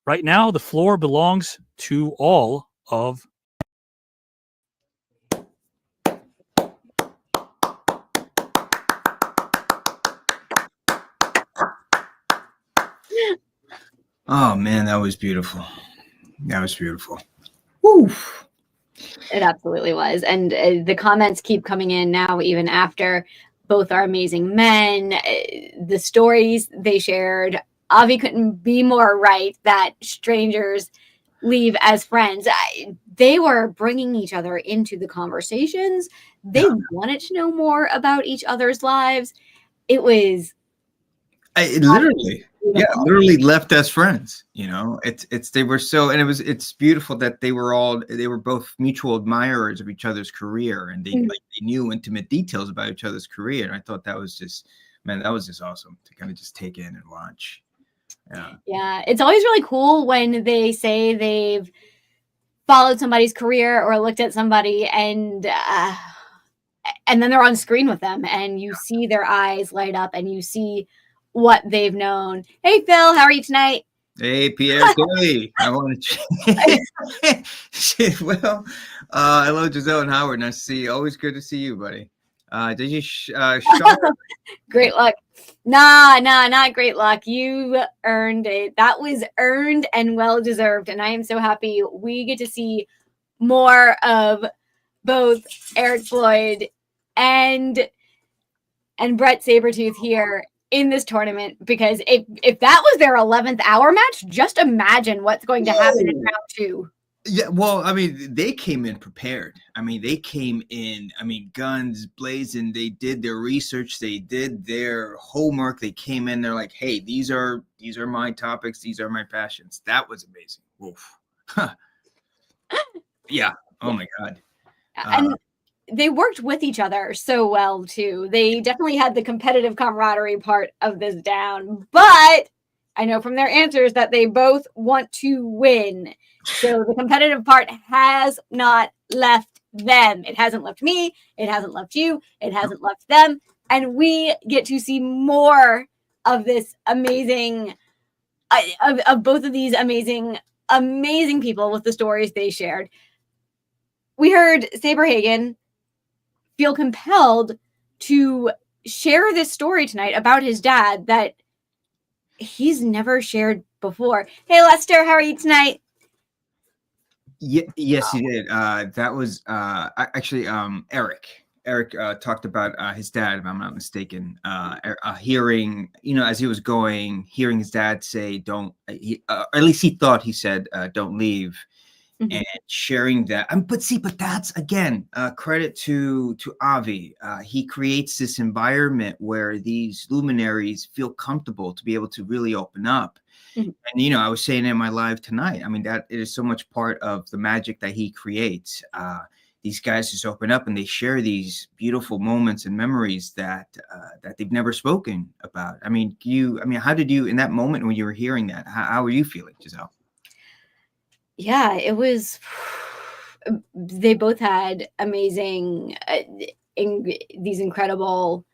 Right now, the floor belongs to all of Oh man, that was beautiful. That was beautiful. Woo. It absolutely was. And the comments keep coming in now, even after. Both are amazing men. The stories they shared, Avi couldn't be more right that strangers leave as friends. They were bringing each other into the conversations. They wanted to know more about each other's lives. It was literally left as friends. They were so, and it's beautiful that they were both mutual admirers of each other's career, and they knew intimate details about each other's career. And I thought that was just awesome to kind of just take in and watch. Yeah, it's always really cool when they say they've followed somebody's career or looked at somebody, and then they're on screen with them, and you see their eyes light up, and you see what they've known. Hey, Phil, how are you tonight? Hey, Pierre Kelly. I want to. Well, hello, Giselle and Howard. Nice to see you. Always good to see you, buddy. Did you? Great luck. Nah, not great luck. You earned it. That was earned and well deserved. And I am so happy we get to see more of both Eric Floyd and Bret Sabertooth here in this tournament, because if that was their 11th hour match, just imagine what's going to happen in round 2. Yeah, well, I mean, they came in prepared. I mean, they came in, guns blazing. They did their research. They did their homework. They came in. They're like, hey, these are my topics. These are my passions. That was amazing. Oof. Yeah. Oh my God. And they worked with each other so well too. They definitely had the competitive camaraderie part of this down, but I know from their answers that they both want to win. So the competitive part has not left them. It hasn't left me. It hasn't left you. It hasn't left them. And we get to see more of this amazing, of both of these amazing people with the stories they shared. We heard Saberhagen feel compelled to share this story tonight about his dad that he's never shared before. Hey, Lester, how are you tonight? Yes, he did. That was actually Eric. Eric talked about his dad, if I'm not mistaken, hearing, as he was going, hearing his dad say, or at least he thought he said, don't leave. Mhm. and sharing that. But that's again credit to Avi. He creates this environment where these luminaries feel comfortable to be able to really open up. Mhm. And I was saying in my live tonight, I mean, that it is so much part of the magic that he creates. These guys just open up and they share these beautiful moments and memories that they've never spoken about. I mean, how did you, in that moment when you were hearing that, how were you feeling, Giselle? Yeah, it was. They both had amazing, these incredible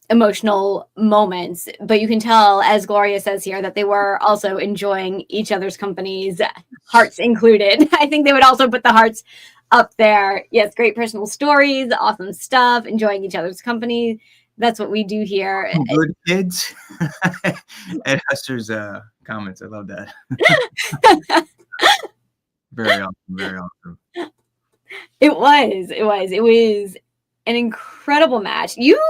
emotional moments, but you can tell, as Gloria says here, that they were also enjoying each other's companies, hearts included. I think they would also put the hearts up there. Yes, great personal stories, awesome stuff, enjoying each other's company. That's what we do here. Good kids. Ed Huster's comments. I love that. Very awesome. Very awesome. It was an incredible match. You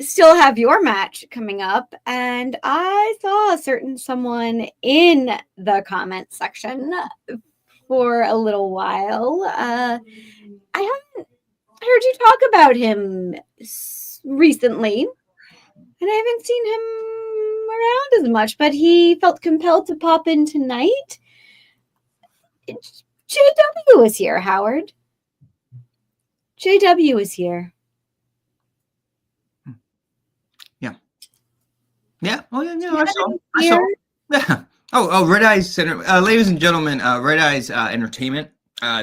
still have your match coming up, and I saw a certain someone in the comment section for a little while. I haven't heard you talk about him recently, and I haven't seen him around as much, but he felt compelled to pop in tonight. JW is here, Howard. JW is here. Yeah. Oh, yeah. I saw. Yeah. Oh, Red Eyes Center. Ladies and gentlemen, Red Eyes Entertainment.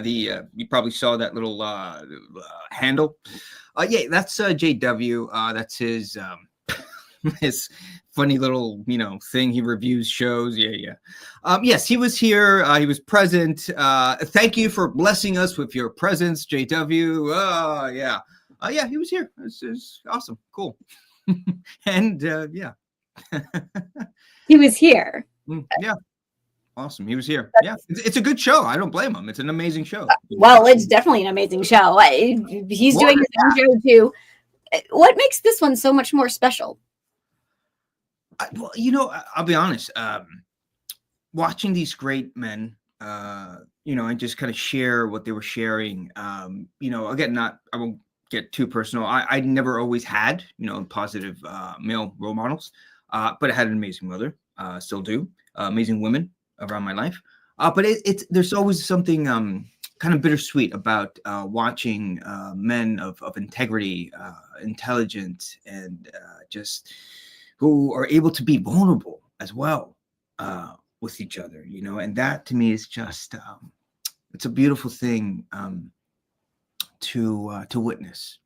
You probably saw that little handle. Yeah, that's JW. That's his his funny little thing. He reviews shows. Yeah. Yes, he was here. He was present. Thank you for blessing us with your presence, JW. Yeah. Yeah, he was here. It's awesome. Cool. And yeah. He was here. Yeah. Awesome. He was here. Yeah. It's a good show. I don't blame him. It's an amazing show. Well, it's definitely an amazing show. He's doing his own show too. What makes this one so much more special? Well, I'll be honest. Watching these great men, and just kind of share what they were sharing. Again, I won't get too personal. I never always had, positive male role models, but I had an amazing mother, still do, amazing women around my life. But there's always something kind of bittersweet about watching men of integrity, intelligent, and just who are able to be vulnerable as well with each other, and that to me is just it's a beautiful thing to witness.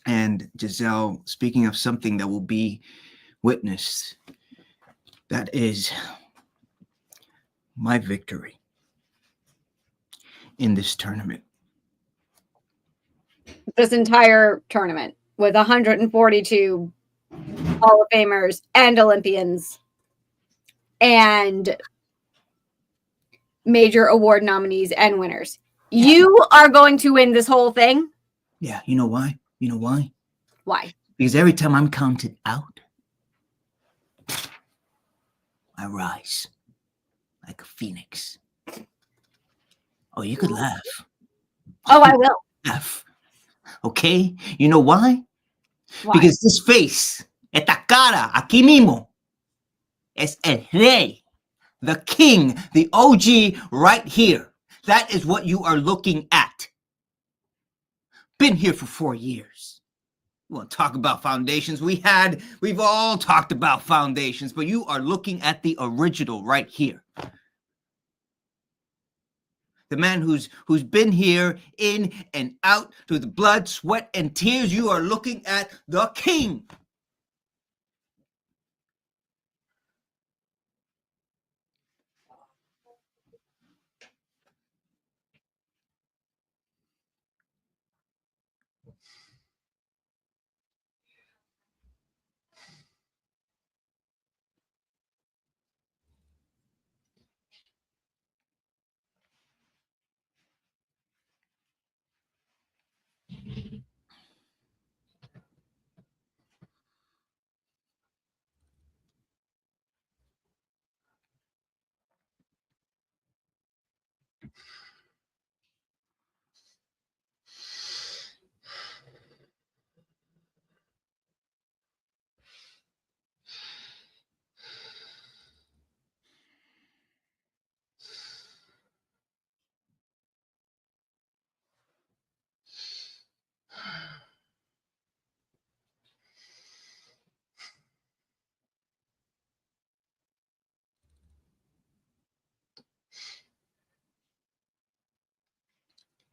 And Giselle, speaking of something that will be witnessed, that is my victory in this tournament. This entire tournament with 142 Hall of Famers and Olympians and major award nominees and winners. You are going to win this whole thing? Yeah, you know why? Why? Because every time I'm counted out, I rise like a phoenix. Oh, you could laugh. Oh, I will. Laugh. Okay? You know why? Because this face, esta cara, aquí mismo, es el rey, the king, the OG right here. That is what you are looking at. Been here for 4 years. You want to talk about foundations? We've all talked about foundations, but you are looking at the original right here. The man who's been here in and out through the blood, sweat, and tears. You are looking at the king.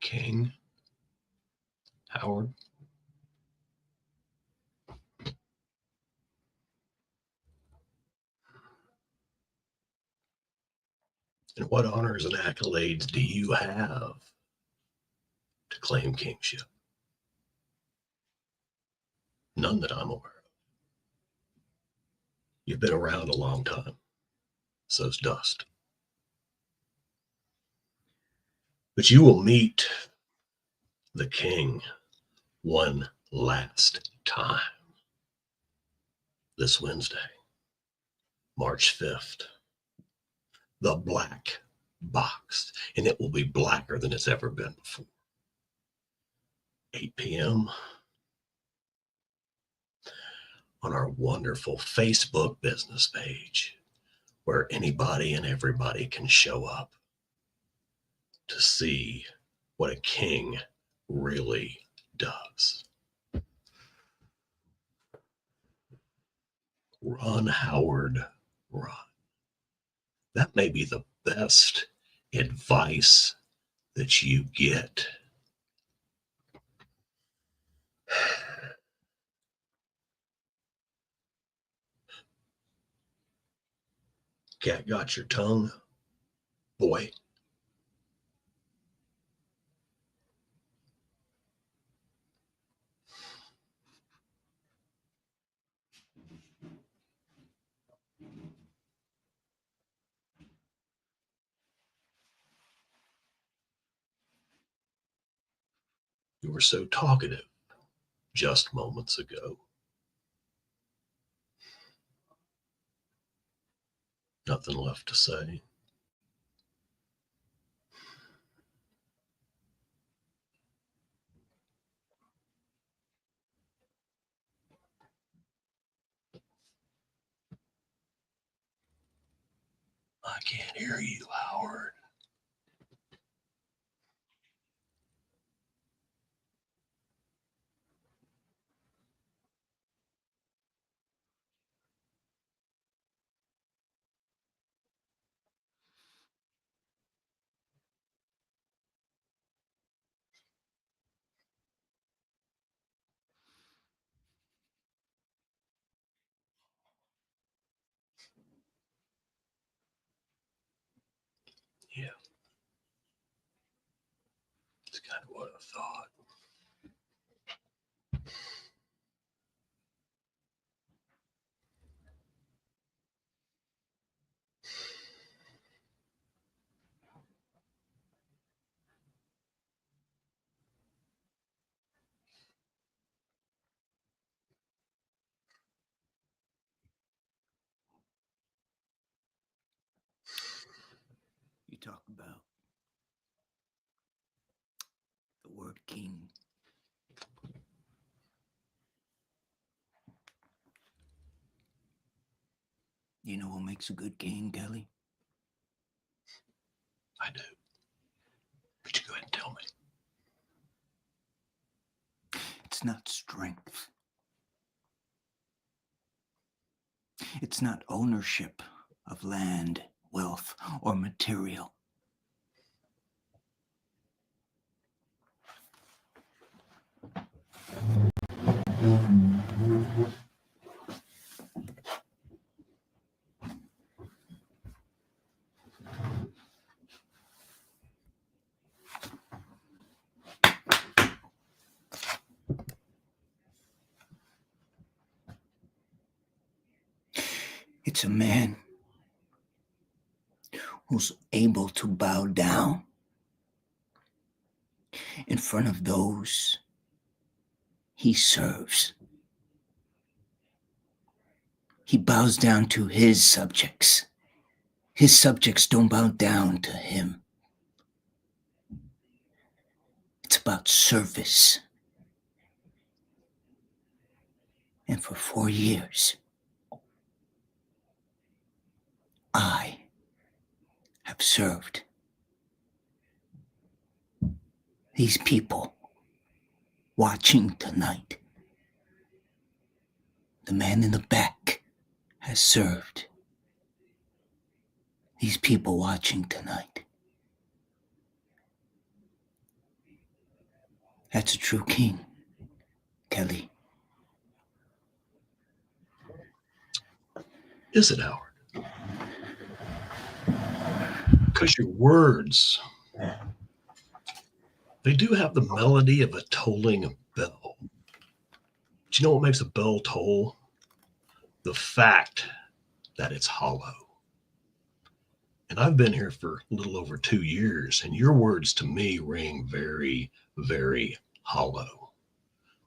king, Howard? And what honors and accolades do you have to claim kingship? None that I'm aware of. You've been around a long time. So's dust. But you will meet the king one last time this Wednesday, March 5th. The black box, and it will be blacker than it's ever been before. 8 p.m. on our wonderful Facebook business page, where anybody and everybody can show up to see what a king really does. Run, Howard, run. That may be the best advice that you get. Cat got your tongue, boy? You were so talkative just moments ago. Nothing left to say. I can't hear you, Howard. Yeah, it's kind of what I thought. You talk about the word king. You know what makes a good king, Kelly? I do. But you go ahead and tell me. It's not strength. It's not ownership of land, wealth, or material. It's a man who's able to bow down in front of those he serves. He bows down to his subjects. His subjects don't bow down to him. It's about service. And for 4 years, I have served these people watching tonight. The man in the back has served these people watching tonight. That's a true king, Kelly. Is it, Howard? Because your words, they do have the melody of a tolling bell. Do you know what makes a bell toll? The fact that it's hollow. And I've been here for a little over 2 years, and your words to me ring very, very hollow.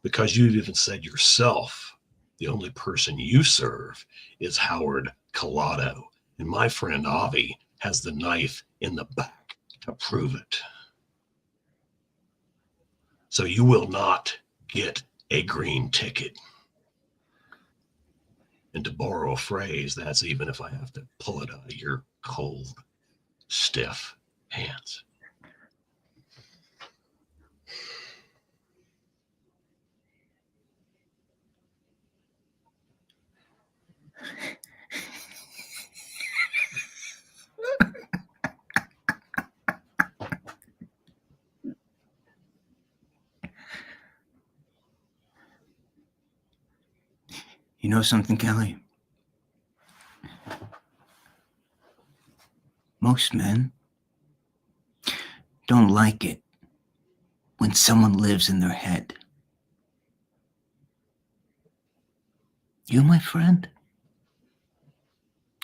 Because you've even said yourself, the only person you serve is Howard Collado. And my friend Avi has the knife in the back to prove it. So you will not get a green ticket. And to borrow a phrase, that's even if I have to pull it out of your cold, stiff hands. You know something, Kelly? Most men don't like it when someone lives in their head. You, my friend,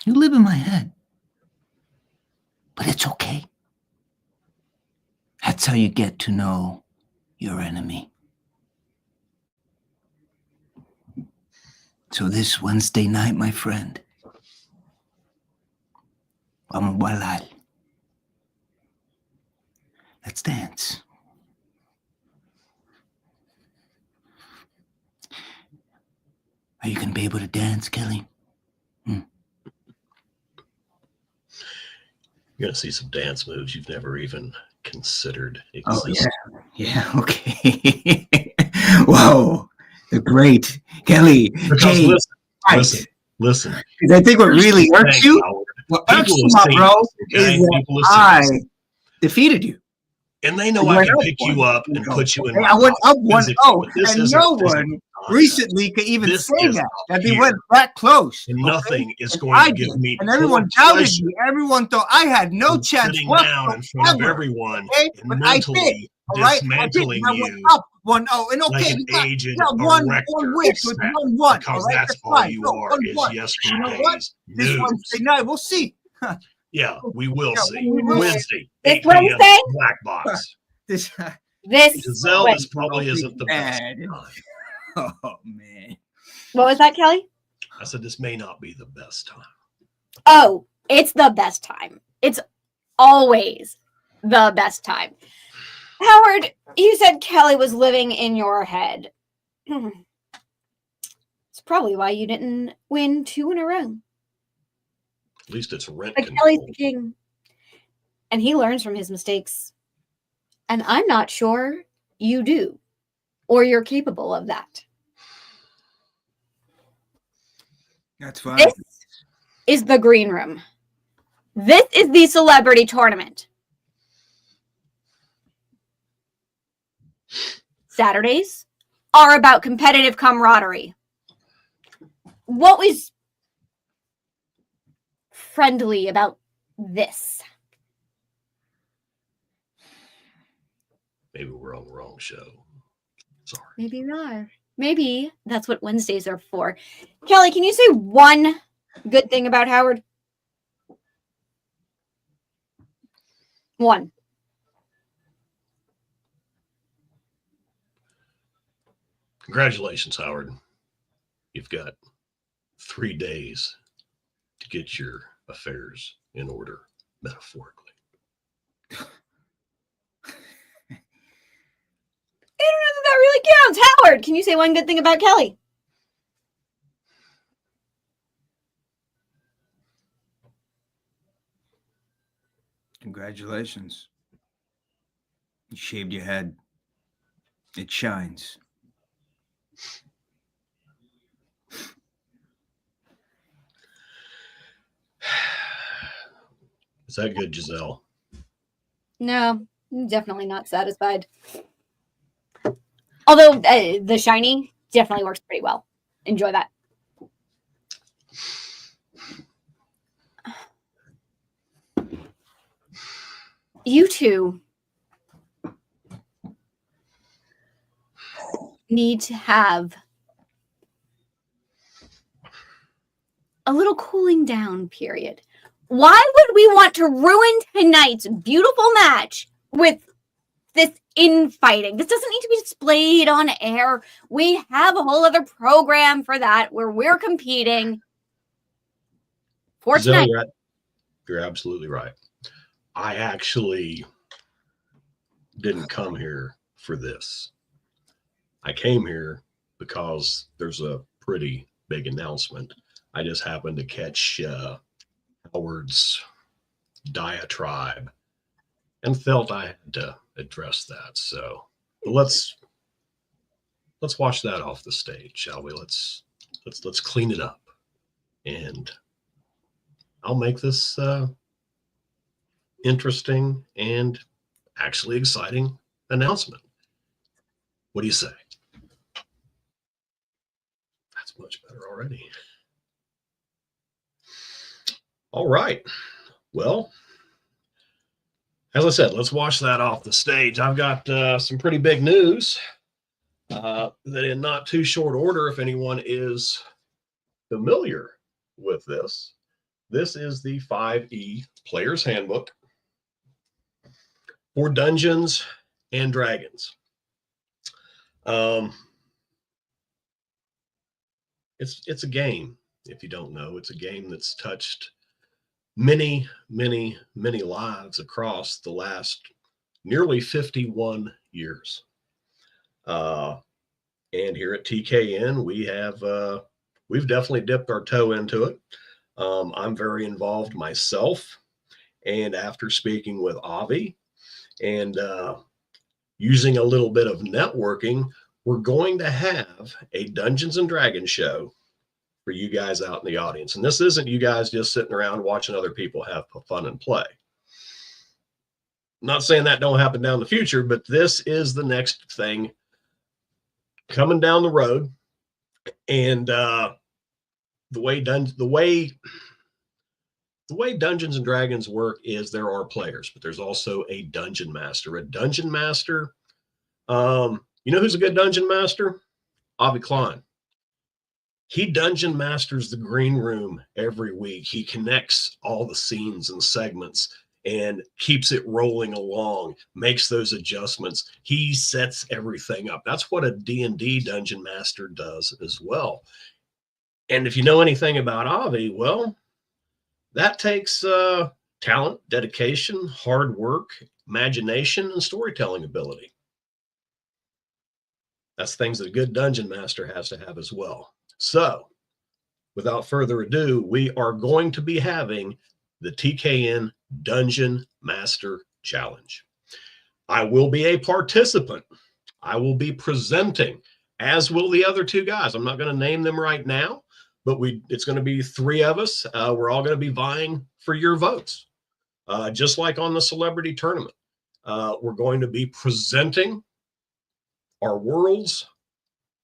you live in my head. But it's okay. That's how you get to know your enemy. So this Wednesday night, my friend, let's dance. Are you going to be able to dance, Kelly? You're going to see some dance moves you've never even considered existing. Oh, yeah. Yeah, okay. Whoa. The great Kelly. Because listen. Because I think what really irks you, bro, is that I defeated you. And they know I can pick you up and put you in my I went up 1-0, and no one recently could even say that they went that close. And nothing is going to give me. And everyone doubted me. Everyone thought I had no chance sitting down in front of everyone and but I did. All right, dismantling I went up 1-0, and okay, like an you agent got or one rector, win with 1-1. because All right, that's all fine. you No, are 1-1. is You know what? yesterday's This news. Wednesday night, we'll see. Yeah, we will see. we will. Wednesday, This 8 p.m. Wednesday? Black Box. This Giselle, this probably isn't the best time. Oh man. What was that, Kelly? I said this may not be the best time. Oh, it's the best time. It's always the best time. Howard, you said Kelly was living in your head. It's probably why you didn't win 2 in a row. At least it's rent But control. Kelly's the king. And he learns from his mistakes. And I'm not sure you do. Or you're capable of that. That's fine. This is the green room. This is the celebrity tournament. Saturdays are about competitive camaraderie. What was friendly about this? Maybe we're on the wrong show. Sorry. Maybe not. Maybe that's what Wednesdays are for. Kelly, can you say one good thing about Howard? One. Congratulations, Howard. You've got 3 days to get your affairs in order, metaphorically. I don't know that really counts. Howard, can you say one good thing about Kelly? Congratulations. You shaved your head. It shines. Is that good, Giselle? No, I'm definitely not satisfied. Although the shiny definitely works pretty well. Enjoy that. You two need to have a little cooling down period. Why would we want to ruin tonight's beautiful match with this infighting? This doesn't need to be displayed on air. We have a whole other program for that where we're competing for Zoe, tonight. you're absolutely right. I actually didn't come here for this. I came here because there's a pretty big announcement. I just happened to catch Howard's diatribe and felt I had to address that. So let's wash that off the stage, shall we? Let's clean it up, and I'll make this interesting and actually exciting announcement. What do you say? That's much better already. All right. Well, as I said, let's wash that off the stage. I've got some pretty big news that in not too short order, if anyone is familiar with this, this is the 5E Player's Handbook for Dungeons and Dragons. It's a game. If you don't know, it's a game that's touched many, many, many lives across the last nearly 51 years. And here at TKN, we've definitely dipped our toe into it. I'm very involved myself. And after speaking with Avi and using a little bit of networking, we're going to have a Dungeons and Dragons show for you guys out in the audience. And this isn't you guys just sitting around watching other people have fun and play. I'm not saying that don't happen down the future, but this is the next thing coming down the road. And the way Dungeons and Dragons work is there are players, but there's also a dungeon master. A dungeon master, you know who's a good dungeon master? Avi Klein. He dungeon masters the green room every week. He connects all the scenes and segments and keeps it rolling along, makes those adjustments. He sets everything up. That's what a D&D dungeon master does as well. And if you know anything about Avi, well, that takes talent, dedication, hard work, imagination, and storytelling ability. That's things that a good dungeon master has to have as well. So, without further ado, we are going to be having the TKN Dungeon Master Challenge. I will be a participant. I will be presenting, as will the other two guys. I'm not going to name them right now, but it's going to be three of us. We're all going to be vying for your votes, just like on the celebrity tournament. We're going to be presenting our worlds,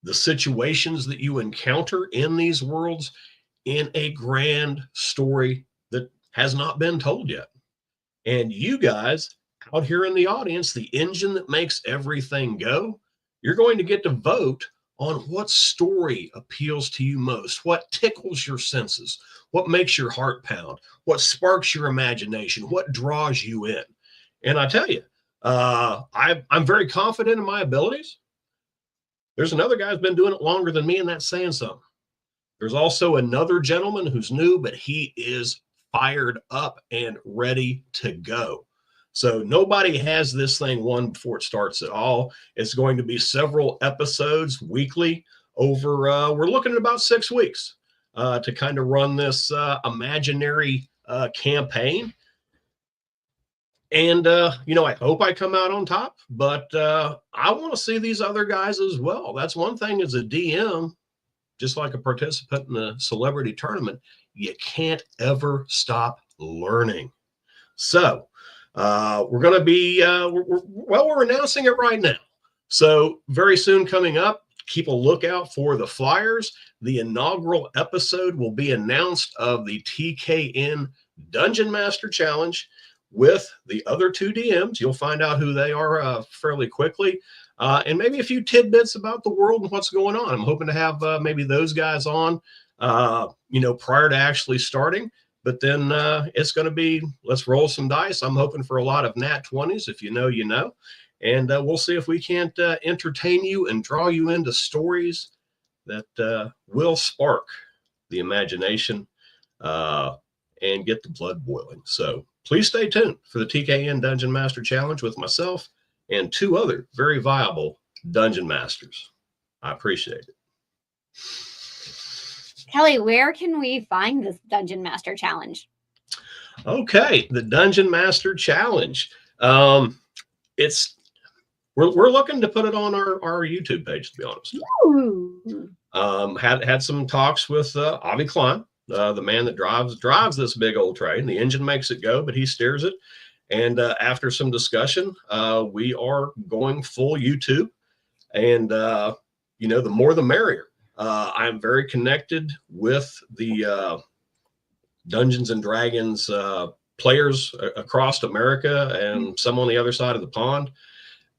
the situations that you encounter in these worlds in a grand story that has not been told yet. And you guys out here in the audience, the engine that makes everything go, you're going to get to vote on what story appeals to you most, what tickles your senses, what makes your heart pound, what sparks your imagination, what draws you in. And I tell you, I'm very confident in my abilities. There's another guy who's been doing it longer than me, and that's saying something. There's also another gentleman who's new, but he is fired up and ready to go. So nobody has this thing won before it starts at all. It's going to be several episodes weekly over, we're looking at about 6 weeks to kind of run this imaginary campaign. And, I hope I come out on top, but I want to see these other guys as well. That's one thing as a DM, just like a participant in a celebrity tournament, you can't ever stop learning. So we're going to be, we're announcing it right now. So very soon coming up, keep a lookout for the flyers. The inaugural episode will be announced of the TKN Dungeon Master Challenge with the other 2 DMs. You'll find out who they are fairly quickly. And maybe a few tidbits about the world and what's going on. I'm hoping to have maybe those guys on, prior to actually starting. But then it's going to be, let's roll some dice. I'm hoping for a lot of nat 20s. If you know, you know. And we'll see if we can't entertain you and draw you into stories that will spark the imagination and get the blood boiling. So please stay tuned for the TKN Dungeon Master Challenge with myself and 2 other very viable Dungeon Masters. I appreciate it. Kelly, where can we find this Dungeon Master Challenge? Okay, the Dungeon Master Challenge. We're looking to put it on our YouTube page, to be honest. Ooh. Had some talks with Avi Klein, the man that drives this big old train. The engine makes it go, but he steers it. And after some discussion, we are going full YouTube. And, the more the merrier. I'm very connected with the Dungeons and Dragons players across America and some on the other side of the pond.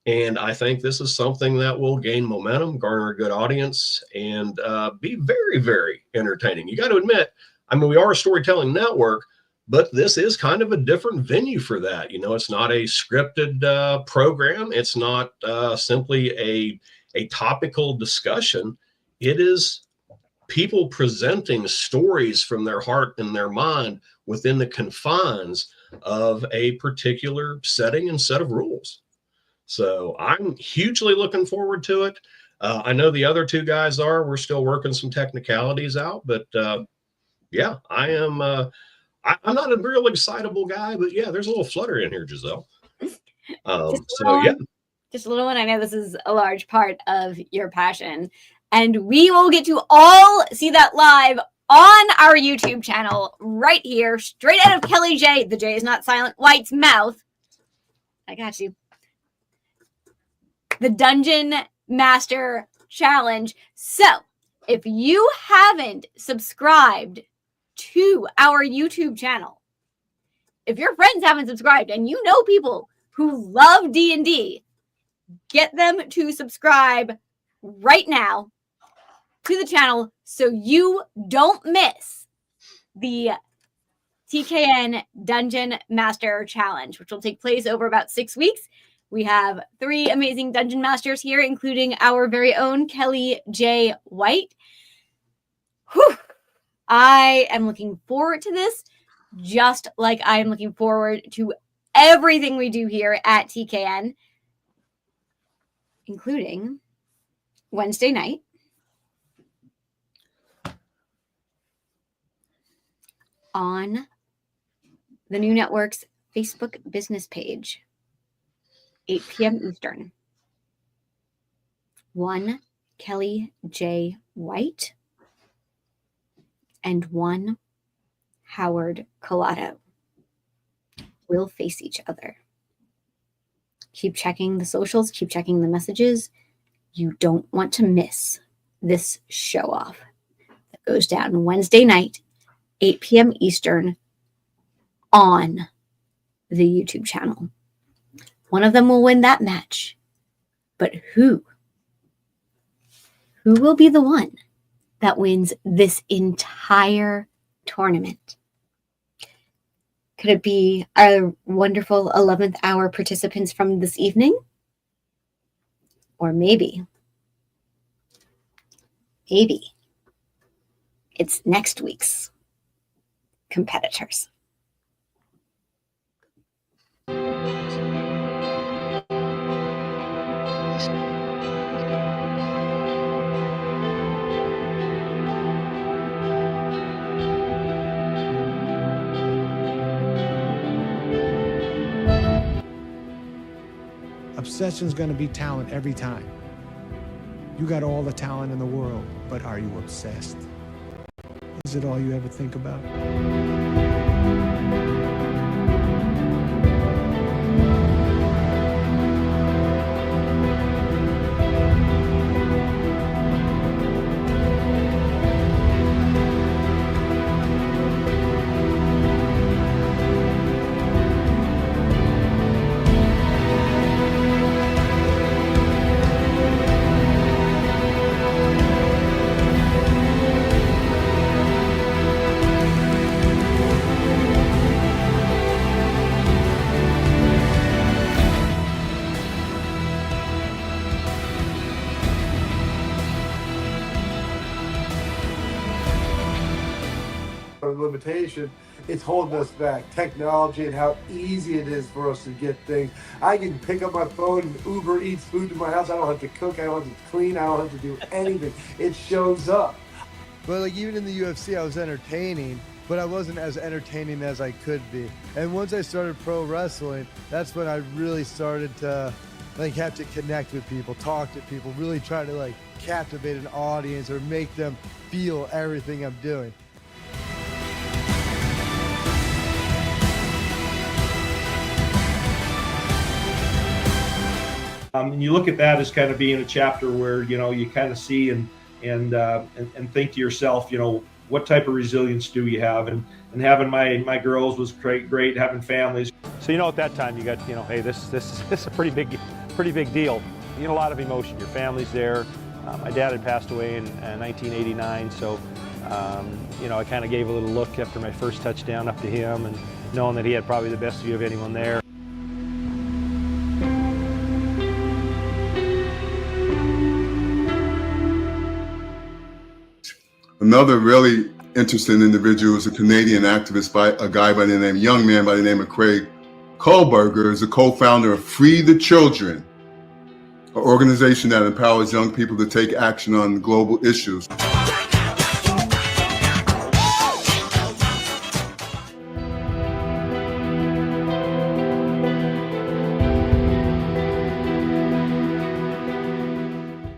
And I think this is something that will gain momentum, garner a good audience, and be very, very entertaining. You got to admit, we are a storytelling network, but this is kind of a different venue for that. It's not a scripted program. It's not simply a topical discussion. It is people presenting stories from their heart and their mind within the confines of a particular setting and set of rules. So I'm hugely looking forward to it. I know the other 2 guys are. We're still working some technicalities out, but yeah, I am. I'm not a real excitable guy, but yeah, there's a little flutter in here, Giselle. Just a little one. I know this is a large part of your passion, and we will get to all see that live on our YouTube channel right here, straight out of Kelly J. The J is not silent. White's mouth. I got you. The Dungeon Master Challenge. So if you haven't subscribed to our YouTube channel, if your friends haven't subscribed and you know people who love D&D, get them to subscribe right now to the channel so you don't miss the TKN Dungeon Master Challenge, which will take place over about 6 weeks. We have 3 amazing Dungeon Masters here, including our very own Kelly J. White. Whew. I am looking forward to this, just like I am looking forward to everything we do here at TKN, including Wednesday night. On the new network's Facebook business page, 8 p.m. Eastern. 1 Kelly J. White and 1 Howard Collado will face each other. Keep checking the socials, keep checking the messages. You don't want to miss this show off that goes down Wednesday night, 8 p.m. Eastern on the YouTube channel. One of them will win that match. But who will be the one that wins this entire tournament? Could it be our wonderful 11th hour participants from this evening? Or maybe it's next week's competitors. Obsession's going to be talent every time. You got all the talent in the world, but are you obsessed? Is it all you ever think about? a limitation. It's holding us back. Technology and how easy it is for us to get things. I can pick up my phone and Uber Eats food to my house. I don't have to cook. I don't have to clean. I don't have to do anything. It shows up. But like even in the UFC, I was entertaining, but I wasn't as entertaining as I could be. And once I started pro wrestling, that's when I really started to like have to connect with people, talk to people, really try to like captivate an audience or make them feel everything I'm doing. And you look at that as kind of being a chapter where, you know, you kind of see and think to yourself, you know, what type of resilience do you have? And having my girls was great, having families. So, you know, at that time you got, you know, hey, this is a pretty big deal. You know, a lot of emotion. Your family's there. My dad had passed away in 1989, so you know, I kind of gave a little look after my first touchdown up to him, and knowing that he had probably the best view of anyone there. Another really interesting individual is a Canadian activist, young man by the name of Craig Kohlberger, is a co-founder of Free the Children, an organization that empowers young people to take action on global issues.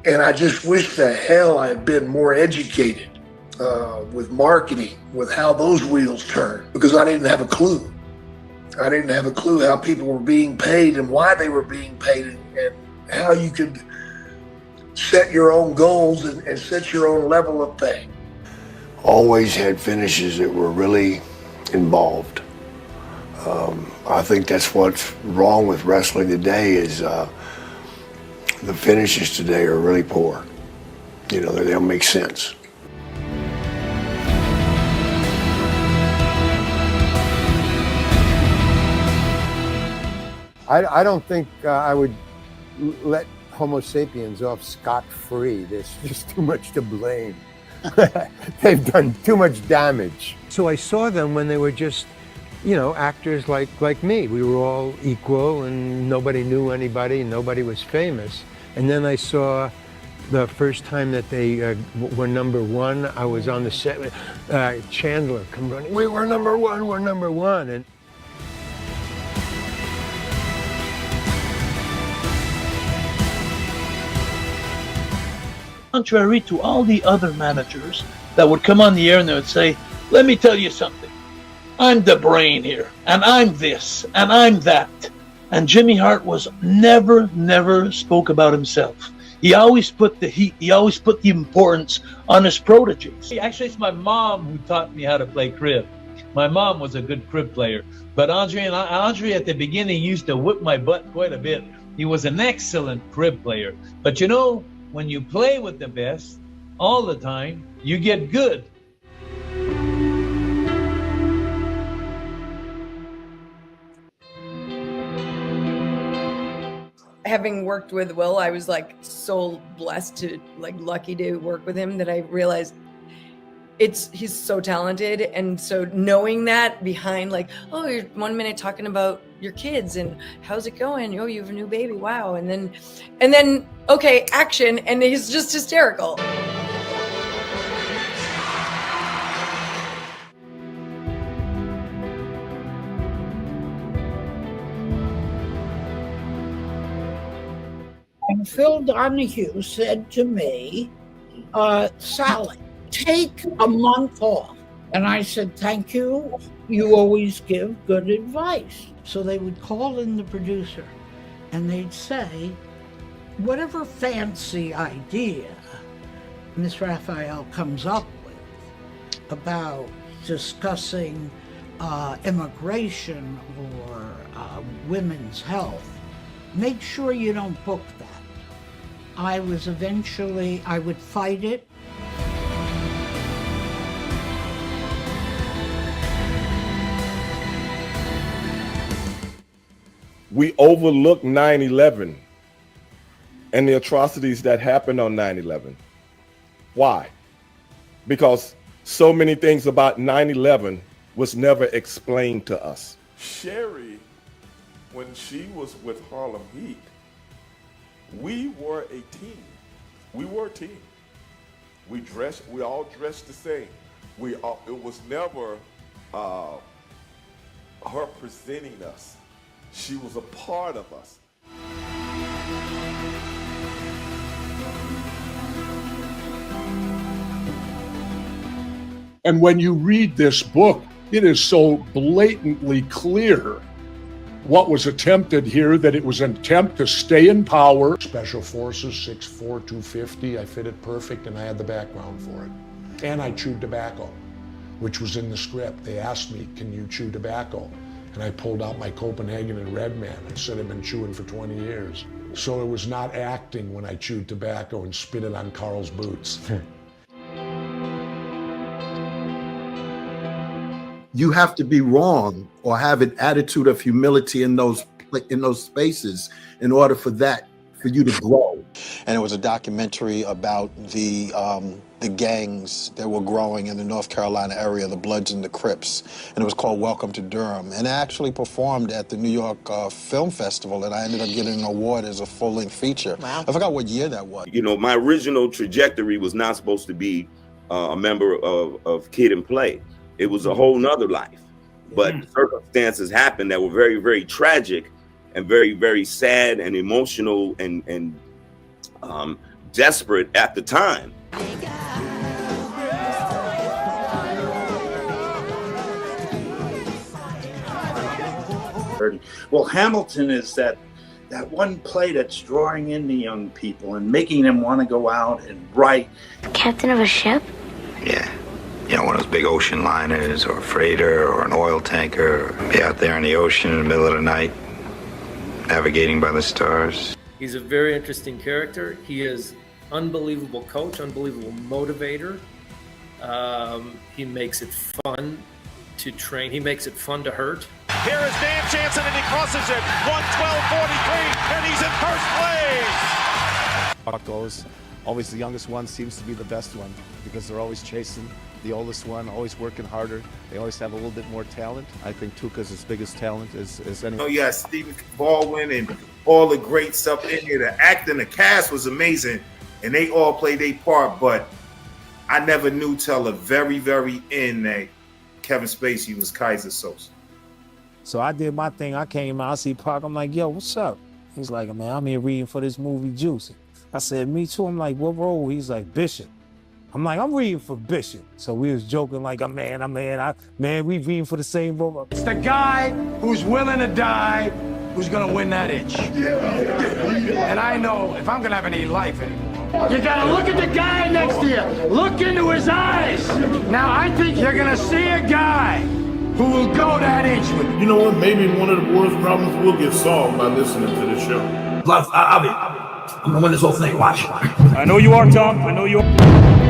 And I just wish the hell I had been more educated with marketing, with how those wheels turn, because I didn't have a clue. I didn't have a clue how people were being paid and why they were being paid, and how you could set your own goals and set your own level of pay. Always had finishes that were really involved. I think that's what's wrong with wrestling today is the finishes today are really poor. You know, they don't make sense. I don't think I would let Homo sapiens off scot-free. There's just too much to blame. They've done too much damage. So I saw them when they were just, you know, actors like me. We were all equal and nobody knew anybody and nobody was famous. And then I saw the first time that they were number one, I was on the set, Chandler come running, we're number one. And contrary to all the other managers that would come on the air and they would say, let me tell you something. I'm the brain here, and I'm this, and I'm that. And Jimmy Hart was never spoke about himself. He always put the heat, he always put the importance on his proteges. Actually, it's my mom who taught me how to play crib. My mom was a good crib player, but Andre at the beginning used to whip my butt quite a bit. He was an excellent crib player. But you know, when you play with the best all the time, you get good. Having worked with Will, I was like so blessed to lucky to work with him that I realized he's so talented. And so knowing that behind oh, you're 1 minute talking about your kids and how's it going? Oh, you have a new baby. Wow. And then okay, action. And he's just hysterical. And Phil Donahue said to me, Sally, take a month off. And I said, thank you. You always give good advice. So they would call in the producer and they'd say, whatever fancy idea Miss Raphael comes up with about discussing immigration or women's health, make sure you don't book that. I would fight it. We overlook 9/11 and the atrocities that happened on 9/11. Why? Because So many things about 9/11 was never explained to us. Sherry, when she was with Harlem Heat, we were a team. We were a team. We all dressed the same. It was never her presenting us. She was a part of us. And when you read this book, it is so blatantly clear what was attempted here, that it was an attempt to stay in power. Special Forces, 6'4", 250, I fit it perfect, and I had the background for it. And I chewed tobacco, which was in the script. They asked me, can you chew tobacco? And I pulled out my Copenhagen and Redman. I said I've been chewing for 20 years. So it was not acting when I chewed tobacco and spit it on Carl's boots. You have to be wrong or have an attitude of humility in those spaces in order for you to grow. And it was a documentary about the gangs that were growing in the North Carolina area, the Bloods and the Crips, and it was called Welcome to Durham. And I actually performed at the New York Film Festival, and I ended up getting an award as a full-length feature. Wow. I forgot what year that was. You know, my original trajectory was not supposed to be a member of Kid and Play. It was a whole nother life, but circumstances happened that were very, very tragic and very, very sad and emotional and desperate at the time. Well, Hamilton is that one play that's drawing in the young people and making them want to go out and write. Captain of a ship? Yeah. You know, one of those big ocean liners or a freighter or an oil tanker, or be out there in the ocean in the middle of the night, navigating by the stars. He's a very interesting character. He is unbelievable coach, unbelievable motivator. He makes it fun to train. He makes it fun to hurt. Here is Dan Jansen, and he crosses it. 1:12.43, and he's in first place. Buck goes. Always the youngest one seems to be the best one because they're always chasing the oldest one, always working harder. They always have a little bit more talent. I think Tuca's his biggest talent is anyone. Oh yeah, Stephen Baldwin and all the great stuff in here. The acting, the cast was amazing, and they all played their part. But I never knew till the very, very end that Kevin Spacey was Kaiser Soze. So I did my thing. I came out, I see Park. I'm like, yo, what's up? He's like, man, I'm here reading for this movie Juicy. I said, me too. I'm like, what role? He's like, Bishop. I'm like, I'm reading for Bishop. So we was joking like, man, we reading for the same role. It's the guy who's willing to die who's gonna win that itch. And I know if I'm gonna have any life anymore. You gotta look at the guy next to you. Look into his eyes. Now I think you're gonna see a guy who will go that inch with you. You know what? Maybe one of the world's problems will get solved by listening to this show. Avi, I'm gonna win this whole thing. Watch. I know you are, Tom. I know you are.